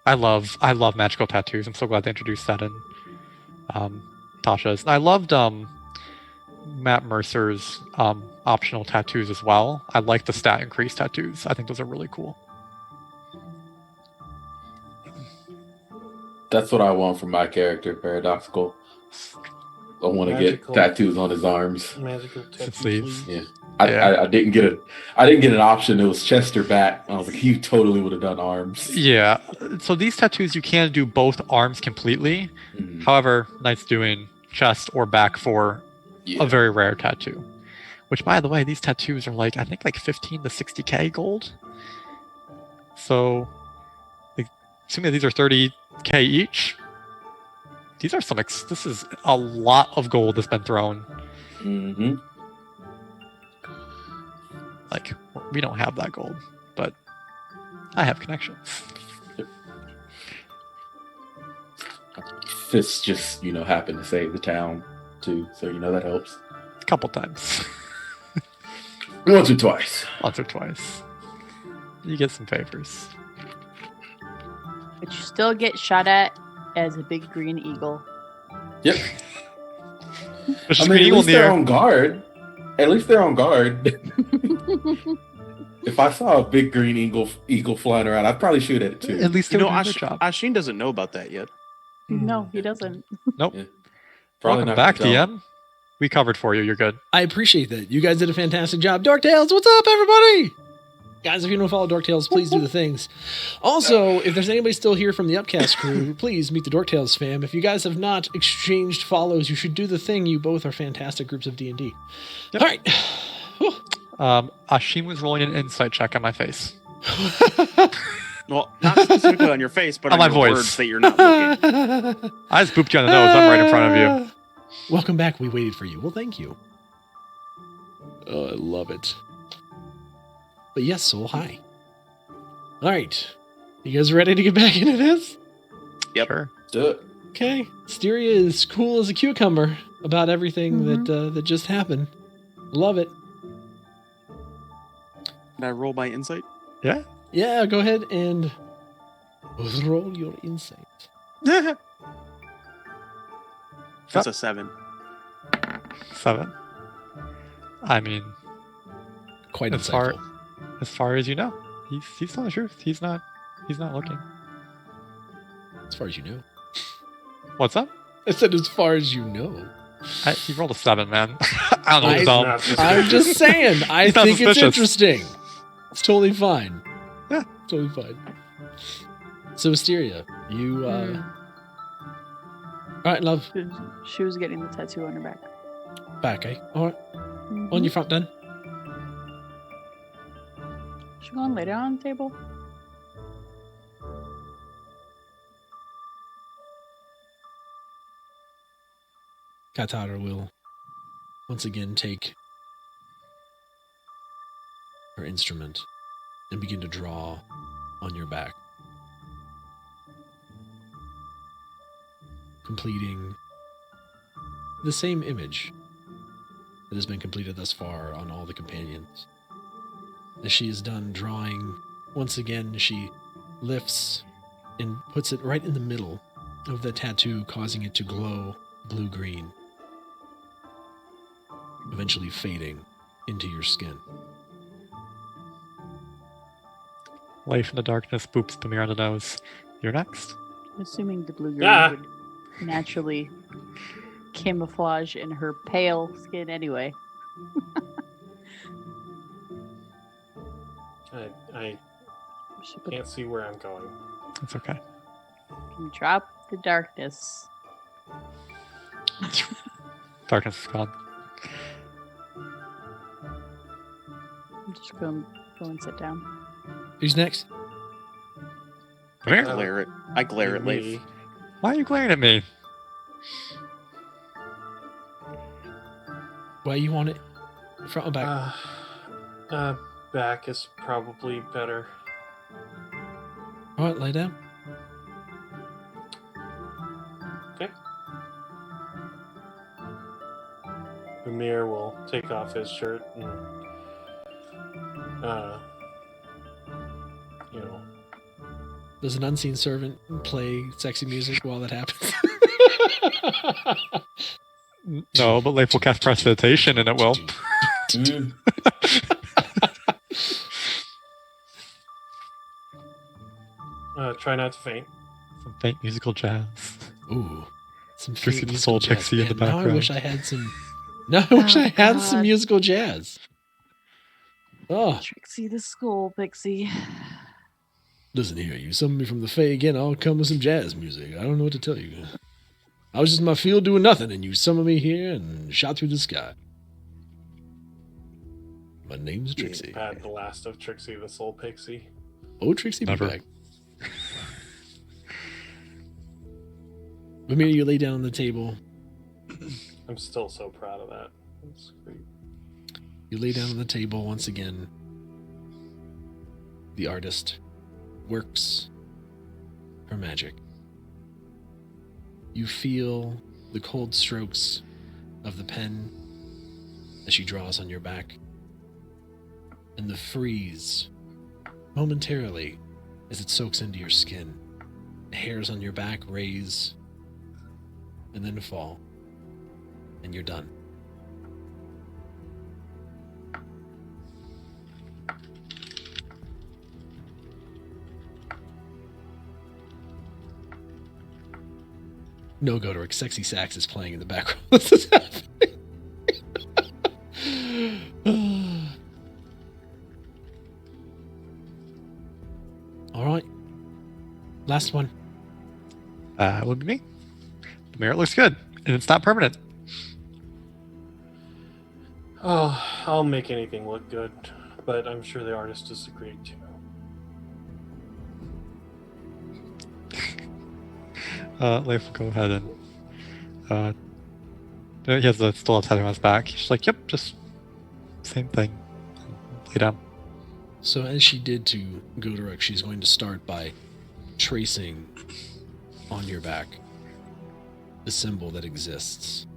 I love magical tattoos. I'm so glad they introduced that in Tasha's. I loved Matt Mercer's optional tattoos as well. I like the stat increase tattoos. I think those are really cool. That's what I want from my character, Paradoxical. I want to get Magical. tattoos on his arms. Magical tattoo sleeves. sleeves. Yeah. I didn't get an option. It was chest or back. I was like, he totally would have done arms. Yeah. So these tattoos, you can do both arms completely. However, Knight's doing chest or back for a very rare tattoo. Which, by the way, these tattoos are like, I think like 15 to 60k gold. So, assuming that these are 30k each, these are some. This is a lot of gold that's been thrown. Like, we don't have that gold, but I have connections. Fist just, happened to save the town too, so that helps. A couple times. Once or twice. Once or twice. You get some favors. But you still get shot at as a big green eagle. Yep. Which at least they're on guard. At least they're on guard. If I saw a big green eagle flying around, I'd probably shoot at it too. At least they're doing their job. Ashin doesn't know about that yet. No, he doesn't. Nope. Yeah. Probably Welcome not back, gonna tell. DM. We covered for you. You're good. I appreciate that. You guys did a fantastic job. Dorktails, what's up, everybody? Guys, if you don't follow Dorktails, please do the things. Also, if there's anybody still here from the Upcast crew, please meet the Dorktails fam. If you guys have not exchanged follows, you should do the thing. You both are fantastic groups of D&D. Yep. All right. Ashin was rolling an insight check on my face. Well, not specifically on your face, but On on my your voice. words that you're not looking. I just booped you on the nose. I'm right in front of you. Welcome back. We waited for you. Well, thank you. Oh, I love it. But yes, Soul, hi. All right. You guys ready to get back into this? Yep. Sure. Do it. Okay. Styria is cool as a cucumber about everything that just happened. Love it. Can I roll my insight? Yeah. Yeah, go ahead and roll your insight. That's a 7. 7. I mean, Quite as far insightful. as you know, he's telling the truth. He's not looking. As far as you know. What's up? I said as far as you know. He rolled a 7, man. I don't know. I- It's dumb. Not I'm just saying. I He's not think it's suspicious. interesting. It's totally fine. Yeah. Totally fine. So, Asteria, you, Alright, love. She was getting the tattoo on her back. Back, eh? Alright. Mhm. On your front then. She go and lay down on the table. Katara will once again take her instrument and begin to draw on your back, completing the same image that has been completed thus far on all the companions. As she is done drawing, once again she lifts and puts it right in the middle of the tattoo, causing it to glow blue-green, eventually fading into your skin. Leif in the darkness boops Pamir on the nose. You're next. I'm assuming the blue green Ah. would naturally camouflage in her pale skin anyway. I She put- can't see where I'm going. It's okay. Drop the darkness. Darkness is gone. I'm just going to go and sit down. Who's next? Pamir, I glare at Leif. Me. why are you glaring at me? Where you want it? Front or back? Back is probably better. Alright, lay down. Okay. Amir will take off his shirt and, you know, Does an unseen servant play sexy music while that happens? No, but Leif will cast prestidigitation and it will. Mm. try not to faint. Some faint musical jazz. Ooh, some Trixie faint the musical Soul jazz. Pixie in the Man, Now I background. wish I had some. Now I wish Oh, I had some God. musical jazz. Oh, Trixie the school pixie. listen here, you summon me from the Fae again, I'll come with some jazz music. I don't know what to tell you. I was just in my field doing nothing, and you summoned me here and shot through the sky. My name's Trixie. Pat, the last of Trixie the Soul Pixie. Oh, Trixie, be Never. back. Ramir, you lay down on the table. I'm still so proud of that. That's great. You lay down on the table once again. The artist works her magic. You feel the cold strokes of the pen as she draws on your back, and the freeze momentarily as it soaks into your skin. The hairs on your back raise and then fall, and you're done. No, Godoric, sexy sax is playing in the background. This is happening. All right. Last one. Would be me. Pamir, it looks good. And it's not permanent. Oh, I'll make anything look good, but I'm sure the artist disagreed too. Leif will go ahead and he has the still a tattoo on his back. He's like, yep, just same thing. Lay down. So as she did to Godoric, she's going to start by tracing on your back the symbol that exists.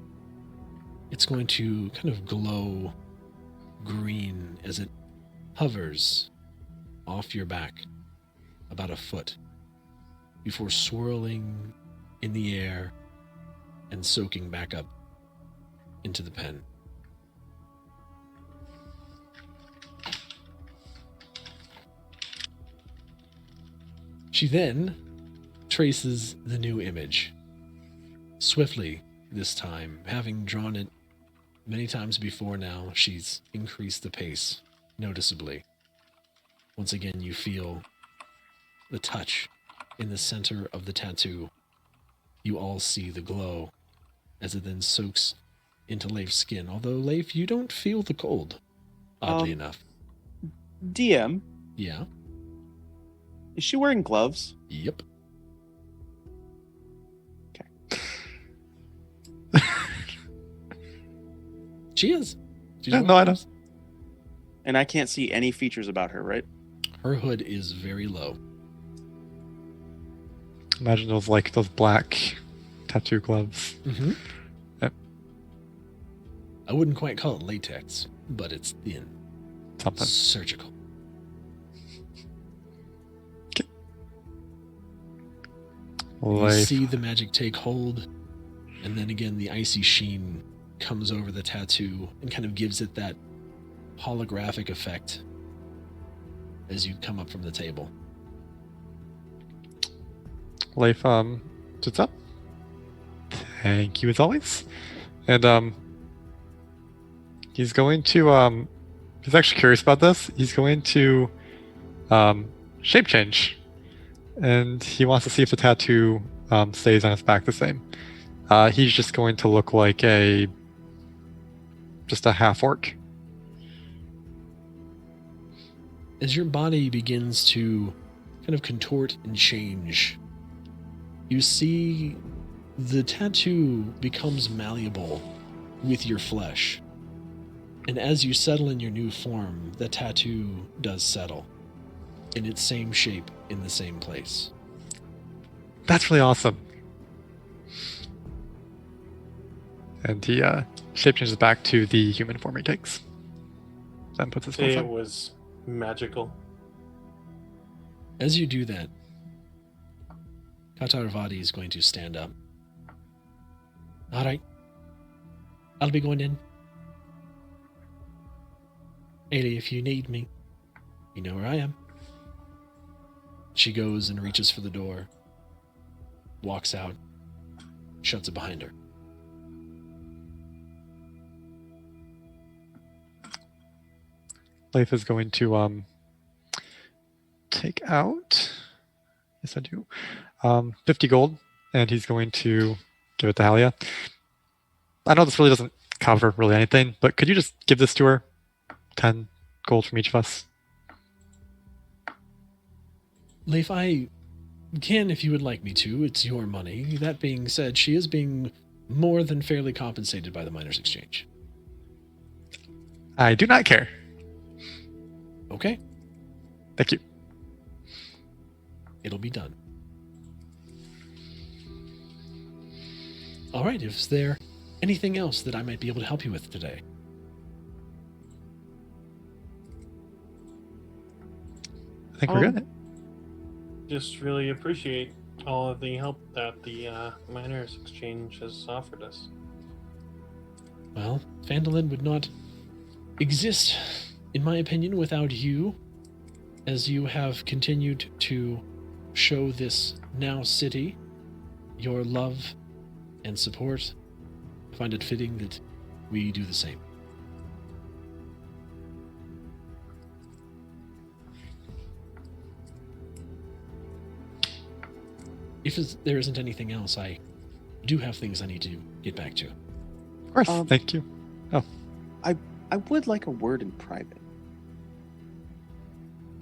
It's going to kind of glow green as it hovers off your back about a foot before swirling in the air and soaking back up into the pen. She then traces the new image. Swiftly this time, having drawn it many times before now, she's increased the pace noticeably. Once again, you feel the touch in the center of the tattoo. You all see the glow as it then soaks into Leif's skin. Although, Leif, you don't feel the cold, oddly enough. DM, Yeah. is she wearing gloves? Yep. She is. She's Yeah, wearing no, I know. gloves. And I can't see any features about her, right? Her hood is very low. Imagine those black tattoo gloves. Mm-hmm. Yep. I wouldn't quite call it latex, but it's thin. Something. Surgical. You Leif. see the magic take hold, and then again the icy sheen comes over the tattoo and kind of gives it that holographic effect as you come up from the table. Leif sits up. Thank you as always. And he's going to he's actually curious about this. He's going to shape change. And he wants to see if the tattoo stays on his back the same. He's just going to look like just a half orc. As your body begins to kind of contort and change, you see the tattoo becomes malleable with your flesh. And as you settle in your new form, the tattoo does settle in its same shape in the same place. That's really awesome. And he shape changes back to the human form he takes. Then puts his face It up. was magical. As you do that, Katarvati is going to stand up. All right. I'll be going in. Ailey, if you need me, you know where I am. She goes and reaches for the door, walks out, shuts it behind her. Leif is going to take out, yes I do, 50 gold, and he's going to give it to Halia. I know this really doesn't cover really anything, but could you just give this to her? 10 gold from each of us. Leif, I can if you would like me to. It's your money. That being said, she is being more than fairly compensated by the Miners' Exchange. I do not care. Okay, Thank you. it'll be done. All right, is there anything else that I might be able to help you with today? I think we're good. Just really appreciate all of the help that the Miners' Exchange has offered us. Well, Phandalin would not exist, in my opinion, without you, as you have continued to show this now city your love and support. I find it fitting that we do the same. If there isn't anything else, I do have things I need to get back to. Of course. Thank you. I would like a word in private.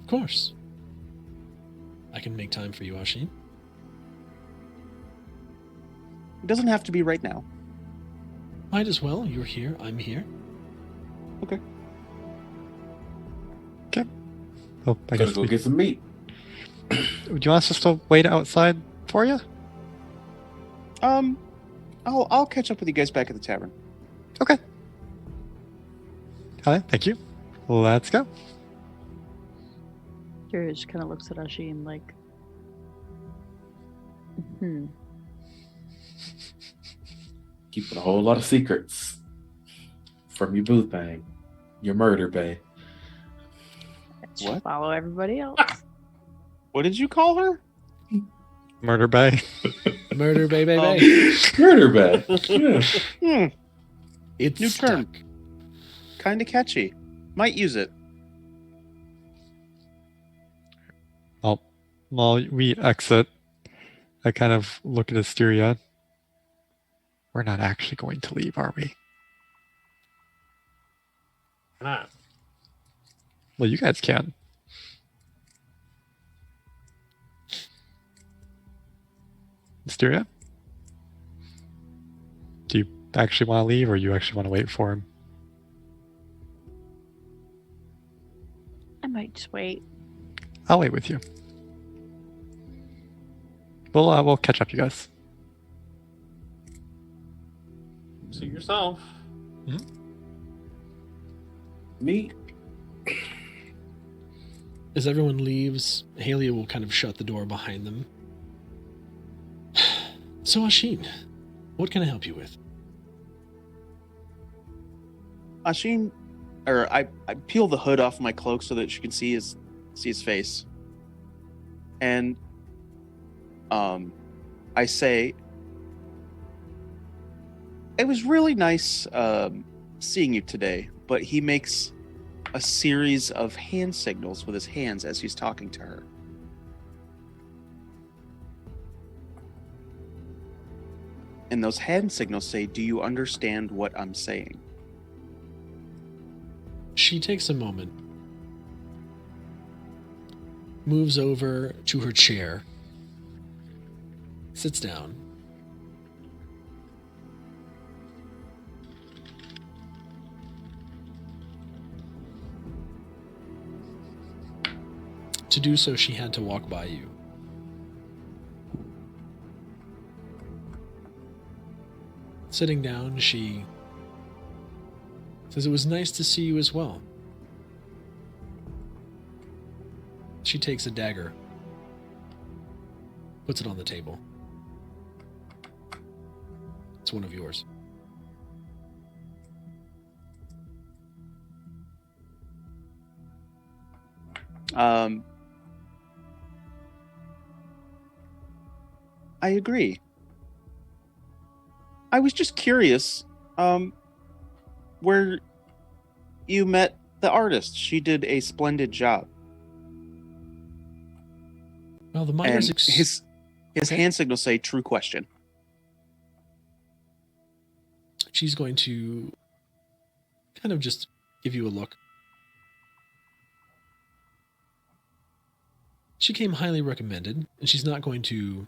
Of course. I can make time for you, Ashin. It doesn't have to be right now. Might as well. You're here. I'm here. Okay. Oh, I Gotta guess go we, get some meat. do you want us just to wait outside for you? I'll catch up with you guys back at the tavern. Okay. All right, thank you. Let's go. Kira just kind of looks at Ashin like, Keeping a whole lot of secrets from your booth bang, your murder bay. What? Follow everybody else. What did you call her? Murder Bay. Murder, baby. Murder bay. Yeah. It's New stuck. term. Kind of catchy. Might use it. While we exit, I kind of look at Asteria. We're not actually going to leave, are we? Why not? Well, you guys can. Asteria? Do you actually want to leave, or you actually want to wait for him? I might just wait. I'll wait with you. We'll catch up, you guys. Suit yourself. Me? As everyone leaves, Halia will kind of shut the door behind them. So, Ashin, what can I help you with? Ashin, or I peel the hood off my cloak so that she can see his face, and I say, it was really nice seeing you today, but he makes a series of hand signals with his hands as he's talking to her. And those hand signals say, "Do you understand what I'm saying?" She takes a moment, moves over to her chair, sits down, to do so, she had to walk by you. Sitting down, she says, "It was nice to see you as well." She takes a dagger, puts it on the table. It's one of yours. I agree. I was just curious, where you met the artist. She did a splendid job. Well, the And miners... his Okay. hand signals say "true question." She's going to kind of just give you a look. She came highly recommended, and she's not going to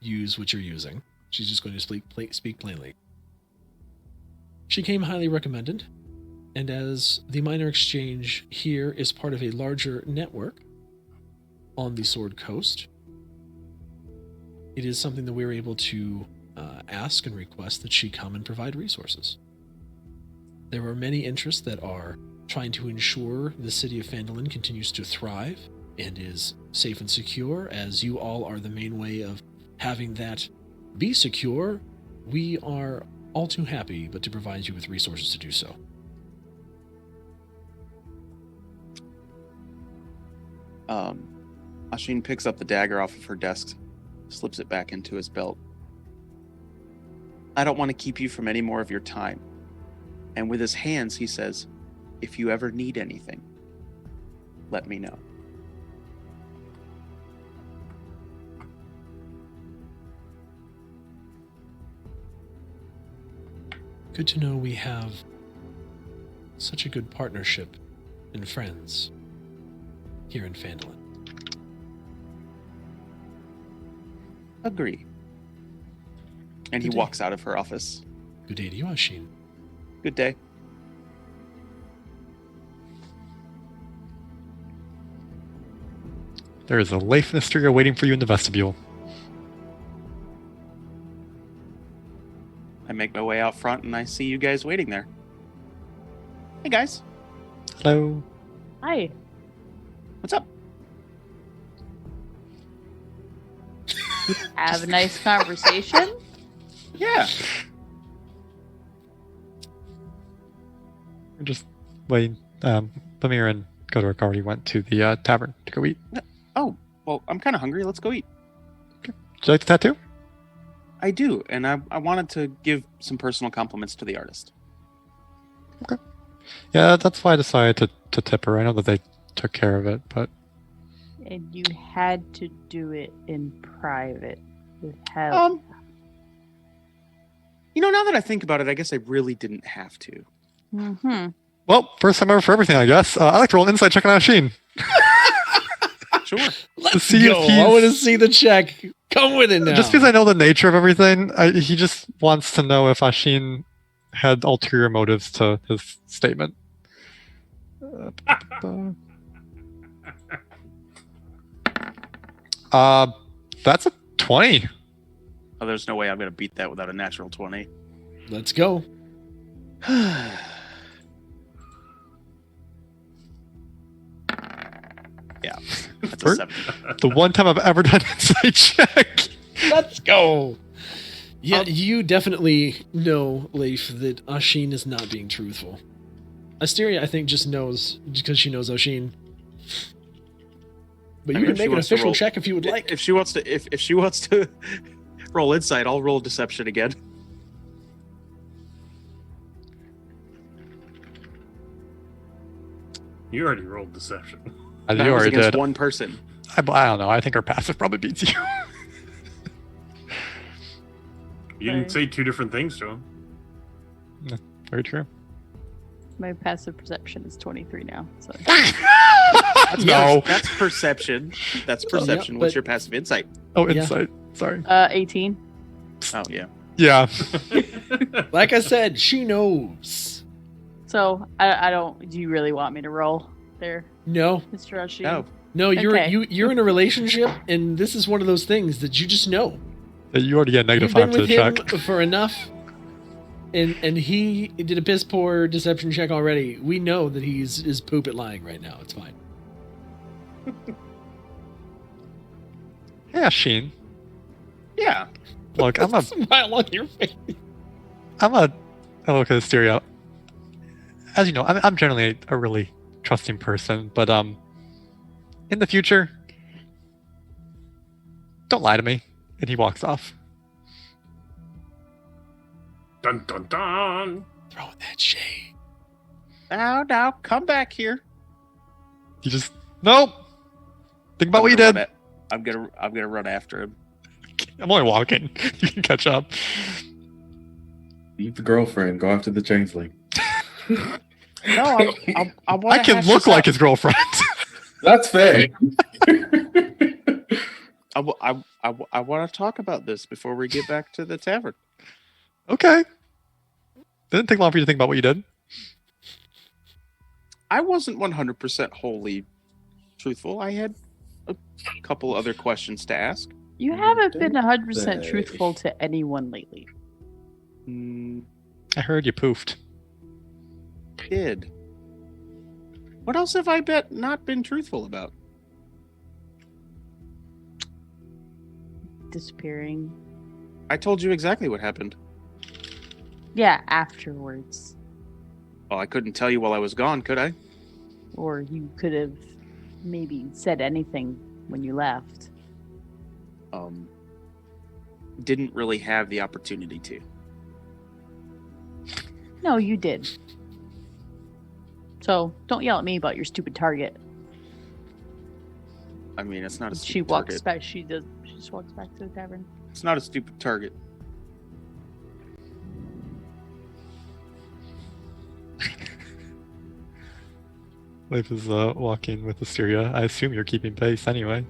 use what you're using. She's just going to speak plainly. She came highly recommended, and as the Minor Exchange here is part of a larger network on the Sword Coast, it is something that we're able to ask and request that she come and provide resources. There are many interests that are trying to ensure the city of Phandalin continues to thrive and is safe and secure, as you all are the main way of having that be secure. We are all too happy but to provide you with resources to do so. Ashin picks up the dagger off of her desk, slips it back into his belt. "I don't want to keep you from any more of your time." And with his hands, he says, "If you ever need anything, let me know." Good to know we have such a good partnership and friends here in Phandalin. Agree. And he Good day. walks out of her office. Good day to you, Ashin. Good day. There is a Leif and Asteria waiting for you in the vestibule. I make my way out front and I see you guys waiting there. Hey guys, Hello. Hi. what's up? Have a nice conversation. Yeah. We're just waiting. Pamir and Godoric already went to the tavern to go eat. Oh, well, I'm kind of hungry. Let's go eat. Would you like the tattoo? I do, and I wanted to give some personal compliments to the artist. Yeah, that's why I decided to tip her. I know that they took care of it, but And you had to do it in private with help. Now that I think about it, I guess I really didn't have to. Mm-hmm. Well, first time ever for everything, I guess. I like to roll an insight check on Asheen. Sure. Let's see if go. I he's- want to see the check. Come with it now. Just because I know the nature of everything, he just wants to know if Asheen had ulterior motives to his statement. That's a 20. Oh, there's no way I'm going to beat that without a natural 20. Let's go. Yeah, that's a Bert? 7. The one time I've ever done an insight check. Let's go. Yeah, you definitely know, Leif, that Asheen is not being truthful. Asteria, I think, just knows because she knows Asheen. But you can if she make an wants to official roll- check if you would like. If she wants to roll insight, I'll roll deception again. You already rolled deception. You That was already against did. one person. I don't know. I think her passive probably beats you. You didn't say two different things to him. Very true. My passive perception is 23 now. So No. That's perception. That's perception. What's but- your passive insight? Oh, Yeah. insight. Sorry. 18. Oh, yeah. Yeah. Like I said, she knows. So I don't. Do you really want me to roll there, No, Mr. Asheen? No. no, Okay. you're in a relationship, and this is one of those things that you just know. You already get You've -5 been to with the him check. for enough, and he did a piss poor deception check already. We know that is poop at lying right now. It's fine. Yeah, Sheen. Yeah. Look, I'm a Smile on your face. I look at Hysteria. As you know, I'm generally a really trusting person, but in the future, don't lie to me. And he walks off. Dun dun dun. Throwing that shade. Now, come back here. You just nope. Think about what you did. I'm gonna run after him. I'm only walking. You can catch up. Leave the girlfriend. Go after the changeling. No, I can look like his girlfriend. That's fair. I want to talk about this before we get back to the tavern. Okay. Didn't take long for you to think about what you did. I wasn't 100% wholly truthful. I had a couple other questions to ask. You haven't been Don't 100% say. truthful to anyone lately. I heard you poofed. Did. What else have I not been truthful about? Disappearing. I told you exactly what happened. Yeah, afterwards. Well, I couldn't tell you while I was gone, could I? Or you could have maybe said anything when you left. Didn't really have the opportunity to. No, you did. So don't yell at me about your stupid target. I mean, it's not a stupid She walks target. back. She just walks back to the tavern. It's not a stupid target. Leif is walking with Hysteria. I assume you're keeping pace anyway.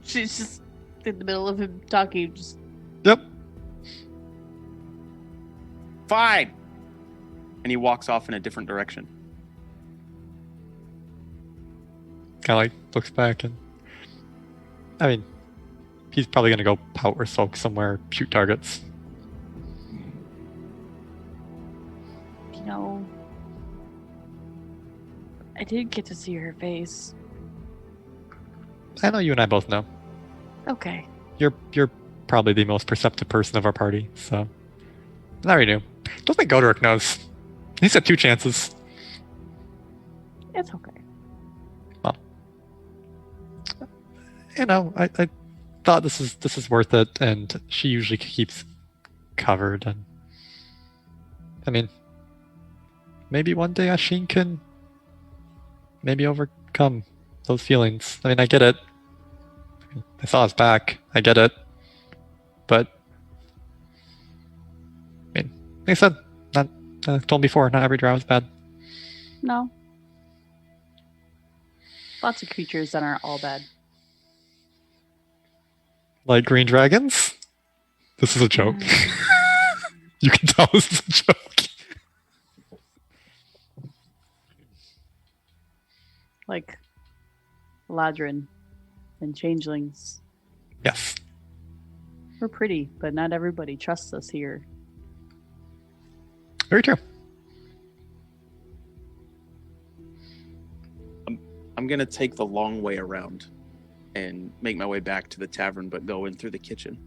She's just in the middle of him talking. Just Yep. Fine. And he walks off in a different direction. Kind of like looks back and. I mean, he's probably gonna go pout or sulk somewhere, shoot targets. you know, I did get to see her face. I know you and I both know. Okay. You're probably the most perceptive person of our party, so I already knew. Don't think Goderic knows. He's had 2 chances. It's okay. You know, I thought this is worth it, and she usually keeps covered. And I mean, maybe one day Asheen can maybe overcome those feelings. I mean, I get it. I saw his back. I get it. But I mean, like I said, not I told before, not every drow is bad. No. Lots of creatures that aren't all bad. Like green dragons. This is a joke. You can tell this is a joke. Like Ladrin and changelings. Yes. We're pretty, but not everybody trusts us here. Very true. I'm gonna take the long way around and make my way back to the tavern, but go in through the kitchen.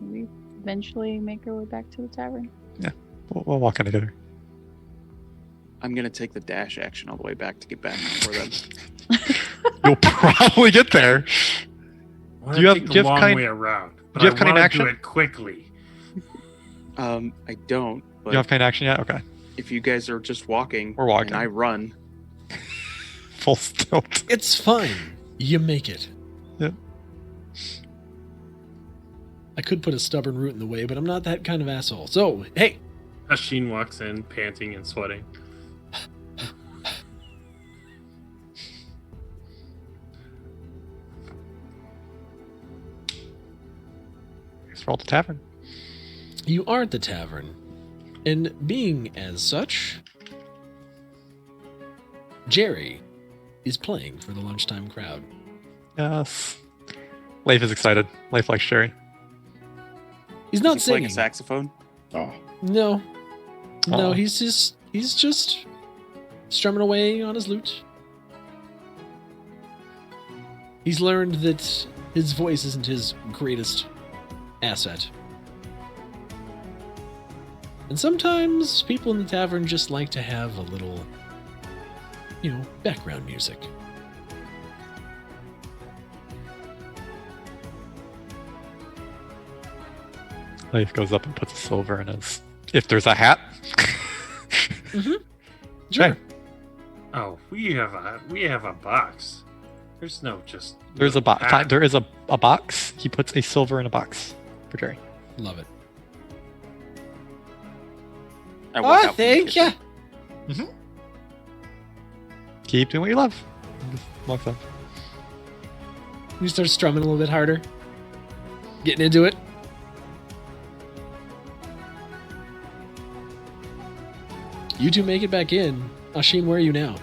We eventually make our way back to the tavern. We'll walk in together. I'm gonna take the dash action all the way back to get back before them. You'll probably get there. I Do you have- take do you the have long kind- way around. But do you have I cunning wanna action? do it quickly. I don't. But You have kind action yet? Okay. if you guys are just walking, We're walking. and I run, Full stilt. It's fine. You make it. Yep. I could put a stubborn root in the way, but I'm not that kind of asshole. So, hey, Ashin walks in, panting and sweating. Let's roll the tavern. you are at the tavern. And being as such, Jerry is playing for the lunchtime crowd. Yes. Leif is excited. Leif likes Sherry. He's not is he playing singing. a saxophone. Oh, No. No, Oh. he's just strumming away on his lute. He's learned that his voice isn't his greatest asset. And sometimes people in the tavern just like to have a little, background music. Leif goes up and puts a silver in his. If there's a hat. Sure. Okay. Oh, we have a box. There's no just. There's a box. hat. There is a box. He puts a silver in a box for Jerry. Love it. I walk out from the thank you. kitchen. Keep doing what you love. He just walks up. You start strumming a little bit harder. Getting into it. You two make it back in. Ashin, where are you now?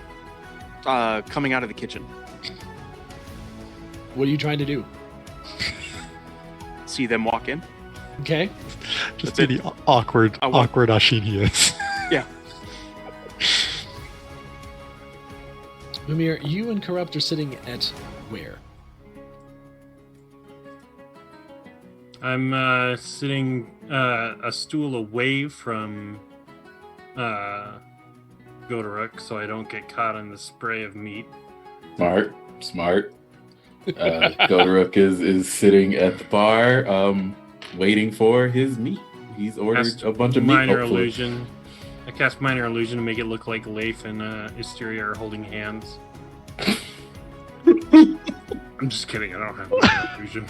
Coming out of the kitchen. What are you trying to do? See them walk in. Okay. Just That's be the awkward Ashin he is. Yeah. Mimir, you and Corrupt are sitting at where? I'm sitting a stool away from Godoruk, so I don't get caught in the spray of meat. Smart. Godoruk is sitting at the bar, waiting for his meat. He's ordered Cast a bunch of meat. minor hopefully. illusion. I cast minor illusion to make it look like Leif and Hysteria are holding hands. I'm just kidding. I don't have minor illusion.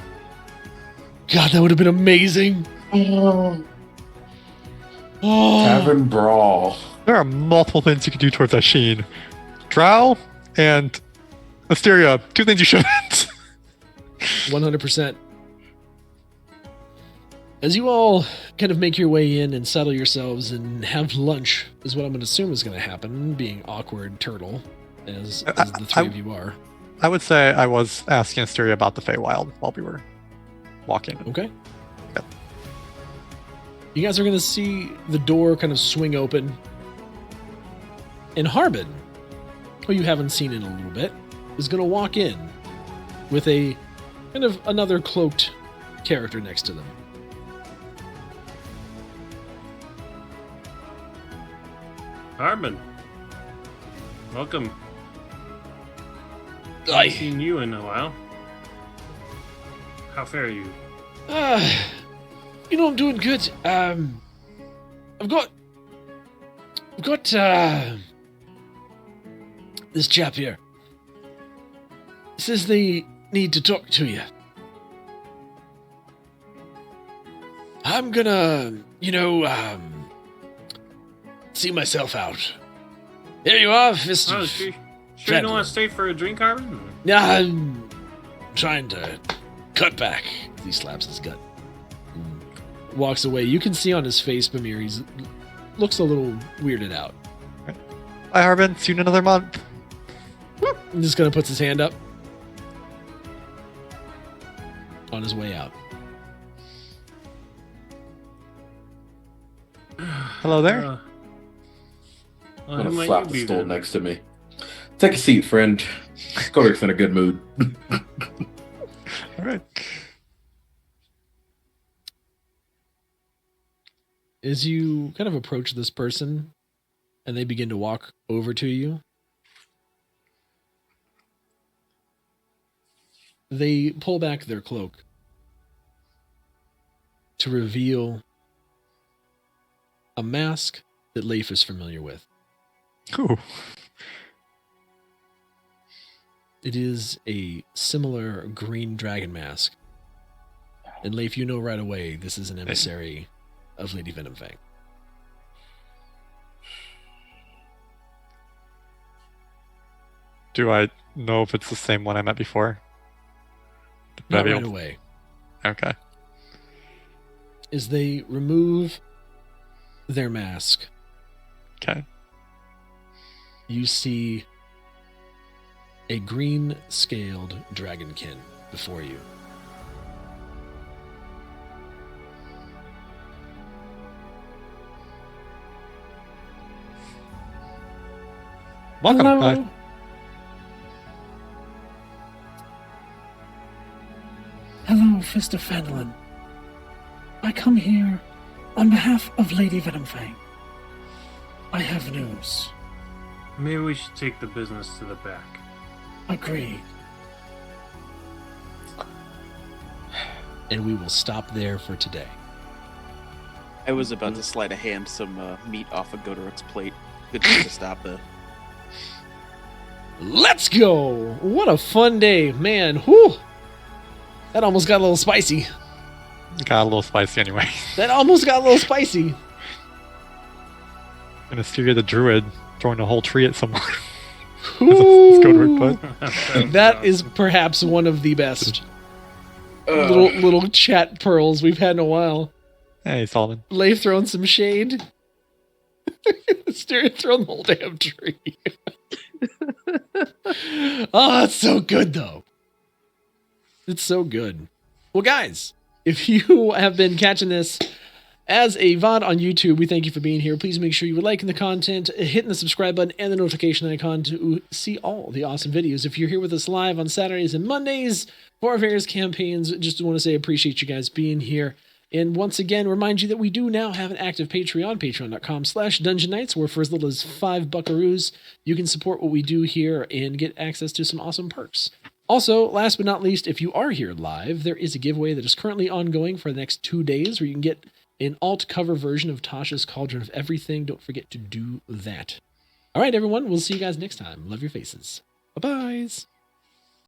God, that would have been amazing. Oh. Tavern brawl. There are multiple things you can do towards Ashin. Drow and Asteria. Two things you shouldn't. 100%. As you all kind of make your way in and settle yourselves and have lunch, is what I'm going to assume is going to happen, being awkward turtle, as the three of you are. I would say I was asking Asteria about the Feywild while we were walking. Okay. Yep. You guys are going to see the door kind of swing open. And Harbin, who you haven't seen in a little bit, is going to walk in with a kind of another cloaked character next to them. Harbin, welcome. I Aye. haven't seen you in a while. How fare you? I'm doing good. I've got this chap here. Says they need to talk to you. I'm gonna, see myself out. Here you are, Mr. Oh, sure you don't want to stay for a drink, Harvin? Yeah, I'm trying to cut back. He slaps his gut. Walks away. You can see on his face, Bamir, he looks a little weirded out. Bye, Harbin. See you in another month. He just kind of puts his hand up on his way out. Hello there. Well, I'm who gonna might slap you the be stool then? next to me. Take a seat, friend. Godric's in a good mood. All right. As you kind of approach this person and they begin to walk over to you, they pull back their cloak to reveal a mask that Leif is familiar with. Ooh. It is a similar green dragon mask. And Leif, you know right away this is an emissary of Lady Venomfang. Do I know if it's the same one I met before? Not Maybe right I'll- away. Okay. As they remove their mask, Okay. you see a green scaled dragonkin before you. Welcome. Hello. Hello, Fist of Phandalin. I come here on behalf of Lady Venomfang. I have news. Maybe we should take the business to the back. Agreed. And we will stop there for today. I was about to slide a ham some meat off of Godoric's plate. Good time to stop though. Let's go! What a fun day, man. Whew! That almost got a little spicy. Got a little spicy anyway. That almost got a little spicy. And Asteria the Druid throwing a whole tree at someone. Ooh. Godric put. That is perhaps one of the best little chat pearls we've had in a while. Hey, Solomon. Leif throwing some shade. Stereo throwing the whole damn tree. Oh, it's so good though. It's so good. Well, guys, if you have been catching this as a VOD on YouTube, we thank you for being here. Please make sure you are liking the content, hitting the subscribe button, and the notification icon to see all the awesome videos. If you're here with us live on Saturdays and Mondays for our various campaigns, just want to say I appreciate you guys being here. And once again, remind you that we do now have an active Patreon, patreon.com/Dungeon Nytes, where for as little as $5 you can support what we do here and get access to some awesome perks. Also, last but not least, if you are here live, there is a giveaway that is currently ongoing for the next 2 days where you can get an alt cover version of Tasha's Cauldron of Everything. Don't forget to do that. All right, everyone, we'll see you guys next time. Love your faces. Bye-bye.